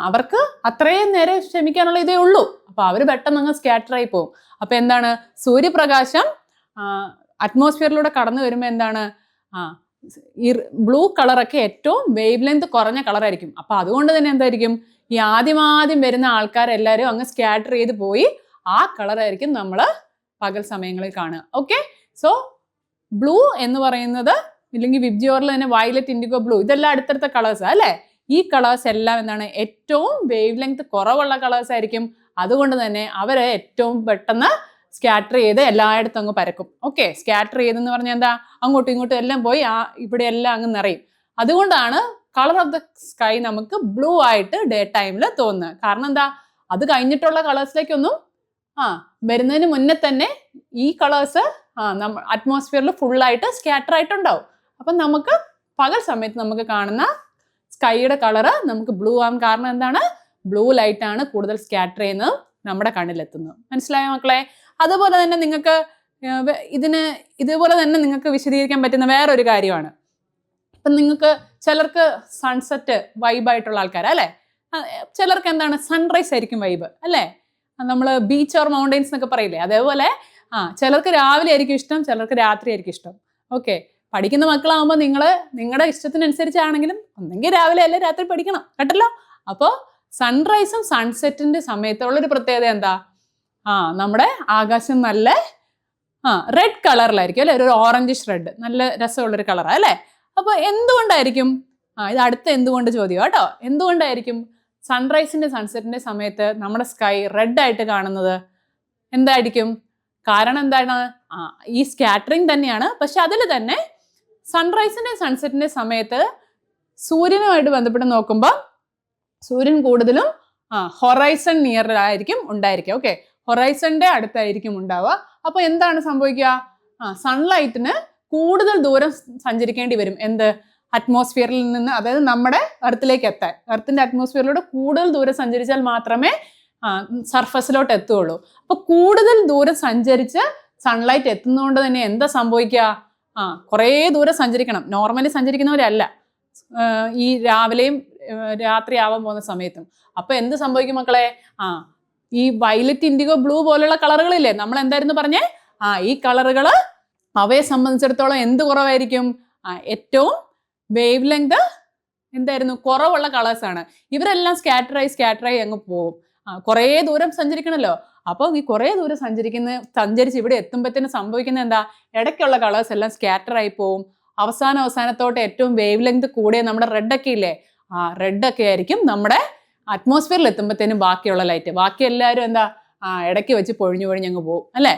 അവർക്ക് അത്രയും നേരം ക്ഷമിക്കാനുള്ള ഇതേ ഉള്ളൂ. അപ്പൊ അവർ പെട്ടെന്ന് അങ്ങ് സ്കാറ്റർ ആയി പോകും. അപ്പൊ എന്താണ്? സൂര്യപ്രകാശം അറ്റ്മോസ്ഫിയറിലൂടെ കടന്നു വരുമ്പോൾ എന്താണ്? ഈ ബ്ലൂ കളറൊക്കെ ഏറ്റവും വേവ് ലെങ്ത് കുറഞ്ഞ കളറായിരിക്കും. അപ്പൊ അതുകൊണ്ട് തന്നെ എന്തായിരിക്കും? ഈ ആദ്യം വരുന്ന ആൾക്കാരെല്ലാവരും അങ്ങ് സ്കാറ്റർ ചെയ്ത് പോയി ആ കളറായിരിക്കും നമ്മൾ പകൽ സമയങ്ങളിൽ കാണുക. ഓക്കെ, സോ ബ്ലൂ എന്ന് പറയുന്നത്, ഇല്ലെങ്കിൽ വിബ്ജിയോറിൽ തന്നെ വയലറ്റ്, ഇൻഡിഗോ, ബ്ലൂ, ഇതെല്ലാം അടുത്തടുത്ത കളേഴ്സ് അല്ലേ? ഈ കളേഴ്സ് എല്ലാം എന്താണ്? ഏറ്റവും വേവ് ലെങ്ത് കുറവുള്ള കളേഴ്സ് ആയിരിക്കും. അതുകൊണ്ട് തന്നെ അവരെ ഏറ്റവും പെട്ടെന്ന് സ്കാറ്റർ ചെയ്ത് എല്ലായിടത്തും അങ്ങ് പരക്കും. ഓക്കെ, സ്കാറ്റർ ചെയ്തെന്ന് പറഞ്ഞാൽ എന്താ? അങ്ങോട്ടും ഇങ്ങോട്ടും എല്ലാം പോയി ഇവിടെ എല്ലാം അങ്ങ് നിറയും. അതുകൊണ്ടാണ് കളർ ഓഫ് ദ സ്കൈ നമുക്ക് ബ്ലൂ ആയിട്ട് ഡേ ടൈമിൽ തോന്നുന്നത്. കാരണം എന്താ? അത് കഴിഞ്ഞിട്ടുള്ള കളേഴ്സിലേക്കൊന്നും വരുന്നതിന് മുന്നേ തന്നെ ഈ കളേഴ്സ് അറ്റ്മോസ്ഫിയറിൽ ഫുള്ളായിട്ട് സ്കാറ്റർ ആയിട്ടുണ്ടാവും. അപ്പം നമുക്ക് പകൽ സമയത്ത് നമുക്ക് കാണുന്ന സ്കൈയുടെ കളറ് നമുക്ക് ബ്ലൂ ആവാൻ കാരണം എന്താണ്? ബ്ലൂ ലൈറ്റ് ആണ് കൂടുതൽ സ്കാറ്റർ ചെയ്യുന്നത് നമ്മുടെ കണ്ണിലെത്തുന്നത്. മനസ്സിലായോ മക്കളെ? അതുപോലെ തന്നെ നിങ്ങൾക്ക് ഇതുപോലെ തന്നെ നിങ്ങൾക്ക് വിശദീകരിക്കാൻ പറ്റുന്ന വേറൊരു കാര്യമാണ്. ഇപ്പം നിങ്ങൾക്ക് ചിലർക്ക് സൺസെറ്റ് വൈബായിട്ടുള്ള ആൾക്കാരാ അല്ലേ? ചിലർക്ക് എന്താണ്? സൺറൈസ് ആയിരിക്കും വൈബ് അല്ലേ? നമ്മൾ ബീച്ച് ഓർ മൗണ്ടെയിൻസ് എന്നൊക്കെ പറയില്ലേ? അതേപോലെ ചിലർക്ക് രാവിലെ ആയിരിക്കും ഇഷ്ടം, ചിലർക്ക് രാത്രി ആയിരിക്കും ഇഷ്ടം. ഓക്കെ, പഠിക്കുന്ന മക്കളാകുമ്പോൾ നിങ്ങളുടെ ഇഷ്ടത്തിനനുസരിച്ചാണെങ്കിലും ഒന്നെങ്കിൽ രാവിലെ അല്ലെ രാത്രി പഠിക്കണം കേട്ടല്ലോ. അപ്പോൾ സൺറൈസും സൺസെറ്റിന്റെ സമയത്തുള്ളൊരു പ്രത്യേകത എന്താ? നമ്മുടെ ആകാശം നല്ല റെഡ് കളറിലായിരിക്കും അല്ലെ? ഒരു ഓറഞ്ചിഷ് റെഡ്, നല്ല രസമുള്ളൊരു കളറാണ് അല്ലേ? അപ്പോൾ എന്തുകൊണ്ടായിരിക്കും? ഇത് അടുത്ത എന്തുകൊണ്ട് ചോദ്യം കേട്ടോ. എന്തുകൊണ്ടായിരിക്കും സൺറൈസിന്റെ സൺസെറ്റിന്റെ സമയത്ത് നമ്മുടെ സ്കൈ റെഡ് ആയിട്ട് കാണുന്നത്? എന്തായിരിക്കും കാരണം? എന്താണ്? ഈ സ്കാറ്ററിങ് തന്നെയാണ്. പക്ഷെ അതിൽ തന്നെ സൺറൈസിന്റെ സൺസെറ്റിന്റെ സമയത്ത് സൂര്യനുമായിട്ട് ബന്ധപ്പെട്ട് നോക്കുമ്പോൾ സൂര്യൻ കൂടുതലും ഹൊറൈസൺ നിയറിലായിരിക്കും ഉണ്ടായിരിക്കുക. ഓക്കെ, ഹൊറൈസണിന്റെ അടുത്തായിരിക്കും ഉണ്ടാവുക. അപ്പൊ എന്താണ് സംഭവിക്കുക? സൺലൈറ്റിന് കൂടുതൽ ദൂരം സഞ്ചരിക്കേണ്ടി വരും. എന്ത്? അറ്റ്മോസ്ഫിയറിൽ നിന്ന്, അതായത് നമ്മുടെ എർത്തിലേക്ക് എത്താൻ. എർത്തിന്റെ അറ്റ്മോസ്ഫിയറിലൂടെ കൂടുതൽ ദൂരം സഞ്ചരിച്ചാൽ മാത്രമേ സർഫസിലോട്ട് എത്തുകയുള്ളൂ. അപ്പൊ കൂടുതൽ ദൂരം സഞ്ചരിച്ച് സൺലൈറ്റ് എത്തുന്നതുകൊണ്ട് തന്നെ എന്താ സംഭവിക്കുക? കുറേ ദൂരം സഞ്ചരിക്കണം. നോർമലി സഞ്ചരിക്കുന്നവരല്ല ഈ രാവിലെയും രാത്രി ആവാൻ പോകുന്ന സമയത്തും. അപ്പൊ എന്ത് സംഭവിക്കും മക്കളെ? ഈ വയലറ്റ്, ഇൻഡിഗോ, ബ്ലൂ പോലുള്ള കളറുകളില്ലേ, നമ്മൾ എന്തായിരുന്നു പറഞ്ഞേ? ഈ കളറുകള് അവയെ സംബന്ധിച്ചിടത്തോളം എന്ത് കുറവായിരിക്കും? ഏറ്റവും വേവ് ലെങ്ത് എന്തായിരുന്നു? കുറവുള്ള കളേഴ്സ് ആണ്. ഇവരെല്ലാം സ്കാറ്ററായി അങ്ങ് പോവും. കുറേ ദൂരം സഞ്ചരിക്കണല്ലോ. അപ്പോൾ ഈ കുറേ ദൂരം സഞ്ചരിച്ച് ഇവിടെ എത്തുമ്പോഴത്തേന് സംഭവിക്കുന്ന എന്താ? ഇടയ്ക്കുള്ള കളേഴ്സ് എല്ലാം സ്കാറ്റർ ആയി പോവും. അവസാനത്തോട്ട് ഏറ്റവും വേവ് ലെങ്ത് കൂടിയ നമ്മുടെ റെഡ് ഒക്കെ ഇല്ലേ, ആ റെഡ് ഒക്കെ ആയിരിക്കും നമ്മുടെ അറ്റ്മോസ്ഫിയറിൽ എത്തുമ്പോഴത്തേനും ബാക്കിയുള്ള ലൈറ്റ്. ബാക്കി എല്ലാവരും എന്താ ഇടയ്ക്ക് വെച്ച് പൊഴിഞ്ഞു അങ്ങ് പോകും അല്ലേ.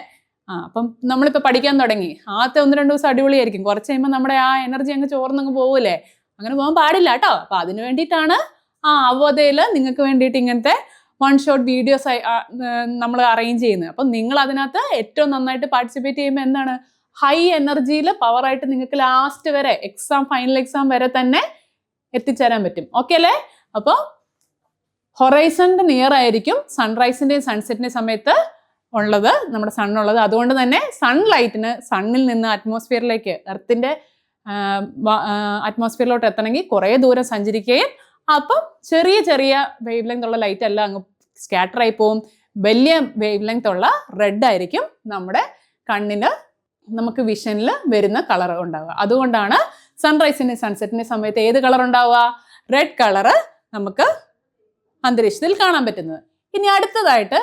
അപ്പം നമ്മളിപ്പോൾ പഠിക്കാൻ തുടങ്ങി, ആദ്യത്തെ 1-2 ദിവസം അടിപൊളിയായിരിക്കും, കുറച്ച് കഴിയുമ്പോൾ നമ്മുടെ ആ എനർജി അങ്ങ് ചോർന്നങ്ങ് പോകൂലേ. അങ്ങനെ പോകാൻ പാടില്ല കേട്ടോ. അപ്പൊ അതിന് വേണ്ടിയിട്ടാണ് അവോദയിൽ നിങ്ങൾക്ക് വേണ്ടിയിട്ട് ഇങ്ങനത്തെ 1 ഷോട്ട് വീഡിയോസ് നമ്മൾ അറേഞ്ച് ചെയ്യുന്നത്. അപ്പം നിങ്ങൾ അതിനകത്ത് ഏറ്റവും നന്നായിട്ട് പാർട്ടിസിപ്പേറ്റ് ചെയ്യുമ്പോൾ എന്താണ്, ഹൈ എനർജിയിൽ പവറായിട്ട് നിങ്ങൾക്ക് ലാസ്റ്റ് വരെ ഫൈനൽ എക്സാം വരെ തന്നെ എത്തിച്ചേരാൻ പറ്റും. ഓക്കെ അല്ലേ. അപ്പോൾ ഹൊറൈസണിന്റെ നിയർ ആയിരിക്കും സൺറൈസിന്റെയും സൺസെറ്റിന്റെയും സമയത്ത് ഉള്ളത്, നമ്മുടെ സണ്ണുള്ളത്. അതുകൊണ്ട് തന്നെ സൺലൈറ്റിന് സണ്ണിൽ നിന്ന് അറ്റ്മോസ്ഫിയറിലേക്ക്, എർത്തിന്റെ അറ്റ്മോസ്ഫിയറിലോട്ട് എത്തണമെങ്കിൽ കുറേ ദൂരം സഞ്ചരിക്കുകയും അപ്പം ചെറിയ ചെറിയ വേവ് ലെങ്ത് ഉള്ള ലൈറ്റ് എല്ലാം അങ്ങ് സ്കാറ്റർ ആയി പോവും. വലിയ വേവ് ലെങ്ത് ഉള്ള റെഡ് ആയിരിക്കും നമ്മുടെ കണ്ണിന്, നമുക്ക് വിഷനിൽ വരുന്ന കളർ ഉണ്ടാവുക. അതുകൊണ്ടാണ് സൺറൈസിന്റെ സൺസെറ്റിന്റെ സമയത്ത് ഏത് കളർ ഉണ്ടാവുക, റെഡ് കളറ് നമുക്ക് അന്തരീക്ഷത്തിൽ കാണാൻ പറ്റുന്നത്. ഇനി അടുത്തതായിട്ട്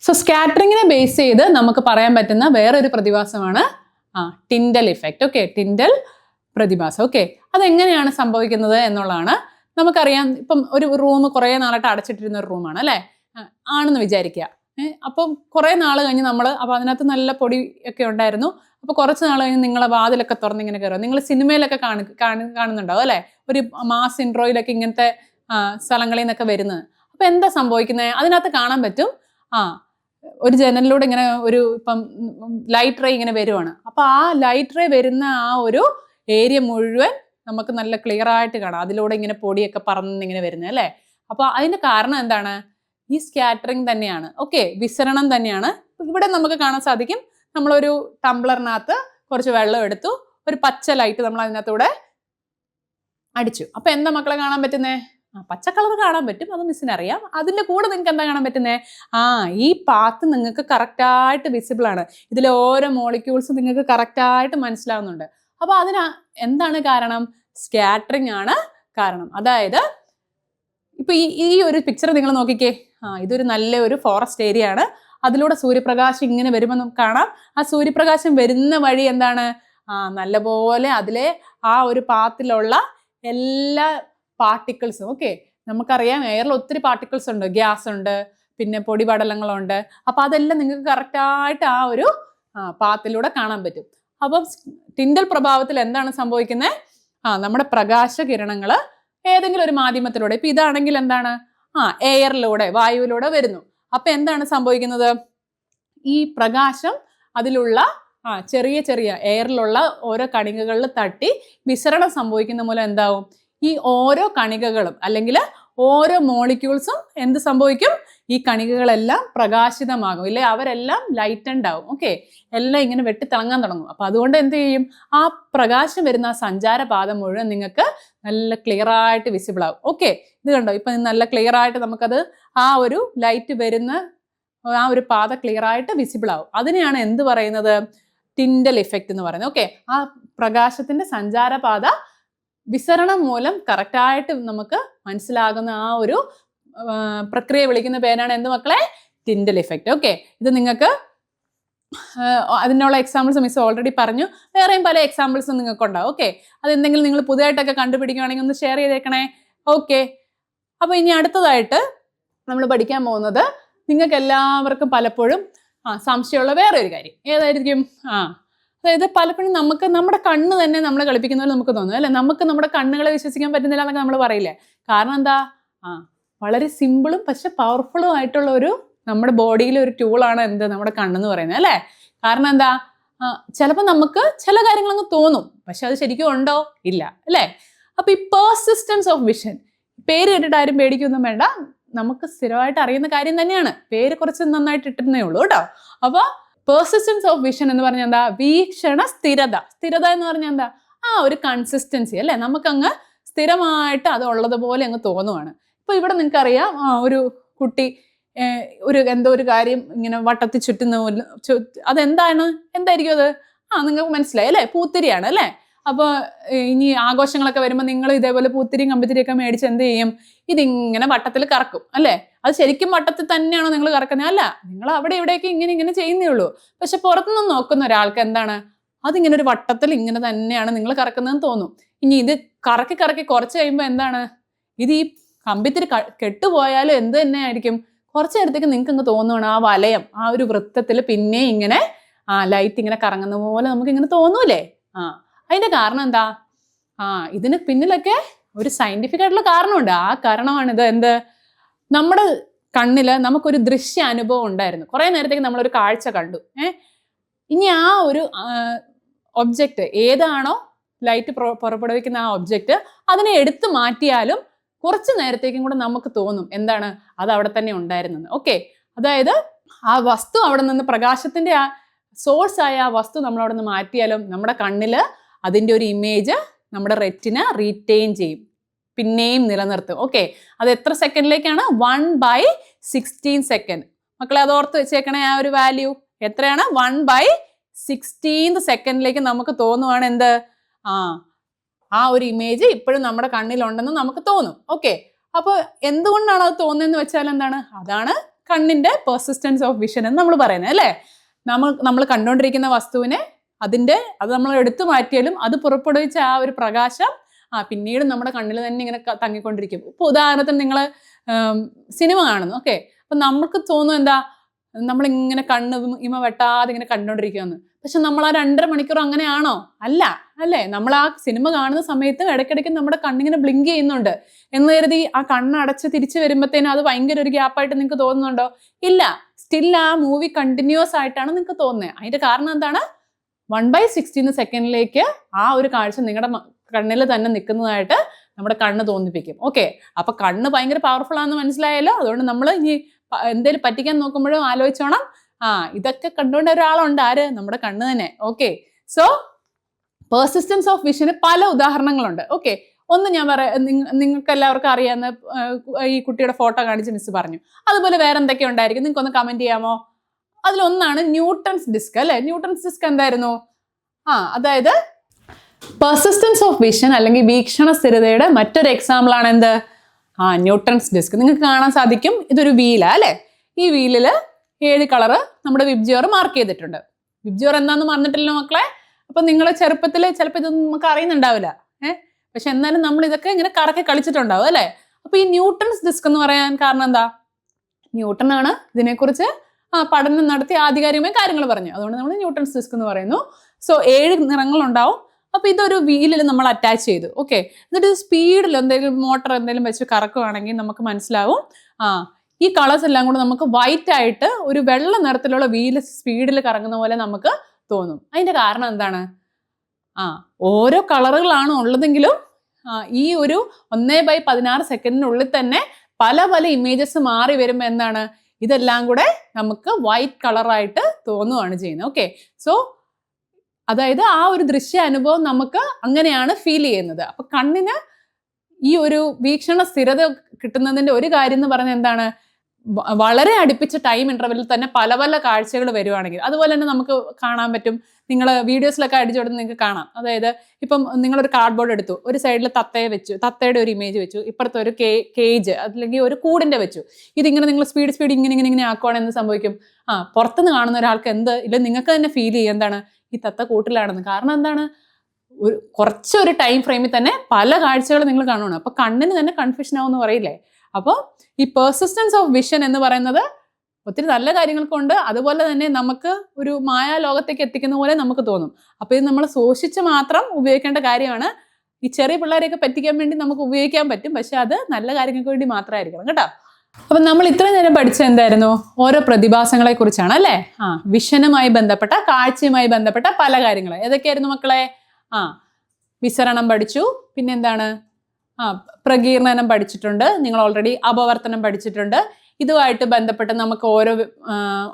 സ്കാറ്ററിങ്ങിനെ ബേസ് ചെയ്ത് നമുക്ക് പറയാൻ പറ്റുന്ന വേറൊരു പ്രതിഭാസമാണ് ടിൻഡൽ ഇഫക്റ്റ്. ഓക്കെ, ടിൻഡൽ പ്രതിഭാസം. ഓക്കെ, അതെങ്ങനെയാണ് സംഭവിക്കുന്നത് എന്നുള്ളതാണ്. നമുക്കറിയാം, ഇപ്പം ഒരു റൂം കുറേ നാളായിട്ട് അടച്ചിട്ടിരുന്ന ഒരു റൂമാണ് അല്ലേ, ആണെന്ന് വിചാരിക്കുക. അപ്പം കുറേ നാൾ കഴിഞ്ഞ് അപ്പോൾ അതിനകത്ത് നല്ല പൊടി ഒക്കെ ഉണ്ടായിരുന്നു. അപ്പോൾ കുറച്ച് നാൾ കഴിഞ്ഞ് നിങ്ങളെ വാതിലൊക്കെ തുറന്ന് ഇങ്ങനെ കയറുക. നിങ്ങൾ സിനിമയിലൊക്കെ കാണുന്നുണ്ടാവും അല്ലേ, ഒരു മാസ് ഇൻട്രോയിലൊക്കെ ഇങ്ങനത്തെ സ്ഥലങ്ങളിൽ നിന്നൊക്കെ വരുന്നത്. അപ്പോൾ എന്താ സംഭവിക്കുന്നത്, അതിനകത്ത് കാണാൻ പറ്റും ഒരു ജനലിലൂടെ ഇങ്ങനെ ഇപ്പം ലൈറ്റ് റേ ഇങ്ങനെ വരുവാണ്. അപ്പോൾ ആ ലൈറ്റ് റേ വരുന്ന ആ ഒരു ഏരിയ മുഴുവൻ നമുക്ക് നല്ല ക്ലിയർ ആയിട്ട് കാണാം. അതിലൂടെ ഇങ്ങനെ പൊടിയൊക്കെ പറന്നിങ്ങനെ വരുന്നത് അല്ലേ. അപ്പോൾ അതിന്റെ കാരണം എന്താണ്, ഈ സ്കാറ്ററിങ് തന്നെയാണ്. ഓക്കെ, വിസരണം തന്നെയാണ്. ഇവിടെ നമുക്ക് കാണാൻ സാധിക്കും, നമ്മളൊരു ടംബ്ലറിനകത്ത് കുറച്ച് വെള്ളം എടുത്തു, ഒരു പച്ച ലൈറ്റ് നമ്മൾ അതിനകത്തൂടെ അടിച്ചു. അപ്പൊ എന്താ മക്കളെ കാണാൻ പറ്റുന്നേ, പച്ച കളർ കാണാൻ പറ്റും, അത് മിസ്സിന് അറിയാം. അതിന്റെ കൂടെ നിങ്ങൾക്ക് എന്താ കാണാൻ പറ്റുന്നേ, ഈ പാത്ത് നിങ്ങൾക്ക് കറക്റ്റായിട്ട് വിസിബിൾ ആണ്. ഇതിലെ ഓരോ മോളിക്യൂൾസും നിങ്ങൾക്ക് കറക്റ്റായിട്ട് മനസ്സിലാവുന്നുണ്ട്. അപ്പൊ എന്താണ് കാരണം, സ്കാറ്ററിങ് ആണ് കാരണം. അതായത് ഇപ്പൊ ഈ ഒരു പിക്ചർ നിങ്ങൾ നോക്കിക്കേ, ഇതൊരു നല്ല ഒരു ഫോറസ്റ്റ് ഏരിയ ആണ്. അതിലൂടെ സൂര്യപ്രകാശം ഇങ്ങനെ വരുമ്പോൾ നമുക്ക് കാണാം, ആ സൂര്യപ്രകാശം വരുന്ന വഴി എന്താണ്, നല്ലപോലെ അതിലെ ആ ഒരു പാത്തിലുള്ള എല്ലാ പാർട്ടിക്കിൾസും. ഓക്കെ, നമുക്കറിയാം എയറിൽ ഒത്തിരി പാർട്ടിക്കിൾസ് ഉണ്ട്, ഗ്യാസ് ഉണ്ട്, പിന്നെ പൊടിപടലങ്ങളുണ്ട്. അപ്പൊ അതെല്ലാം നിങ്ങൾക്ക് കറക്റ്റായിട്ട് ആ ഒരു പാത്തിലൂടെ കാണാൻ പറ്റും. അപ്പം ടിൻഡൽ പ്രഭാവത്തിൽ എന്താണ് സംഭവിക്കുന്നത്, നമ്മുടെ പ്രകാശകിരണങ്ങൾ ഏതെങ്കിലും ഒരു മാധ്യമത്തിലൂടെ, ഇപ്പൊ ഇതാണെങ്കിൽ എന്താണ്, എയറിലൂടെ, വായുവിലൂടെ വരുന്നു. അപ്പൊ എന്താണ് സംഭവിക്കുന്നത്, ഈ പ്രകാശം അതിലുള്ള ചെറിയ ചെറിയ എയറിലുള്ള ഓരോ കണികകളിൽ തട്ടി വിസരണം സംഭവിക്കുന്ന മൂലം എന്താവും, ഈ ഓരോ കണികകളും അല്ലെങ്കിൽ ഓരോ മോളിക്യൂൾസും എന്ത് സംഭവിക്കും, ഈ കണികകളെല്ലാം പ്രകാശിതമാകും, ഇല്ലേ, അവരെല്ലാം ലൈറ്റൻഡ് ആവും. ഓക്കെ, എല്ലാം ഇങ്ങനെ വെട്ടിത്തിളങ്ങാൻ തുടങ്ങും. അപ്പൊ അതുകൊണ്ട് എന്ത് ചെയ്യും, ആ പ്രകാശം വരുന്ന ആ സഞ്ചാരപാത മുഴുവൻ നിങ്ങൾക്ക് നല്ല ക്ലിയർ ആയിട്ട് വിസിബിൾ ആവും. ഓക്കെ, ഇത് കണ്ടോ, ഇപ്പൊ നല്ല ക്ലിയർ ആയിട്ട് നമുക്കത് ആ ഒരു ലൈറ്റ് വരുന്ന ആ ഒരു പാത ക്ലിയർ ആയിട്ട് വിസിബിൾ ആവും. അതിനെയാണ് എന്ത് പറയുന്നത്, ടിൻഡൽ ഇഫക്റ്റ് എന്ന് പറയുന്നത്. ഓക്കെ, ആ പ്രകാശത്തിന്റെ സഞ്ചാരപാത വിസരണം മൂലം കറക്റ്റായിട്ട് നമുക്ക് മനസ്സിലാകുന്ന ആ ഒരു പ്രക്രിയ വിളിക്കുന്ന പേരാണ് എന്ത് മക്കളെ, ടിൻഡൽ ഇഫക്റ്റ്. ഓക്കെ, ഇത് നിങ്ങൾക്ക് അതിനുള്ള എക്സാമ്പിൾസ് മിസ് ഓൾറെഡി പറഞ്ഞു, വേറെയും പല എക്സാമ്പിൾസും നിങ്ങൾക്ക് ഉണ്ടാവും. ഓക്കെ, അതെന്തെങ്കിലും നിങ്ങൾ പുതിയതായിട്ടൊക്കെ കണ്ടുപിടിക്കുകയാണെങ്കിൽ ഒന്ന് ഷെയർ ചെയ്തേക്കണേ. ഓക്കെ, അപ്പൊ ഇനി അടുത്തതായിട്ട് നമ്മൾ പഠിക്കാൻ പോകുന്നത്, നിങ്ങൾക്ക് എല്ലാവർക്കും പലപ്പോഴും സംശയമുള്ള വേറെ ഒരു കാര്യം ഏതായിരിക്കും, അതായത് പലപ്പോഴും നമുക്ക് നമ്മുടെ കണ്ണ് തന്നെ നമ്മളെ കളിപ്പിക്കുന്ന പോലെ നമുക്ക് തോന്നും അല്ലെ, നമുക്ക് നമ്മുടെ കണ്ണുകളെ വിശ്വസിക്കാൻ പറ്റുന്നില്ല എന്നൊക്കെ നമ്മൾ പറയില്ലേ. കാരണം എന്താ, വളരെ സിമ്പിളും പക്ഷെ പവർഫുള്ളും ആയിട്ടുള്ള ഒരു നമ്മുടെ ബോഡിയിലെ ഒരു ടൂളാണ് എന്ത്, നമ്മുടെ കണ്ണെന്ന് പറയുന്നത് അല്ലേ. കാരണം എന്താ, ചിലപ്പോൾ നമുക്ക് ചില കാര്യങ്ങളങ്ങ് തോന്നും, പക്ഷെ അത് ശരിക്കും ഉണ്ടോ, ഇല്ല അല്ലേ. അപ്പൊ ഈ പേഴ്സിസ്റ്റൻസ് ഓഫ് വിഷൻ, പേര് കേട്ടിട്ട് ആരും പേടിക്കൊന്നും വേണ്ട, നമുക്ക് സ്ഥിരമായിട്ട് അറിയുന്ന കാര്യം തന്നെയാണ്, പേര് കുറച്ച് നന്നായിട്ട് ഇട്ടിരുന്നേ ഉള്ളൂ കേട്ടോ. അപ്പൊ പേഴ്സിസ്റ്റൻസ് ഓഫ് വിഷൻ എന്ന് പറഞ്ഞാൽ എന്താ, വീക്ഷണ സ്ഥിരത. സ്ഥിരത എന്ന് പറഞ്ഞാൽ എന്താ, ഒരു കൺസിസ്റ്റൻസി അല്ലേ, നമുക്കങ്ങ് സ്ഥിരമായിട്ട് അത് ഉള്ളതുപോലെ അങ്ങ് തോന്നുവാണ്. ഇപ്പൊ ഇവിടെ നിങ്ങൾക്കറിയാം, ഒരു കുട്ടി എന്തോ ഒരു കാര്യം ഇങ്ങനെ വട്ടത്തിൽ ചുറ്റുന്ന, എന്തായിരിക്കും അത്, നിങ്ങൾക്ക് മനസ്സിലായി അല്ലേ, പൂത്തിരിയാണ് അല്ലേ. അപ്പോൾ ഇനി ആഘോഷങ്ങളൊക്കെ വരുമ്പോൾ നിങ്ങൾ ഇതേപോലെ പൂത്തിരിയും കമ്പിത്തിരിയൊക്കെ മേടിച്ച് എന്ത് ചെയ്യും, ഇതിങ്ങനെ വട്ടത്തിൽ കറക്കും അല്ലേ. അത് ശരിക്കും വട്ടത്തിൽ തന്നെയാണോ നിങ്ങൾ കറക്കുന്നത്, അല്ല, നിങ്ങൾ അവിടെ ഇവിടെയൊക്കെ ഇങ്ങനെ ചെയ്യുന്നേ ഉള്ളൂ. പക്ഷെ പുറത്തുനിന്ന് നോക്കുന്ന ഒരാൾക്ക് എന്താണ്, അതിങ്ങനെ ഒരു വട്ടത്തിൽ ഇങ്ങനെ തന്നെയാണ് നിങ്ങൾ കറക്കുന്നതെന്ന് തോന്നും. ഇനി ഇത് കറക്കി കറക്കി കുറച്ച് കഴിയുമ്പോൾ എന്താണ്, ഇത് ഈ കമ്പിത്തിരി കെട്ടുപോയാലും എന്ത് തന്നെ ആയിരിക്കും, കുറച്ച് നേരത്തേക്ക് നിങ്ങൾക്ക് ഇങ്ങ് തോന്നുവാണ് ആ വലയം ആ ഒരു വൃത്തത്തിൽ പിന്നെ ഇങ്ങനെ ലൈറ്റ് ഇങ്ങനെ കറങ്ങുന്ന പോലെ നമുക്ക് ഇങ്ങനെ തോന്നൂലേ? അതിന്റെ കാരണം എന്താ? ഇതിന് പിന്നിലൊക്കെ ഒരു സയന്റിഫിക് ആയിട്ടുള്ള കാരണമുണ്ട്. ആ കാരണമാണിത്. എന്ത്? നമ്മുടെ കണ്ണില് നമുക്കൊരു ദൃശ്യ അനുഭവം ഉണ്ടായിരുന്നു. കുറെ നേരത്തേക്ക് നമ്മളൊരു കാഴ്ച കണ്ടു. ഇനി ആ ഒരു ഒബ്ജക്റ്റ് ഏതാണോ ലൈറ്റ് പുറപ്പെടുവിക്കുന്ന ആ ഒബ്ജക്റ്റ്, അതിനെ എടുത്തു മാറ്റിയാലും കുറച്ച് നേരത്തേക്കും കൂടെ നമുക്ക് തോന്നും എന്താണ്, അത് അവിടെ തന്നെ ഉണ്ടായിരുന്നത്. ഓക്കെ, അതായത് ആ വസ്തു അവിടെ നിന്ന്, പ്രകാശത്തിന്റെ ആ സോഴ്സ് ആയ ആ വസ്തു നമ്മൾ അവിടെ നിന്ന് മാറ്റിയാലും നമ്മുടെ കണ്ണില് അതിൻ്റെ ഒരു ഇമേജ് നമ്മുടെ റെറ്റിന റീറ്റെയിൻ ചെയ്യും, പിന്നെയും നിലനിർത്തും. ഓക്കെ, അത് എത്ര സെക്കൻഡിലേക്കാണ്? 1/16 സെക്കൻഡ്. മക്കളെ അത് ഓർത്ത് വെച്ചേക്കണേ. ആ ഒരു വാല്യൂ എത്രയാണ്? 1/16 സെക്കൻഡിലേക്ക് നമുക്ക് തോന്നുവാണ് എന്ത്, ആ ഒരു ഇമേജ് ഇപ്പോഴും നമ്മുടെ കണ്ണിലുണ്ടെന്ന് നമുക്ക് തോന്നും. ഓക്കെ, അപ്പോൾ എന്തുകൊണ്ടാണ് അത് തോന്നുന്നതെന്ന് വെച്ചാൽ എന്താണ്? അതാണ് കണ്ണിന്റെ പെർസിസ്റ്റൻസ് ഓഫ് വിഷൻ എന്ന് നമ്മൾ പറയുന്നത്, അല്ലേ? നമ്മൾ കണ്ടുകൊണ്ടിരിക്കുന്ന വസ്തുവിനെ അത് നമ്മൾ എടുത്തു മാറ്റിയാലും അത് പുറപ്പെടുവിച്ച ആ ഒരു പ്രകാശം പിന്നീട് നമ്മുടെ കണ്ണിൽ തന്നെ ഇങ്ങനെ തങ്ങിക്കൊണ്ടിരിക്കും. ഇപ്പൊ ഉദാഹരണത്തിന് നിങ്ങൾ സിനിമ കാണുന്നു. ഓക്കെ, അപ്പൊ നമുക്ക് തോന്നും എന്താ, നമ്മളിങ്ങനെ കണ്ണ് ഇമ വെട്ടാതെ ഇങ്ങനെ കണ്ടുകൊണ്ടിരിക്കുകയെന്ന്. പക്ഷെ നമ്മൾ ആ 2.5 മണിക്കൂർ അങ്ങനെയാണോ? അല്ല, അല്ലേ? നമ്മൾ ആ സിനിമ കാണുന്ന സമയത്ത് ഇടയ്ക്കിടയ്ക്ക് നമ്മുടെ കണ്ണിങ്ങനെ ബ്ലിങ്ക് ചെയ്യുന്നുണ്ട് എന്ന് കരുതി ആ കണ്ണടച്ച് തിരിച്ചു വരുമ്പോഴത്തേനും അത് ഭയങ്കര ഒരു ഗ്യാപ്പായിട്ട് നിങ്ങൾക്ക് തോന്നുന്നുണ്ടോ? ഇല്ല, സ്റ്റിൽ ആ മൂവി കണ്ടിന്യൂസ് ആയിട്ടാണ് നിങ്ങൾക്ക് തോന്നുന്നത്. അതിന്റെ കാരണം എന്താണ്? 1/16 സെക്കൻഡിലേക്ക് ആ ഒരു കാഴ്ച നിങ്ങളുടെ കണ്ണിൽ തന്നെ നിൽക്കുന്നതായിട്ട് നമ്മുടെ കണ്ണ് തോന്നിപ്പിക്കും. ഓക്കെ, അപ്പൊ കണ്ണ് ഭയങ്കര പവർഫുൾ ആണെന്ന് മനസ്സിലായല്ലോ. അതുകൊണ്ട് നമ്മൾ ഇനി എന്തേലും പറ്റിക്കാൻ നോക്കുമ്പോഴും ആലോചിച്ചോണം, ഇതൊക്കെ കണ്ടുകൊണ്ട് ഒരാളുണ്ട്. ആര്? നമ്മുടെ കണ്ണ് തന്നെ. ഓക്കെ, സോ പെർസിസ്റ്റൻസ് ഓഫ് വിഷന് പല ഉദാഹരണങ്ങളുണ്ട്. ഓക്കെ, ഒന്ന് ഞാൻ നിങ്ങൾക്ക് എല്ലാവർക്കും അറിയാവുന്ന ഈ കുട്ടിയുടെ ഫോട്ടോ കാണിച്ച് മിസ് പറഞ്ഞു. അതുപോലെ വേറെ എന്തൊക്കെ ഉണ്ടായിരിക്കും? നിങ്ങൾക്ക് ഒന്ന് കമന്റ് ചെയ്യാമോ? അതിലൊന്നാണ് ന്യൂട്ടൺസ് ഡിസ്ക്, അല്ലെ? ന്യൂട്ടൺസ് ഡിസ്ക് എന്തായിരുന്നു? അതായത് പെർസിസ്റ്റൻസ് ഓഫ് വിഷൻ അല്ലെങ്കിൽ വീക്ഷണ സ്ഥിരതയുടെ മറ്റൊരു എക്സാമ്പിൾ ആണ് എന്ത്? Newton's disc. നിങ്ങൾക്ക് കാണാൻ സാധിക്കും, ഇതൊരു വീലാ, അല്ലെ? ഈ വീലില് 7 കളറ് നമ്മുടെ വിബ്ജിയോർ മാർക്ക് ചെയ്തിട്ടുണ്ട്. വിബ്ജിയോർ എന്താന്ന് മറന്നിട്ടില്ല മക്കളെ? അപ്പൊ നിങ്ങൾ ചെറുപ്പത്തിൽ ചിലപ്പോൾ ഇതൊന്നും നമുക്ക് അറിയുന്നുണ്ടാവില്ല, പക്ഷെ എന്നാലും നമ്മൾ ഇതൊക്കെ ഇങ്ങനെ കറക്കി കളിച്ചിട്ടുണ്ടാവും, അല്ലെ? അപ്പൊ ഈ ന്യൂട്ടൺസ് ഡിസ്ക് എന്ന് പറയാൻ കാരണം എന്താ? ന്യൂട്ടൺ ആണ് ഇതിനെക്കുറിച്ച് പഠനം നടത്തി ആധികാരികമായ കാര്യങ്ങൾ പറഞ്ഞു. അതുകൊണ്ട് നമ്മൾ ന്യൂട്ടൺസ് ഡിസ്ക് എന്ന് പറയുന്നു. സോ 7 നിറങ്ങളുണ്ടാവും. അപ്പൊ ഇതൊരു വീലിൽ നമ്മൾ അറ്റാച്ച് ചെയ്തു. ഓക്കെ, എന്നിട്ട് സ്പീഡിൽ എന്തെങ്കിലും മോട്ടർ എന്തെങ്കിലും വെച്ച് കറക്കുവാണെങ്കിൽ നമുക്ക് മനസ്സിലാവും ഈ കളേഴ്സ് എല്ലാം കൂടെ നമുക്ക് വൈറ്റ് ആയിട്ട് ഒരു വെള്ള നിറത്തിലുള്ള വീല് സ്പീഡിൽ കറങ്ങുന്ന പോലെ നമുക്ക് തോന്നും. അതിന്റെ കാരണം എന്താണ്? ഓരോ കളറുകളാണ് ഉള്ളതെങ്കിലും ഈ ഒരു 1/16 സെക്കൻഡിനുള്ളിൽ തന്നെ പല പല ഇമേജസ് മാറി വരുമ്പോൾ എന്താണ്, ഇതെല്ലാം കൂടെ നമുക്ക് വൈറ്റ് കളറായിട്ട് തോന്നുകയാണ് ചെയ്യുന്നത്. ഓക്കെ, സോ അതായത് ആ ഒരു ദൃശ്യ അനുഭവം നമുക്ക് അങ്ങനെയാണ് ഫീൽ ചെയ്യുന്നത്. അപ്പൊ കണ്ണിന് ഈ ഒരു വീക്ഷണ സ്ഥിരത കിട്ടുന്നതിന്റെ ഒരു കാര്യം എന്ന് പറഞ്ഞാൽ എന്താണ്, വളരെ അടുപ്പിച്ച ടൈം ഇന്റർവെല്ലിൽ തന്നെ പല പല കാഴ്ചകൾ വരുവാണെങ്കിൽ. അതുപോലെ തന്നെ നമുക്ക് കാണാൻ പറ്റും, നിങ്ങൾ വീഡിയോസിലൊക്കെ അടിച്ചു കൊടുത്ത് നിങ്ങൾക്ക് കാണാം. അതായത് ഇപ്പം നിങ്ങളൊരു കാർഡ്ബോർഡ് എടുത്തു, ഒരു സൈഡിൽ തത്തയെ വെച്ചു, തത്തയുടെ ഒരു ഇമേജ് വെച്ചു, ഇപ്പുറത്തെ ഒരു കേജ് അല്ലെങ്കിൽ ഒരു കൂടിന്റെ വെച്ചു. ഇതിങ്ങനെ നിങ്ങൾ സ്പീഡ് ഇങ്ങനെ ആക്കുവാണെങ്കിൽ എന്ത് സംഭവിക്കും? പുറത്തുനിന്ന് കാണുന്ന ഒരാൾക്ക് ഇല്ല നിങ്ങൾക്ക് തന്നെ ഫീൽ ചെയ്യും എന്താണ്, ഈ തത്ത കൂട്ടിലാണെന്ന്. കാരണം എന്താണ്, കുറച്ചൊരു ടൈം ഫ്രെയിമിൽ തന്നെ പല കാഴ്ചകൾ നിങ്ങൾ കാണുകയാണ്. അപ്പൊ കണ്ണിന് തന്നെ കൺഫ്യൂഷൻ ആവും എന്ന് പറയില്ലേ? അപ്പോൾ ഈ പെർസിസ്റ്റൻസ് ഓഫ് വിഷൻ എന്ന് പറയുന്നത് ഒത്തിരി നല്ല കാര്യങ്ങൾക്കുണ്ട്, അതുപോലെ തന്നെ നമുക്ക് ഒരു മായാലോകത്തേക്ക് എത്തിക്കുന്ന പോലെ നമുക്ക് തോന്നും. അപ്പൊ ഇത് നമ്മൾ സൂക്ഷിച്ച് മാത്രം ഉപയോഗിക്കേണ്ട കാര്യമാണ്. ഈ ചെറിയ പിള്ളേരെയൊക്കെ പറ്റിക്കാൻ വേണ്ടി നമുക്ക് ഉപയോഗിക്കാൻ പറ്റും, പക്ഷെ അത് നല്ല കാര്യങ്ങൾക്ക് വേണ്ടി മാത്രമായിരിക്കണം കേട്ടോ. അപ്പൊ നമ്മൾ ഇത്രയും നേരം പഠിച്ച എന്തായിരുന്നു? ഓരോ പ്രതിഭാസങ്ങളെ കുറിച്ചാണ്, അല്ലേ? വിഷനുമായി ബന്ധപ്പെട്ട, കാഴ്ചയുമായി ബന്ധപ്പെട്ട പല കാര്യങ്ങൾ. ഏതൊക്കെയായിരുന്നു മക്കളെ? വിസരണം പഠിച്ചു, പിന്നെന്താണ്, പ്രകീർണനം പഠിച്ചിട്ടുണ്ട് നിങ്ങൾ ഓൾറെഡി, അപവർത്തനം പഠിച്ചിട്ടുണ്ട്. ഇതുമായിട്ട് ബന്ധപ്പെട്ട് നമുക്ക് ഓരോ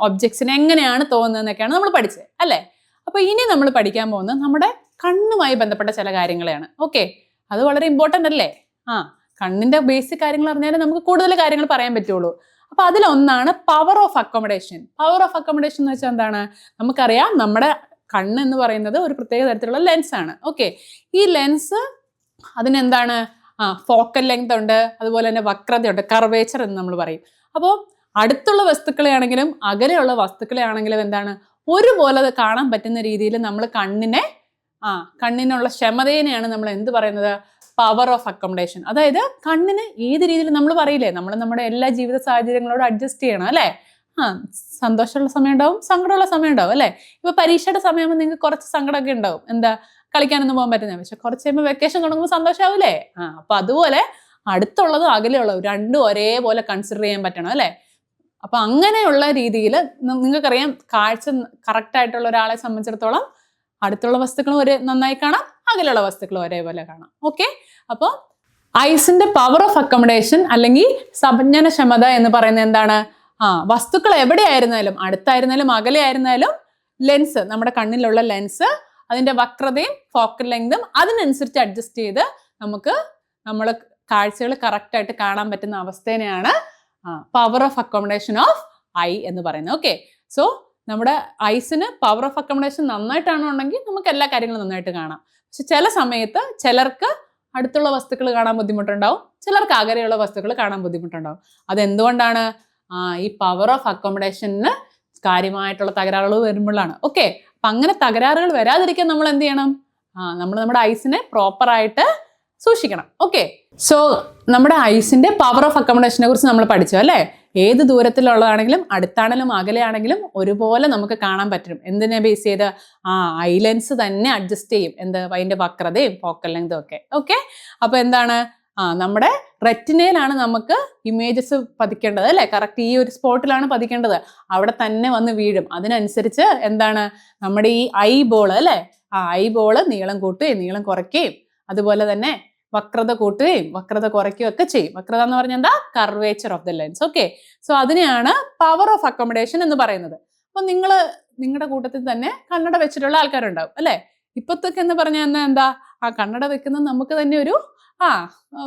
ഒബ്ജക്ട്സിന് എങ്ങനെയാണ് തോന്നുന്നതെന്നൊക്കെയാണ് നമ്മൾ പഠിച്ചത്, അല്ലേ? അപ്പൊ ഇനി നമ്മൾ പഠിക്കാൻ പോകുന്നത് നമ്മുടെ കണ്ണുമായി ബന്ധപ്പെട്ട ചില കാര്യങ്ങളെയാണ്. ഓക്കെ, അത് വളരെ ഇമ്പോർട്ടൻ്റ് അല്ലേ? കണ്ണിന്റെ ബേസിക് കാര്യങ്ങൾ അറിഞ്ഞാലേ നമുക്ക് കൂടുതൽ കാര്യങ്ങൾ പറയാൻ പറ്റുള്ളൂ. അപ്പൊ അതിലൊന്നാണ് power of accommodation. Power of accommodation എന്ന് വെച്ചാൽ എന്താണ്? നമുക്കറിയാം, നമ്മുടെ കണ്ണ് എന്ന് പറയുന്നത് ഒരു പ്രത്യേക തരത്തിലുള്ള ലെൻസ് ആണ്. ഓക്കെ, ഈ ലെൻസ് അതിനെന്താണ്, ഫോക്കൽ ലെങ്ത് ഉണ്ട്, അതുപോലെ തന്നെ വക്രതയുണ്ട്, കർവേച്ചർ എന്ന് നമ്മൾ പറയും. അപ്പോൾ അടുത്തുള്ള വസ്തുക്കളെ ആണെങ്കിലും അകലെയുള്ള വസ്തുക്കളെ ആണെങ്കിലും എന്താണ്, ഒരുപോലെ അത് കാണാൻ പറ്റുന്ന രീതിയിൽ നമ്മൾ കണ്ണിനുള്ള ക്ഷമതേനെയാണ് നമ്മൾ എന്ത് പറയുന്നത്, പവർ ഓഫ് അക്കോമഡേഷൻ. അതായത് കണ്ണിന് ഏത് രീതിയിൽ നമ്മൾ പറയില്ലേ, നമ്മൾ നമ്മുടെ എല്ലാ ജീവിത സാഹചര്യങ്ങളോട് അഡ്ജസ്റ്റ് ചെയ്യണം അല്ലേ. സന്തോഷമുള്ള സമയം ഉണ്ടാവും, സങ്കടമുള്ള സമയം ഉണ്ടാവും അല്ലേ. ഇപ്പൊ പരീക്ഷയുടെ സമയമാകുമ്പോൾ നിങ്ങൾക്ക് കുറച്ച് സങ്കടമൊക്കെ ഉണ്ടാവും, എന്താ കളിക്കാനൊന്നും പോകാൻ പറ്റുന്നത്. പക്ഷെ കുറച്ച് കഴിയുമ്പോൾ വെക്കേഷൻ തുടങ്ങുമ്പോൾ സന്തോഷമാവില്ലേ. അപ്പൊ അതുപോലെ അടുത്തുള്ളതും അകലെയുള്ളതും രണ്ടും ഒരേപോലെ കൺസിഡർ ചെയ്യാൻ പറ്റണം അല്ലേ. അപ്പൊ അങ്ങനെയുള്ള രീതിയിൽ നിങ്ങൾക്കറിയാം, കാഴ്ച കറക്റ്റ് ആയിട്ടുള്ള ഒരാളെ സംബന്ധിച്ചിടത്തോളം അടുത്തുള്ള വസ്തുക്കളും നന്നായി കാണാം, അകലെയുള്ള വസ്തുക്കളും ഒരേപോലെ കാണാം. ഓക്കെ, അപ്പോൾ ഐസിന്റെ പവർ ഓഫ് അക്കോമഡേഷൻ അല്ലെങ്കിൽ സംജ്ഞനക്ഷമത എന്ന് പറയുന്നത് എന്താണ്? വസ്തുക്കൾ എവിടെയായിരുന്നാലും, അടുത്തായിരുന്നാലും അകലെ ആയിരുന്നാലും, ലെൻസ്, നമ്മുടെ കണ്ണിലുള്ള ലെൻസ്, അതിന്റെ വക്രതയും ഫോക്കൽ ലെങ്തും അതിനനുസരിച്ച് അഡ്ജസ്റ്റ് ചെയ്ത് നമുക്ക് നമ്മൾ കാഴ്ചകൾ കറക്റ്റ് ആയിട്ട് കാണാൻ പറ്റുന്ന അവസ്ഥേനെയാണ് power of accommodation of eye എന്ന് പറയുന്നത്. ഓക്കെ, സോ നമ്മുടെ ഐസിന് പവർ ഓഫ് അക്കോമഡേഷൻ നന്നായിട്ടാണെന്നുണ്ടെങ്കിൽ നമുക്ക് എല്ലാ കാര്യങ്ങളും നന്നായിട്ട് കാണാം. പക്ഷെ ചില സമയത്ത് ചിലർക്ക് അടുത്തുള്ള വസ്തുക്കൾ കാണാൻ ബുദ്ധിമുട്ടുണ്ടാവും, ചിലർക്ക് അകലെയുള്ള വസ്തുക്കൾ കാണാൻ ബുദ്ധിമുട്ടുണ്ടാവും. അതെന്തുകൊണ്ടാണ്? ഈ പവർ ഓഫ് അക്കോമഡേഷന് കാര്യമായിട്ടുള്ള തകരാറുകൾ വരുമ്പോഴാണ്. ഓക്കെ, അപ്പൊ അങ്ങനെ തകരാറുകൾ വരാതിരിക്കാൻ നമ്മൾ എന്ത് ചെയ്യണം? നമ്മൾ നമ്മുടെ ഐസിനെ പ്രോപ്പറായിട്ട് സൂക്ഷിക്കണം. ഓക്കെ, സോ നമ്മുടെ ഐസിന്റെ പവർ ഓഫ് അക്കോമഡേഷനെ കുറിച്ച് നമ്മൾ പഠിച്ചു അല്ലേ. ഏത് ദൂരത്തിലുള്ളതാണെങ്കിലും അടുത്താണെങ്കിലും അകലെയാണെങ്കിലും ഒരുപോലെ നമുക്ക് കാണാൻ പറ്റും. എന്തിനെ ബേസ് ചെയ്ത്? ഐ ലെൻസ് തന്നെ അഡ്ജസ്റ്റ് ചെയ്യും, അതിന്റെ വക്രതയും ഫോക്കൽ ലെങ്തും ഒക്കെ. ഓക്കെ, അപ്പൊ എന്താണ്? നമ്മുടെ റെറ്റിനയിലാണ് നമുക്ക് ഇമേജസ് പതിക്കേണ്ടത് അല്ലേ. കറക്റ്റ് ഈ ഒരു സ്പോട്ടിലാണ് പതിക്കേണ്ടത്, അവിടെ തന്നെ വന്ന് വീഴും. അതിനനുസരിച്ച് എന്താണ് നമ്മുടെ ഈ ഐ ബോൾ അല്ലേ, ഐ ബോള് നീളം കൂട്ടുകയും നീളം കുറയ്ക്കുകയും അതുപോലെ തന്നെ വക്രത കൂട്ടുകയും വക്രത കുറയ്ക്കുകയും ഒക്കെ ചെയ്യും. വക്രത എന്ന് പറഞ്ഞാൽ എന്താ? Curvature of the lens. Okay, so അതിനെയാണ് പവർ ഓഫ് അക്കോമഡേഷൻ എന്ന് പറയുന്നത്. അപ്പൊ നിങ്ങളുടെ കൂട്ടത്തിൽ തന്നെ കണ്ണട വെച്ചിട്ടുള്ള ആൾക്കാരുണ്ടാവും അല്ലെ. ഇപ്പത്തൊക്കെ എന്ന് പറഞ്ഞാൽ എന്താ, കണ്ണട വെക്കുന്നത് നമുക്ക് തന്നെ ഒരു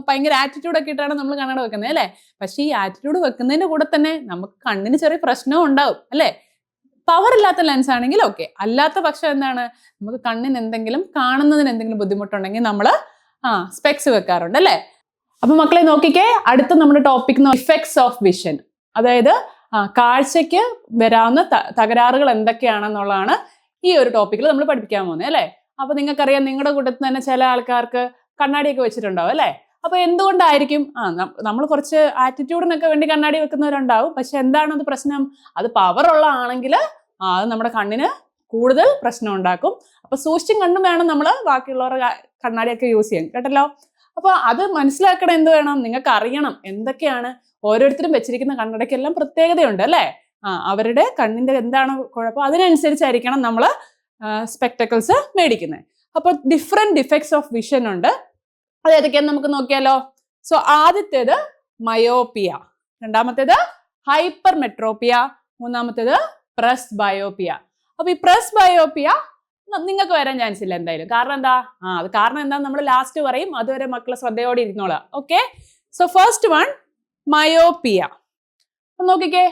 ഭയങ്കര ആറ്റിറ്റ്യൂഡ് ഒക്കെ ഇട്ടാണ് നമ്മൾ കണ്ണട വെക്കുന്നത് അല്ലേ. പക്ഷെ ഈ ആറ്റിറ്റ്യൂഡ് വെക്കുന്നതിന്റെ കൂടെ തന്നെ നമുക്ക് കണ്ണിന് ചെറിയ പ്രശ്നവും ഉണ്ടാവും അല്ലേ. പവർ ഇല്ലാത്ത ലെൻസ് ആണെങ്കിൽ ഓക്കെ, അല്ലാത്ത പക്ഷം എന്താണ്, നമുക്ക് കണ്ണിന് എന്തെങ്കിലും കാണുന്നതിന് എന്തെങ്കിലും ബുദ്ധിമുട്ടുണ്ടെങ്കിൽ നമ്മൾ സ്പെക്സ് വെക്കാറുണ്ട് അല്ലേ. അപ്പൊ മക്കളെ നോക്കിക്കേ, അടുത്ത നമ്മുടെ ടോപ്പിക് ഇഫക്ട്സ് ഓഫ് വിഷൻ. അതായത് കാഴ്ചയ്ക്ക് വരാവുന്ന തകരാറുകൾ എന്തൊക്കെയാണെന്നുള്ളതാണ് ഈ ഒരു ടോപ്പിക്കിൽ നമ്മൾ പഠിപ്പിക്കാൻ പോകുന്നത് അല്ലേ. അപ്പൊ നിങ്ങൾക്കറിയാം, നിങ്ങളുടെ കൂട്ടത്തിൽ തന്നെ ചില ആൾക്കാർക്ക് കണ്ണാടിയൊക്കെ വെച്ചിട്ടുണ്ടാവും അല്ലേ. അപ്പൊ എന്തുകൊണ്ടായിരിക്കും? നമ്മൾ കുറച്ച് ആറ്റിറ്റ്യൂഡിനൊക്കെ വേണ്ടി കണ്ണാടി വെക്കുന്നവരുണ്ടാവും. പക്ഷെ എന്താണ് അത് പ്രശ്നം? അത് പവർ ഉള്ള ആണെങ്കിൽ അത് നമ്മുടെ കണ്ണിന് കൂടുതൽ പ്രശ്നം ഉണ്ടാക്കും. അപ്പൊ സൂക്ഷിച്ചും കണ്ടും വേണം നമ്മൾ ബാക്കിയുള്ളവരുടെ കണ്ണാടിയൊക്കെ യൂസ് ചെയ്യാൻ, കേട്ടല്ലോ. അപ്പൊ അത് മനസ്സിലാക്കണം. എന്ത് വേണം? നിങ്ങൾക്ക് അറിയണം എന്തൊക്കെയാണ് ഓരോരുത്തരും വെച്ചിരിക്കുന്ന കണ്ണടയ്ക്കെല്ലാം പ്രത്യേകതയുണ്ട് അല്ലേ. അവരുടെ കണ്ണിന്റെ എന്താണ് കുഴപ്പം, അതിനനുസരിച്ചായിരിക്കണം നമ്മൾ സ്പെക്ടക്കിൾസ് മേടിക്കുന്നത്. അപ്പൊ ഡിഫറെന്റ് ഡിഫക്ട്സ് ഓഫ് വിഷൻ ഉണ്ട്. അത് ഏതൊക്കെയാന്ന് നമുക്ക് നോക്കിയാലോ. സോ ആദ്യത്തേത് മയോപ്പിയ, രണ്ടാമത്തേത് ഹൈപ്പർ മെട്രോപ്പിയ, മൂന്നാമത്തേത് പ്രസ് ബയോപ്പിയ. അപ്പൊ ഈ പ്രസ് ബയോപ്പിയ നിങ്ങൾക്ക് വരാൻ ചാൻസ് ഇല്ല എന്തായാലും. കാരണം എന്താ? അത് കാരണം എന്താ നമ്മൾ ലാസ്റ്റ് പറയും, അതുവരെ മക്കളെ ശ്രദ്ധയോടെ ഇരുന്നോളാം. Okay, so first one myopia. നോക്കിക്കേ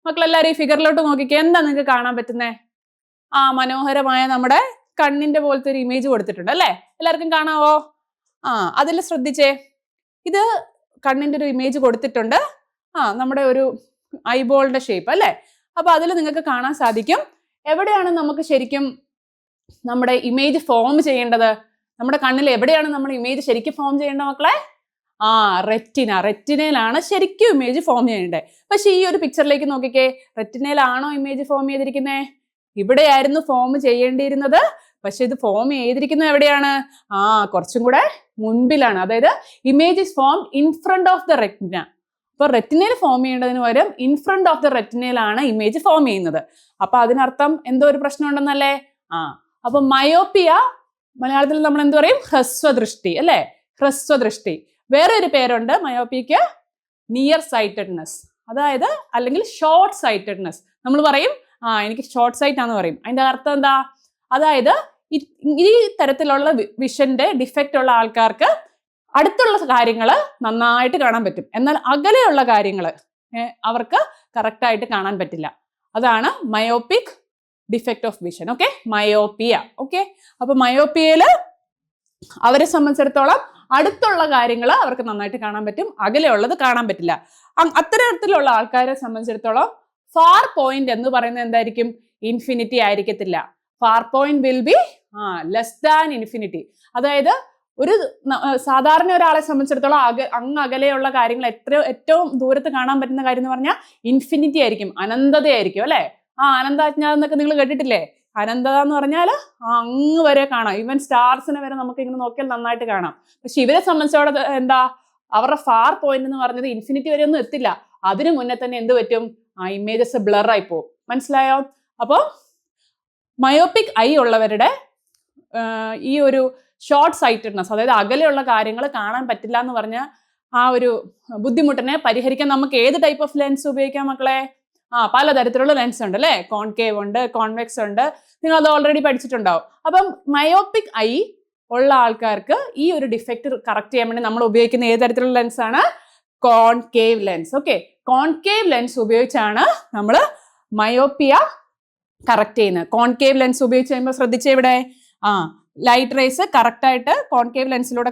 മക്കളെല്ലാരും ഈ ഫിഗറിലോട്ട് നോക്കിക്കേ. എന്താ നിങ്ങൾക്ക് കാണാൻ പറ്റുന്നേ? മനോഹരമായ നമ്മുടെ കണ്ണിന്റെ പോലത്തെ ഒരു ഇമേജ് കൊടുത്തിട്ടുണ്ട് അല്ലേ. എല്ലാവർക്കും കാണാവോ? അതിൽ ശ്രദ്ധിച്ചേ, ഇത് കണ്ണിന്റെ ഒരു ഇമേജ് കൊടുത്തിട്ടുണ്ട്. നമ്മുടെ ഒരു ഐബോളിന്റെ ഷേപ്പ് അല്ലേ. അപ്പൊ അതിൽ നിങ്ങൾക്ക് കാണാൻ സാധിക്കും എവിടെയാണ് നമുക്ക് ശരിക്കും നമ്മുടെ ഇമേജ് ഫോം ചെയ്യേണ്ടത്. നമ്മുടെ കണ്ണിൽ എവിടെയാണ് നമ്മൾ ഇമേജ് ശരിക്കും ഫോം ചെയ്യേണ്ടത് മക്കളെ? റെറ്റിനയിലാണ് ശരിക്കും ഇമേജ് ഫോം ചെയ്യേണ്ടത്. പക്ഷെ ഈ ഒരു പിക്ചറിലേക്ക് നോക്കിക്കേ, റെറ്റിനയിലാണോ ഇമേജ് ഫോം ചെയ്തിരിക്കുന്നത്? ഇവിടെയായിരുന്നു ഫോം ചെയ്യേണ്ടിയിരുന്നത്. പക്ഷെ ഇത് ഫോം ചെയ്തിരിക്കുന്നത് എവിടെയാണ്? കുറച്ചും കൂടെ മുൻപിലാണ്. അതായത് image is form in front of the retina. അപ്പൊ റെറ്റിനയിൽ ഫോം ചെയ്യേണ്ടതിന് പകരം ഇൻ ഫ്രണ്ട് ഓഫ് ദ റെറ്റിനയിലാണ് ഇമേജ് ഫോം ചെയ്യുന്നത്. അപ്പൊ അതിനർത്ഥം എന്തോ ഒരു പ്രശ്നം ഉണ്ടെന്നല്ലേ. അപ്പൊ മയോപ്പിയ മലയാളത്തിൽ നമ്മൾ എന്ത് പറയും? ഹ്രസ്വദൃഷ്ടി അല്ലെ. ഹ്രസ്വദൃഷ്ടി. വേറെ ഒരു പേരുണ്ട് മയോപ്പിയക്ക്, നിയർ സൈറ്റഡ്നെസ്, അതായത് അല്ലെങ്കിൽ ഷോർട്ട് സൈറ്റഡ്നെസ്. നമ്മൾ പറയും എനിക്ക് ഷോർട്ട് സൈറ്റ് ആണെന്ന് പറയും. അതിന്റെ അർത്ഥം എന്താ? അതായത് ഈ തരത്തിലുള്ള വിഷന്റെ ഡിഫക്റ്റ് ഉള്ള ആൾക്കാർക്ക് അടുത്തുള്ള കാര്യങ്ങൾ നന്നായിട്ട് കാണാൻ പറ്റും, എന്നാൽ അകലെയുള്ള കാര്യങ്ങൾ അവർക്ക് കറക്റ്റായിട്ട് കാണാൻ പറ്റില്ല. അതാണ് myopic defect of vision. Okay, myopia. Okay, അപ്പൊ മയോപ്പിയയില് അവരെ സംബന്ധിച്ചിടത്തോളം അടുത്തുള്ള കാര്യങ്ങൾ അവർക്ക് നന്നായിട്ട് കാണാൻ പറ്റും, അകലെയുള്ളത് കാണാൻ പറ്റില്ല. അത്തരത്തിലുള്ള ആൾക്കാരെ സംബന്ധിച്ചിടത്തോളം ഫാർ പോയിന്റ് എന്ന് പറയുന്നത് എന്തായിരിക്കും? ഇൻഫിനിറ്റി ആയിരിക്കത്തില്ല. Far point will be less than infinity. അതായത് ഒരു സാധാരണ ഒരാളെ സംബന്ധിച്ചിടത്തോളം അങ്ങ് അകലെയുള്ള കാര്യങ്ങൾ ഏറ്റവും ദൂരത്ത് കാണാൻ പറ്റുന്ന കാര്യം എന്ന് പറഞ്ഞാൽ ഇൻഫിനിറ്റി ആയിരിക്കും, അനന്തതയായിരിക്കും അല്ലെ. അനന്താജ്ഞാതം എന്നൊക്കെ നിങ്ങൾ കേട്ടിട്ടില്ലേ? അനന്തത എന്ന് പറഞ്ഞാൽ അങ്ങ് വരെ കാണാം. ഈവൻ സ്റ്റാർസിനെ വരെ നമുക്ക് ഇങ്ങനെ നോക്കിയാൽ നന്നായിട്ട് കാണാം. പക്ഷെ ഇവരെ സംബന്ധിച്ചോടെ എന്താ, അവരുടെ ഫാർ പോയിന്റ് എന്ന് പറഞ്ഞത് ഇൻഫിനിറ്റി വരെ ഒന്നും എത്തില്ല. അതിനു മുന്നേ തന്നെ എന്ത് പറ്റും, ഇമേജസ് ബ്ലർ ആയി പോകും. മനസ്സിലായോ? അപ്പോൾ മയോപിക് ഐ ഉള്ളവരുടെ ഈ ഒരു ഷോർട്ട് സൈറ്റഡ്നെസ്, അതായത് അകലെയുള്ള കാര്യങ്ങൾ കാണാൻ പറ്റില്ല എന്ന് പറഞ്ഞ ആ ഒരു ബുദ്ധിമുട്ടിനെ പരിഹരിക്കാൻ നമുക്ക് ഏത് ടൈപ്പ് ഓഫ് ലെൻസ് ഉപയോഗിക്കാം മക്കളെ? പലതരത്തിലുള്ള ലെൻസ് ഉണ്ട് അല്ലേ. കോൺകേവ് ഉണ്ട്, കോൺവെക്സ് ഉണ്ട്. നിങ്ങൾ അത് ഓൾറെഡി പഠിച്ചിട്ടുണ്ടാവും. അപ്പം മയോപിക് ഐ ഉള്ള ആൾക്കാർക്ക് ഈ ഒരു ഡിഫക്റ്റ് കറക്റ്റ് ചെയ്യാൻ വേണ്ടി നമ്മൾ ഉപയോഗിക്കുന്ന ഏത് തരത്തിലുള്ള ലെൻസ് ആണ്? Concave lens. Okay, concave lens ഉപയോഗിച്ചാണ് നമ്മൾ മയോപ്പിയ കറക്റ്റ് ചെയ്യുന്നത്. കോൺകേവ് ലെൻസ് ഉപയോഗിച്ച് കഴിയുമ്പോൾ ശ്രദ്ധിച്ചേ, ഇവിടെ ലൈറ്റ് റേസ് കറക്റ്റ് ആയിട്ട് കോൺകേവ് ലെൻസിലൂടെ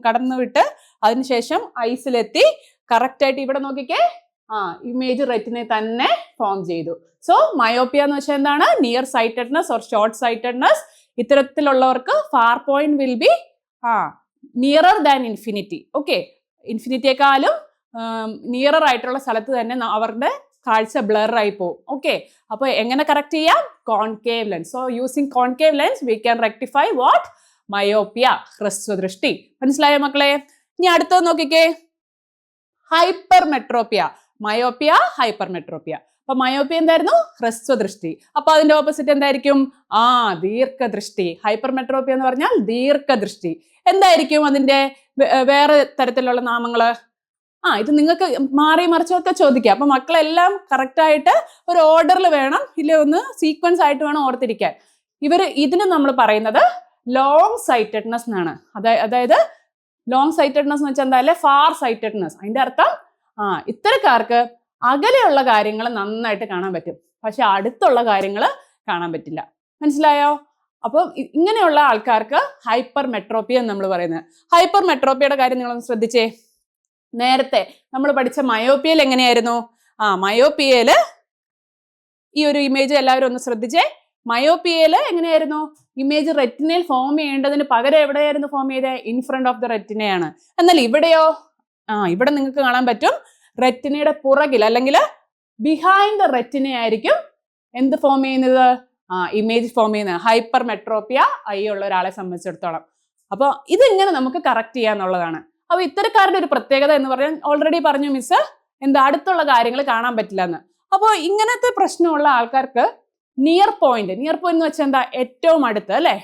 കടന്നു വിട്ട് അതിനുശേഷം ഐസിലെത്തി കറക്റ്റ് ആയിട്ട് ഇവിടെ നോക്കിക്കേ ഇമേജ് റെറ്റിനെ തന്നെ ഫോം ചെയ്തു. സോ മയോപ്പിയ എന്ന് വെച്ചാൽ എന്താണ്? Near sightedness or short sightedness. ഇത്തരത്തിലുള്ളവർക്ക് far point will be nearer than infinity. Okay, ഇൻഫിനിറ്റിയെക്കാളും നിയറർ ആയിട്ടുള്ള സ്ഥലത്ത് തന്നെ അവരുടെ കാഴ്ച ബ്ലർ ആയി പോകും. ഓക്കെ, അപ്പോൾ എങ്ങനെ കറക്റ്റ് ചെയ്യാം? Concave lens. So using concave lens we can rectify what? Myopia, ഹ്രസ്വദൃഷ്ടി. മനസ്സിലായോ മക്കളെ? ഇനി അടുത്തത് നോക്കിക്കേ, ഹൈപ്പർമെട്രോപ്പിയ. Myopia, hypermetropia. അപ്പൊ മയോപ്പിയ എന്തായിരുന്നു? ഹ്രസ്വദൃഷ്ടി. അപ്പൊ അതിന്റെ ഓപ്പോസിറ്റ് എന്തായിരിക്കും? ദീർഘദൃഷ്ടി. ഹൈപ്പർമെട്രോപ്പിയ എന്ന് പറഞ്ഞാൽ ദീർഘദൃഷ്ടി. എന്തായിരിക്കും അതിന്റെ വേറെ തരത്തിലുള്ള നാമങ്ങള്? ഇത് നിങ്ങൾക്ക് മാറി മറിച്ചൊക്കെ ചോദിക്കാം. അപ്പൊ മക്കളെല്ലാം കറക്റ്റ് ആയിട്ട് ഒരു ഓർഡറിൽ വേണം, ഇല്ല ഒന്ന് സീക്വൻസ് ആയിട്ട് വേണം ഓർത്തിരിക്കാൻ. ഇതിന് നമ്മൾ പറയുന്നത് ലോങ് സൈറ്റഡ്നെസ് എന്നാണ്. അതായത് ലോങ് സൈറ്റഡ്നെസ് എന്ന് വെച്ചാൽ എന്താ അല്ലെ, ഫാർ സൈറ്റഡ്നെസ്. അതിന്റെ അർത്ഥം ഇത്തരക്കാർക്ക് അകലെയുള്ള കാര്യങ്ങൾ നന്നായിട്ട് കാണാൻ പറ്റും, പക്ഷെ അടുത്തുള്ള കാര്യങ്ങൾ കാണാൻ പറ്റില്ല. മനസ്സിലായോ? അപ്പൊ ഇങ്ങനെയുള്ള ആൾക്കാർക്ക് ഹൈപ്പർ മെട്രോപ്പിയ എന്ന് നമ്മൾ പറയുന്നത്. ഹൈപ്പർ മെട്രോപ്പിയയുടെ കാര്യം നിങ്ങളൊന്ന് ശ്രദ്ധിച്ചേ. നേരത്തെ നമ്മൾ പഠിച്ച മയോപ്പിയയിൽ എങ്ങനെയായിരുന്നു? മയോപ്പിയയില് ഈ ഒരു ഇമേജ് എല്ലാവരും ഒന്ന് ശ്രദ്ധിച്ചേ. മയോപ്പിയയില് എങ്ങനെയായിരുന്നു? ഇമേജ് റെറ്റിനയിൽ ഫോം ചെയ്യേണ്ടതിന് പകരം എവിടെയായിരുന്നു ഫോം ചെയ്തത്? ഇൻ ഫ്രണ്ട് ഓഫ് ദ റെറ്റിനയാണ്. എന്നാൽ ഇവിടെയോ? ഇവിടെ നിങ്ങൾക്ക് കാണാൻ പറ്റും, റെറ്റിനയുടെ പുറകിൽ അല്ലെങ്കിൽ ബിഹൈൻഡ് ദ റെറ്റിന ആയിരിക്കും എന്ത് ഫോം ചെയ്യുന്നത്? ഇമേജ് ഫോം ചെയ്യുന്നത്. ഹൈപ്പർ മെട്രോപ്പിയ ഐ ഉള്ള ഒരാളെ സംബന്ധിച്ചിടത്തോളം. അപ്പോൾ ഇതിങ്ങനെ നമുക്ക് കറക്റ്റ് ചെയ്യാന്നുള്ളതാണ്. അപ്പൊ ഇത്തരക്കാരുടെ ഒരു പ്രത്യേകത എന്ന് പറഞ്ഞാൽ ഓൾറെഡി പറഞ്ഞു മിസ്, എന്താ അടുത്തുള്ള കാര്യങ്ങൾ കാണാൻ പറ്റില്ല എന്ന്. അപ്പോൾ ഇങ്ങനത്തെ പ്രശ്നമുള്ള ആൾക്കാർക്ക് നിയർ പോയിന്റ് എന്ന് വെച്ചാൽ എന്താ? ഏറ്റവും അടുത്ത് അല്ലെ.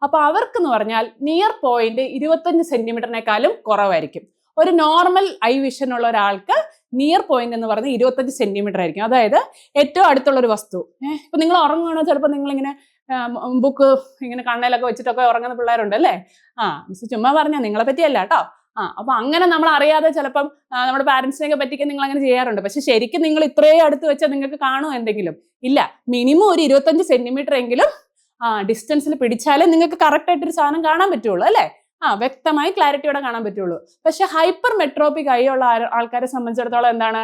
അപ്പൊ അവർക്ക് എന്ന് പറഞ്ഞാൽ നിയർ പോയിന്റ് 25 സെന്റിമീറ്ററിനേക്കാളും കുറവായിരിക്കും. ഒരു നോർമൽ ഐ വിഷൻ ഉള്ള ഒരാൾക്ക് നിയർ പോയിന്റ് എന്ന് പറഞ്ഞാൽ 25 സെന്റിമീറ്റർ ആയിരിക്കും. അതായത് ഏറ്റവും അടുത്തുള്ള ഒരു വസ്തു. ഇപ്പൊ നിങ്ങൾ ഉറങ്ങുകയാണോ, ചിലപ്പോൾ നിങ്ങളിങ്ങനെ ബുക്ക് ഇങ്ങനെ കണ്ണയിലൊക്കെ വെച്ചിട്ടൊക്കെ ഉറങ്ങുന്ന പിള്ളേരുണ്ട് അല്ലേ. മിസ് ചുമ്മാ പറഞ്ഞാ, നിങ്ങളെ പറ്റിയല്ല കേട്ടോ. അപ്പൊ അങ്ങനെ നമ്മൾ അറിയാതെ ചിലപ്പം നമ്മുടെ പാരന്റ്സിനെയൊക്കെ പറ്റിക്കാൻ നിങ്ങൾ അങ്ങനെ ചെയ്യാറുണ്ട്. പക്ഷെ ശരിക്കും നിങ്ങൾ ഇത്രയും അടുത്ത് വെച്ചാൽ നിങ്ങൾക്ക് കാണുമോ എന്തെങ്കിലും? ഇല്ല. മിനിമം ഒരു 25 സെന്റിമീറ്റർ എങ്കിലും ഡിസ്റ്റൻസിൽ പിടിച്ചാലേ നിങ്ങൾക്ക് കറക്റ്റ് ആയിട്ടൊരു സാധനം കാണാൻ പറ്റുള്ളൂ അല്ലേ. വ്യക്തമായി ക്ലാരിറ്റിയോടെ കാണാൻ പറ്റുള്ളൂ. പക്ഷെ ഹൈപ്പർ മെട്രോപ്പിക് ഐ ഉള്ള ആൾക്കാരെ സംബന്ധിച്ചിടത്തോളം എന്താണ്?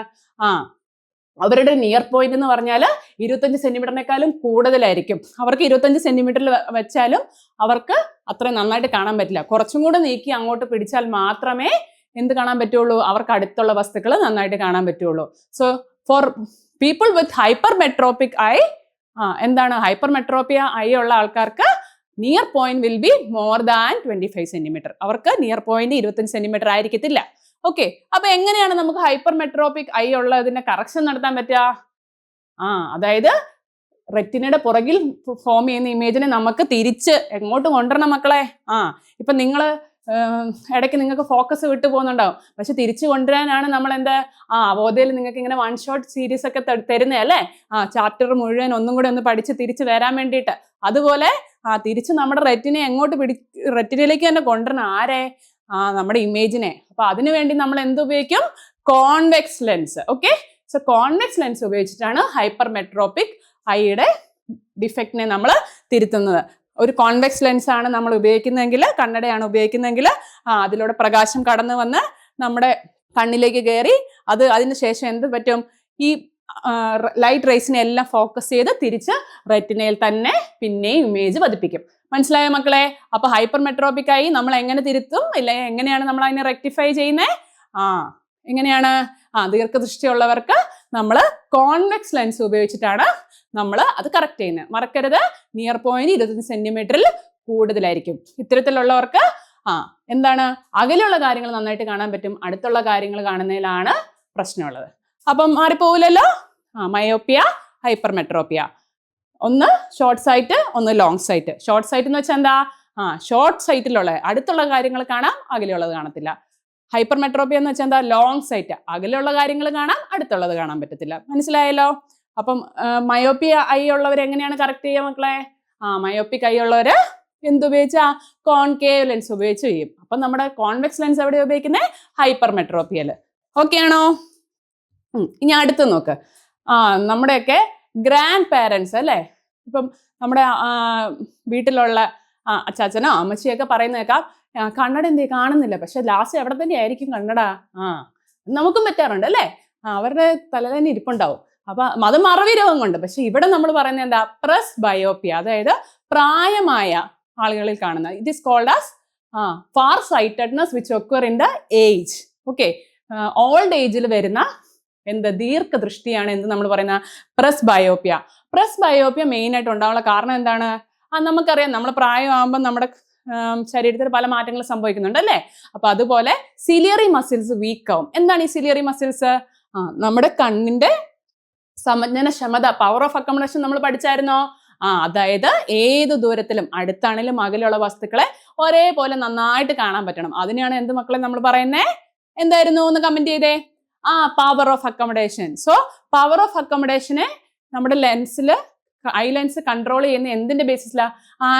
അവരുടെ നിയർ പോയിന്റ് എന്ന് പറഞ്ഞാൽ 25 സെന്റിമീറ്ററിനേക്കാളും കൂടുതലായിരിക്കും. അവർക്ക് 25 സെന്റിമീറ്ററിൽ വെച്ചാലും അവർക്ക് അത്രയും നന്നായിട്ട് കാണാൻ പറ്റില്ല. കുറച്ചും കൂടെ നീക്കി അങ്ങോട്ട് പിടിച്ചാൽ മാത്രമേ എന്ത് കാണാൻ പറ്റുള്ളൂ? അവർക്ക് അടുത്തുള്ള വസ്തുക്കൾ നന്നായിട്ട് കാണാൻ പറ്റുള്ളൂ. So for people with hypermetropic eye, എന്താണ് ഹൈപ്പർ മെട്രോപ്പിയ ഐ ഉള്ള ആൾക്കാർക്ക് near point will be more than 25 centimetre. അവർക്ക് നിയർ പോയിന്റ് 25 സെന്റിമീറ്റർ ആയിരിക്കത്തില്ല. ഓക്കെ, അപ്പൊ എങ്ങനെയാണ് നമുക്ക് ഹൈപ്പർ മെട്രോപ്പിക് ഐ ഉള്ളതിന്റെ കറക്ഷൻ നടത്താൻ പറ്റുക? അതായത് റെറ്റിനയുടെ പുറകിൽ ഫോം ചെയ്യുന്ന ഇമേജിനെ നമുക്ക് തിരിച്ച് എങ്ങോട്ട് കൊണ്ടുവരണം മക്കളെ? ഇപ്പൊ നിങ്ങള് ഇടയ്ക്ക് നിങ്ങൾക്ക് ഫോക്കസ് വിട്ടു പോകുന്നുണ്ടാവും. പക്ഷെ തിരിച്ചു കൊണ്ടുവരാനാണ് നമ്മൾ എന്താ അവോധയിൽ നിങ്ങൾക്ക് ഇങ്ങനെ വൺ ഷോട്ട് സീരീസ് ഒക്കെ തരുന്നേ അല്ലേ. ചാപ്റ്റർ മുഴുവൻ ഒന്നും കൂടെ ഒന്ന് പഠിച്ച് തിരിച്ചു വരാൻ വേണ്ടിയിട്ട്. അതുപോലെ തിരിച്ച് നമ്മുടെ റെറ്റിനയിലേക്ക് തന്നെ കൊണ്ടുവരണം. ആരെ? നമ്മുടെ ഇമേജിനെ. അപ്പൊ അതിനു വേണ്ടി നമ്മൾ എന്തുപയോഗിക്കും? Convex lens. Okay, so convex lens ഉപയോഗിച്ചിട്ടാണ് ഹൈപ്പർ മെട്രോപ്പിക് ഐയുടെ ഡിഫക്റ്റിനെ നമ്മൾ തിരുത്തുന്നത്. ഒരു കോൺവെക്സ് ലെൻസ് ആണ് നമ്മൾ ഉപയോഗിക്കുന്നതെങ്കിൽ, കണ്ണടയാണ് ഉപയോഗിക്കുന്നതെങ്കിൽ അതിലൂടെ പ്രകാശം കടന്നു വന്ന് നമ്മുടെ കണ്ണിലേക്ക് കയറി അതിന് ശേഷം എന്ത് പറ്റും? ഈ ലൈറ്റ് റേസിനെ എല്ലാം ഫോക്കസ് ചെയ്ത് തിരിച്ച് റെറ്റിനയിൽ തന്നെ പിന്നെയും ഇമേജ് പതിപ്പിക്കും. മനസ്സിലായോ മക്കളെ? അപ്പൊ ഹൈപ്പർ മെട്രോപിക് ആയി നമ്മൾ എങ്ങനെ തിരുത്തും, ഇല്ല എങ്ങനെയാണ് നമ്മൾ അതിനെ റെക്ടിഫൈ ചെയ്യുന്നത്? എങ്ങനെയാണ്? ദീർഘദൃഷ്ടിയുള്ളവർക്ക് നമ്മൾ കോൺവെക്സ് ലെൻസ് ഉപയോഗിച്ചിട്ടാണ് നമ്മൾ അത് കറക്റ്റ് ചെയ്യുന്നത്. മറക്കരുത്, നിയർ പോയിന്റ് 25 സെന്റിമീറ്ററിൽ കൂടുതലായിരിക്കും. ഇത്തരത്തിലുള്ളവർക്ക് എന്താണ്, അകലെയുള്ള കാര്യങ്ങൾ നന്നായിട്ട് കാണാൻ പറ്റും, അടുത്തുള്ള കാര്യങ്ങൾ കാണുന്നതിലാണ് പ്രശ്നമുള്ളത്. അപ്പം മാറിപ്പോവില്ലല്ലോ. Myopia, hypermetropia. ഒന്ന് ഷോർട്ട് സൈറ്റ്, ഒന്ന് ലോങ് സൈറ്റ്. ഷോർട്ട് സൈറ്റ് എന്ന് വെച്ചാൽ എന്താ? ഷോർട്ട് സൈറ്റിലുള്ള അടുത്തുള്ള കാര്യങ്ങൾ കാണാം, അകലെയുള്ളത് കാണത്തില്ല. ഹൈപ്പർ മെട്രോപ്പിയ എന്ന് വെച്ചാൽ എന്താ? ലോങ് സൈറ്റ്, അകലെയുള്ള കാര്യങ്ങൾ കാണാം, അടുത്തുള്ളത് കാണാൻ പറ്റത്തില്ല. മനസ്സിലായല്ലോ? അപ്പം മയോപ്പിയ ഐ ഉള്ളവർ എങ്ങനെയാണ് കറക്റ്റ് ചെയ്യുക മക്കളെ? മയോപ്പിക് ഐ ഉള്ളവര് എന്തുപയോഗിച്ചാ? കോൺകേവ് ലെൻസ് ഉപയോഗിച്ച് ചെയ്യും. അപ്പൊ നമ്മുടെ കോൺവെക്സ് ലെൻസ് എവിടെ ഉപയോഗിക്കുന്നത്? ഹൈപ്പർ മെട്രോപ്പിയല്. ഓക്കെ ആണോ? ഇനി അടുത്ത് നോക്ക്. നമ്മുടെയൊക്കെ ഗ്രാൻഡ് പാരൻസ് അല്ലേ, ഇപ്പം നമ്മുടെ വീട്ടിലുള്ള അച്ചാച്ചനോ അമ്മച്ചിയൊക്കെ പറയുന്നേക്കാം, കണ്ണട എന്തേ കാണുന്നില്ല, പക്ഷെ ലാസ്റ്റ് എവിടെ തന്നെ ആയിരിക്കും കണ്ണട. നമുക്കും പറ്റാറുണ്ട് അല്ലേ? അവരുടെ തല തന്നെ ഇരിപ്പുണ്ടാവും. അപ്പൊ അത് മറവി രോഗം കൊണ്ട്. പക്ഷെ ഇവിടെ നമ്മൾ പറയുന്നത് എന്താ? പ്രസ് ബയോപ്പിയ, അതായത് പ്രായമായ ആളുകളിൽ കാണുന്നത്. It is called as far sightedness which occur in the age. Okay, old ഏജിൽ വരുന്ന ദീർഘദൃഷ്ടിയാണ് എന്ത് നമ്മൾ പറയുന്ന presbyopia. Presbyopia main ആയിട്ട് ഉണ്ടാവാനുള്ള കാരണം എന്താണ്? നമുക്കറിയാം, നമ്മൾ പ്രായമാകുമ്പോൾ നമ്മുടെ ശരീരത്തിൽ പല മാറ്റങ്ങളും സംഭവിക്കുന്നുണ്ട് അല്ലേ? അപ്പൊ അതുപോലെ സിലിയറി മസിൽസ് വീക്ക് ആവും. എന്താണ് ഈ സിലിയറി മസിൽസ്? നമ്മുടെ കണ്ണിന്റെ സമജ്ഞന ക്ഷമത, പവർ ഓഫ് അക്കോമഡേഷൻ നമ്മൾ പഠിച്ചായിരുന്നോ? അതായത് ഏത് ദൂരത്തിലും, അടുത്താണെങ്കിലും അകലെയുള്ള വസ്തുക്കളെ ഒരേപോലെ നന്നായിട്ട് കാണാൻ പറ്റണം. അതിനെയാണ് എന്ത് മക്കളെ നമ്മൾ പറയുന്നേ? എന്തായിരുന്നു? ഒന്ന് കമന്റ് ചെയ്തേ. Power of accommodation. So power of അക്കോമഡേഷനെ നമ്മുടെ ലെൻസിൽ, ഐ ലെൻസ് കൺട്രോൾ ചെയ്യുന്ന എന്തിന്റെ ബേസിസിലാ?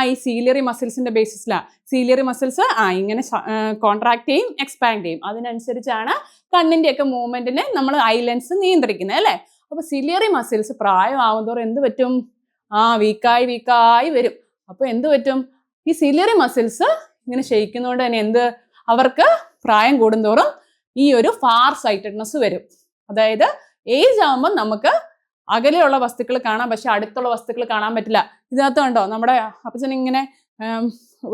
ഈ സീലിയറി മസിൽസിന്റെ ബേസിസിലാ. സീലിയറി മസിൽസ് ഇങ്ങനെ കോൺട്രാക്ട് ചെയ്യും, എക്സ്പാൻഡ് ചെയ്യും. അതിനനുസരിച്ചാണ് കണ്ണിന്റെ ഒക്കെ മൂവ്മെന്റിനെ നമ്മൾ ഐ ലെൻസ് നിയന്ത്രിക്കുന്നത് അല്ലേ? അപ്പൊ സിലിയറി മസിൽസ് പ്രായമാവുന്നതോറും എന്ത് പറ്റും? വീക്കായി വരും. അപ്പൊ എന്ത് പറ്റും? ഈ സിലിയറി മസിൽസ് ഇങ്ങനെ ക്ഷയിക്കുന്നതുകൊണ്ട് തന്നെ അവർക്ക് പ്രായം കൂടുന്തോറും ഈ ഒരു ഫാർ സൈറ്റഡ്നെസ് വരും. അതായത് ഏജ് ആകുമ്പോൾ നമുക്ക് അകലെയുള്ള വസ്തുക്കൾ കാണാം, പക്ഷെ അടുത്തുള്ള വസ്തുക്കൾ കാണാൻ പറ്റില്ല. ഇതിനകത്ത് കണ്ടോ, നമ്മുടെ അപ്പച്ചൻ ഇങ്ങനെ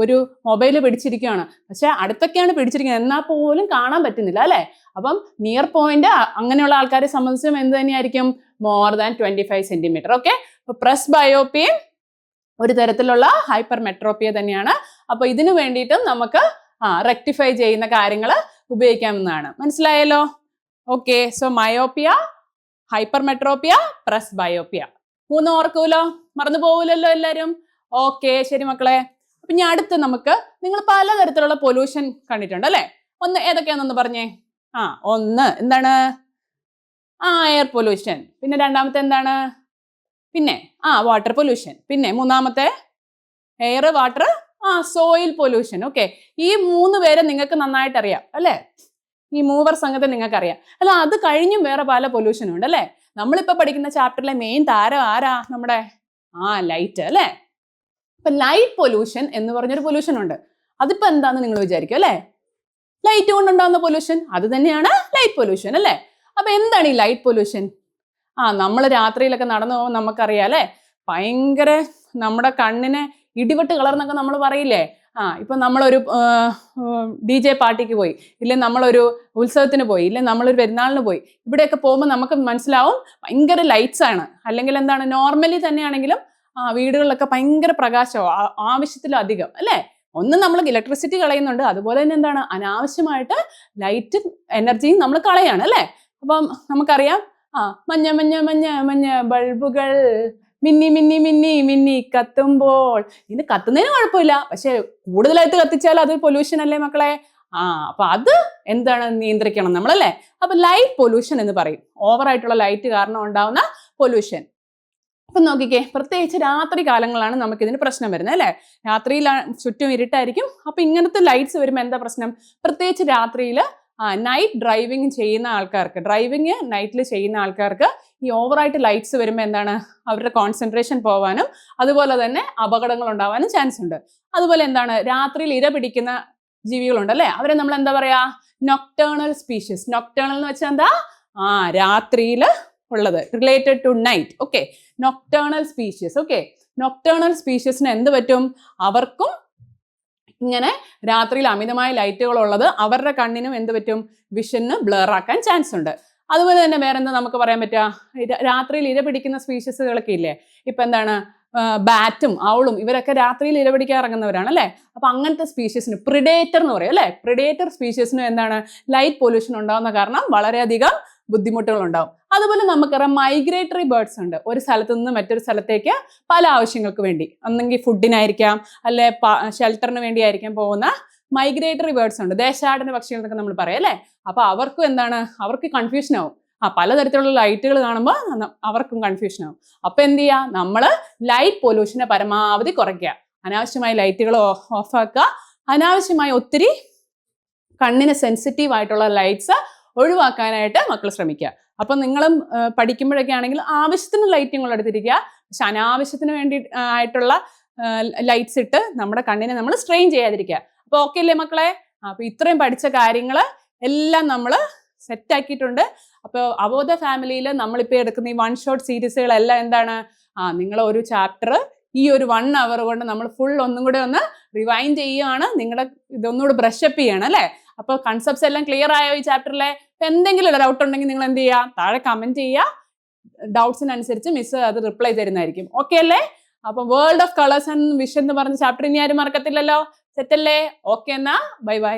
ഒരു മൊബൈൽ പിടിച്ചിരിക്കുകയാണ്, പക്ഷെ അടുത്തൊക്കെയാണ് പിടിച്ചിരിക്കുന്നത്, എന്നാൽ പോലും കാണാൻ പറ്റുന്നില്ല അല്ലെ? അപ്പം നിയർ പോയിന്റ് അങ്ങനെയുള്ള ആൾക്കാരെ സംബന്ധിച്ചും എന്ത് തന്നെയായിരിക്കും? More than 25 centimetre. ഓക്കെ, അപ്പൊ പ്രസ് ബയോപ്പിയും ഒരു തരത്തിലുള്ള ഹൈപ്പർ മെട്രോപ്പിയ തന്നെയാണ്. അപ്പൊ ഇതിനു വേണ്ടിയിട്ടും നമുക്ക് റെക്ടിഫൈ ചെയ്യുന്ന കാര്യങ്ങൾ ഉപയോഗിക്കാവുന്നതാണ്. മനസ്സിലായല്ലോ? Okay, so myopia, hypermetropia, presbyopia. 3 ഓർക്കൂലോ? മറന്നു പോകൂലല്ലോ എല്ലാരും? ഓക്കെ, ശരി മക്കളെ. അപ്പൊ ഞാൻ അടുത്ത് നിങ്ങൾ പലതരത്തിലുള്ള പൊല്യൂഷൻ കണ്ടിട്ടുണ്ട് അല്ലെ? ഒന്ന് ഏതൊക്കെയാണെന്നൊന്ന് പറഞ്ഞേ. ഒന്ന് എന്താണ്? Air pollution. പിന്നെ രണ്ടാമത്തെ എന്താണ്? പിന്നെ വാട്ടർ പൊല്യൂഷൻ. പിന്നെ മൂന്നാമത്തെ air, water, soil pollution. Okay, ഈ 3 പേരെ നിങ്ങൾക്ക് നന്നായിട്ട് അറിയാം അല്ലെ? ഈ മൂവർ സംഘത്തെ നിങ്ങൾക്ക് അറിയാം അല്ല? അത് കഴിഞ്ഞും വേറെ പല പൊല്യൂഷനും ഉണ്ട് അല്ലെ? നമ്മളിപ്പോ പഠിക്കുന്ന ചാപ്റ്ററിലെ മെയിൻ താരം ആരാ? നമ്മുടെ ലൈറ്റ് അല്ലെ? ഇപ്പൊ ലൈറ്റ് പൊല്യൂഷൻ എന്ന് പറഞ്ഞൊരു പൊല്യൂഷൻ ഉണ്ട്. അതിപ്പോ എന്താന്ന് നിങ്ങൾ വിചാരിക്കും അല്ലെ? ലൈറ്റ് കൊണ്ടുണ്ടാകുന്ന പൊല്യൂഷൻ, അത് തന്നെയാണ് ലൈറ്റ് പൊല്യൂഷൻ അല്ലെ? അപ്പൊ എന്താണ് ഈ ലൈറ്റ് പൊല്യൂഷൻ? നമ്മൾ രാത്രിയിലൊക്കെ നടന്നു പോകുമ്പോൾ നമുക്കറിയാം അല്ലെ, ഭയങ്കര നമ്മുടെ കണ്ണിന് ഇടിവെട്ട് കളർന്നൊക്കെ നമ്മൾ പറയില്ലേ? ഇപ്പൊ നമ്മളൊരു DJ പാർട്ടിക്ക് പോയി, ഇല്ലെ നമ്മളൊരു ഉത്സവത്തിന് പോയി, ഇല്ലെ നമ്മളൊരു പെരുന്നാളിന് പോയി, ഇവിടെയൊക്കെ പോകുമ്പോൾ നമുക്ക് മനസ്സിലാവും ഭയങ്കര ലൈറ്റ്സ് ആണ്. അല്ലെങ്കിൽ എന്താണ്, നോർമലി തന്നെയാണെങ്കിലും വീടുകളിലൊക്കെ ഭയങ്കര പ്രകാശമോ ആവശ്യത്തിലധികം അല്ലെ? ഒന്ന് നമ്മൾ ഇലക്ട്രിസിറ്റി കളയുന്നുണ്ട്, അതുപോലെ തന്നെ എന്താണ്, അനാവശ്യമായിട്ട് ലൈറ്റ് എനർജിയും നമ്മൾ കളയാണ് അല്ലെ? അപ്പം നമുക്കറിയാം മഞ്ഞ മഞ്ഞ മഞ്ഞ മഞ്ഞ ബൾബുകൾ മിന്നി മിന്നി മിന്നി മിന്നി കത്തുമ്പോൾ. ഇത് കത്തുന്നതിന് കുഴപ്പമില്ല, പക്ഷെ കൂടുതലായിട്ട് കത്തിച്ചാൽ അത് പൊല്യൂഷൻ അല്ലേ മക്കളെ? അപ്പൊ അത് എന്താണ്, നിയന്ത്രിക്കണം നമ്മളല്ലേ? അപ്പൊ ലൈറ്റ് പൊല്യൂഷൻ എന്ന് പറയും, ഓവറായിട്ടുള്ള ലൈറ്റ് കാരണം ഉണ്ടാവുന്ന പൊല്യൂഷൻ. അപ്പൊ നോക്കിക്കേ, പ്രത്യേകിച്ച് രാത്രി കാലങ്ങളാണ് നമുക്കിതിന് പ്രശ്നം വരുന്നത് അല്ലെ? രാത്രിയിൽ ചുറ്റും ഇരുട്ടായിരിക്കും. അപ്പൊ ഇങ്ങനത്തെ ലൈറ്റ്സ് വരുമ്പോൾ എന്താ പ്രശ്നം? പ്രത്യേകിച്ച് രാത്രിയിൽ നൈറ്റ് ഡ്രൈവിംഗ് ചെയ്യുന്ന ആൾക്കാർക്ക്, ഡ്രൈവിംഗ് നൈറ്റിൽ ചെയ്യുന്ന ആൾക്കാർക്ക് ഈ ഓവറായിട്ട് ലൈറ്റ്സ് വരുമ്പോൾ എന്താണ്, അവരുടെ കോൺസെൻട്രേഷൻ പോവാനും അതുപോലെ തന്നെ അപകടങ്ങൾ ഉണ്ടാവാനും ചാൻസ് ഉണ്ട്. അതുപോലെ എന്താണ്, രാത്രിയിൽ ഇര പിടിക്കുന്ന ജീവികളുണ്ട് അല്ലെ? അവരെ നമ്മൾ എന്താ പറയാ? Nocturnal species. നൊക്ടേണൽ എന്ന് വെച്ചാൽ എന്താ? രാത്രിയിൽ ഉള്ളത് related to night. Okay, nocturnal species. Okay, nocturnal സ്പീഷ്യസിന് എന്ത് പറ്റും? അവർക്കും ഇങ്ങനെ രാത്രിയിൽ അമിതമായ ലൈറ്റുകൾ ഉള്ളത് അവരുടെ കണ്ണിനും എന്ത് പറ്റും? വിഷന് ബ്ലർ ആക്കാൻ ചാൻസ് ഉണ്ട്. അതുപോലെ തന്നെ വേറെ എന്താ നമുക്ക് പറയാൻ പറ്റുക? രാത്രിയിൽ ഇര പിടിക്കുന്ന സ്പീഷ്യസുകളൊക്കെ ഇല്ലേ? ഇപ്പൊ എന്താണ്, ബാറ്റും ഔളും ഇവരൊക്കെ രാത്രിയിൽ ഇരപിടിക്കാൻ ഇറങ്ങുന്നവരാണ് അല്ലേ? അപ്പൊ അങ്ങനത്തെ സ്പീഷ്യസിന് പ്രിഡേറ്റർ എന്ന് പറയും അല്ലെ. പ്രിഡേറ്റർ സ്പീഷ്യസിന് എന്താണ്, ലൈറ്റ് പൊല്യൂഷൻ ഉണ്ടാവുന്ന കാരണം വളരെയധികം ബുദ്ധിമുട്ടുകൾ ഉണ്ടാവും. അതുപോലെ നമുക്കറിയാം മൈഗ്രേറ്ററി ബേർഡ്സ് ഉണ്ട്. ഒരു സ്ഥലത്ത് നിന്ന് മറ്റൊരു സ്ഥലത്തേക്ക് പല ആവശ്യങ്ങൾക്ക് വേണ്ടി, ഒന്നെങ്കിൽ ഫുഡിനായിരിക്കാം, അല്ലെ ഷെൽട്ടറിന് വേണ്ടിയായിരിക്കാം പോകുന്ന മൈഗ്രേറ്ററി ബേർഡ്സ് ഉണ്ട്. ദേശാടന പക്ഷികൾ എന്നൊക്കെ നമ്മൾ പറയാം അല്ലേ? അപ്പൊ അവർക്കും എന്താണ്, അവർക്ക് കൺഫ്യൂഷൻ ആവും. പലതരത്തിലുള്ള ലൈറ്റുകൾ കാണുമ്പോൾ അവർക്കും കൺഫ്യൂഷൻ ആവും. അപ്പൊ എന്ത് ചെയ്യുക? നമ്മൾ ലൈറ്റ് പൊല്യൂഷനെ പരമാവധി കുറയ്ക്കുക. അനാവശ്യമായ ലൈറ്റുകൾ ഓഫാക്കുക. അനാവശ്യമായ ഒത്തിരി കണ്ണിന് സെൻസിറ്റീവ് ആയിട്ടുള്ള ലൈറ്റ്സ് ഒഴിവാക്കാനായിട്ട് മക്കൾ ശ്രമിക്കുക. അപ്പൊ നിങ്ങളും പഠിക്കുമ്പോഴൊക്കെ ആണെങ്കിൽ ആവശ്യത്തിന് ലൈറ്റുകൾ എടുത്തിരിക്കുക. പക്ഷെ അനാവശ്യത്തിന് വേണ്ടി ആയിട്ടുള്ള ലൈറ്റ്സ് ഇട്ട് നമ്മുടെ കണ്ണിനെ നമ്മൾ സ്ട്രെയിൻ ചെയ്യാതിരിക്കുക. അപ്പൊ ഓക്കെ അല്ലേ മക്കളെ? അപ്പൊ ഇത്രയും പഠിച്ച കാര്യങ്ങൾ എല്ലാം നമ്മൾ സെറ്റ് ആക്കിയിട്ടുണ്ട്. അപ്പോൾ അവബോധ ഫാമിലിയിൽ നമ്മളിപ്പോൾ എടുക്കുന്ന ഈ 1 ഷോട്ട് സീരീസുകളെല്ലാം എന്താണ്, നിങ്ങൾ ഒരു ചാപ്റ്റർ ഈ ഒരു 1 hour കൊണ്ട് നമ്മൾ ഫുൾ ഒന്നും കൂടെ ഒന്ന് റിവൈൻഡ് ചെയ്യുകയാണ്. നിങ്ങളുടെ ഇതൊന്നുകൂടെ ബ്രഷപ്പ് ചെയ്യണം അല്ലേ? അപ്പോൾ കൺസെപ്റ്റ്സ് എല്ലാം ക്ലിയർ ആയോ ഈ ചാപ്റ്ററിലെ? എന്തെങ്കിലും ഡൗട്ട് ഉണ്ടെങ്കിൽ നിങ്ങൾ എന്ത് ചെയ്യുക? താഴെ കമന്റ് ചെയ്യുക. ഡൗട്ട്സിനനുസരിച്ച് മിസ് അത് റിപ്ലൈ തരുന്നതായിരിക്കും. ഓക്കെ അല്ലേ? അപ്പൊ world of colours and vision എന്ന് പറഞ്ഞ ചാപ്റ്റർ ഇനി ആരും മറക്കത്തില്ലല്ലോ. സെറ്റ് അല്ലേ? ഓക്കെ എന്നാ ബൈ ബൈ.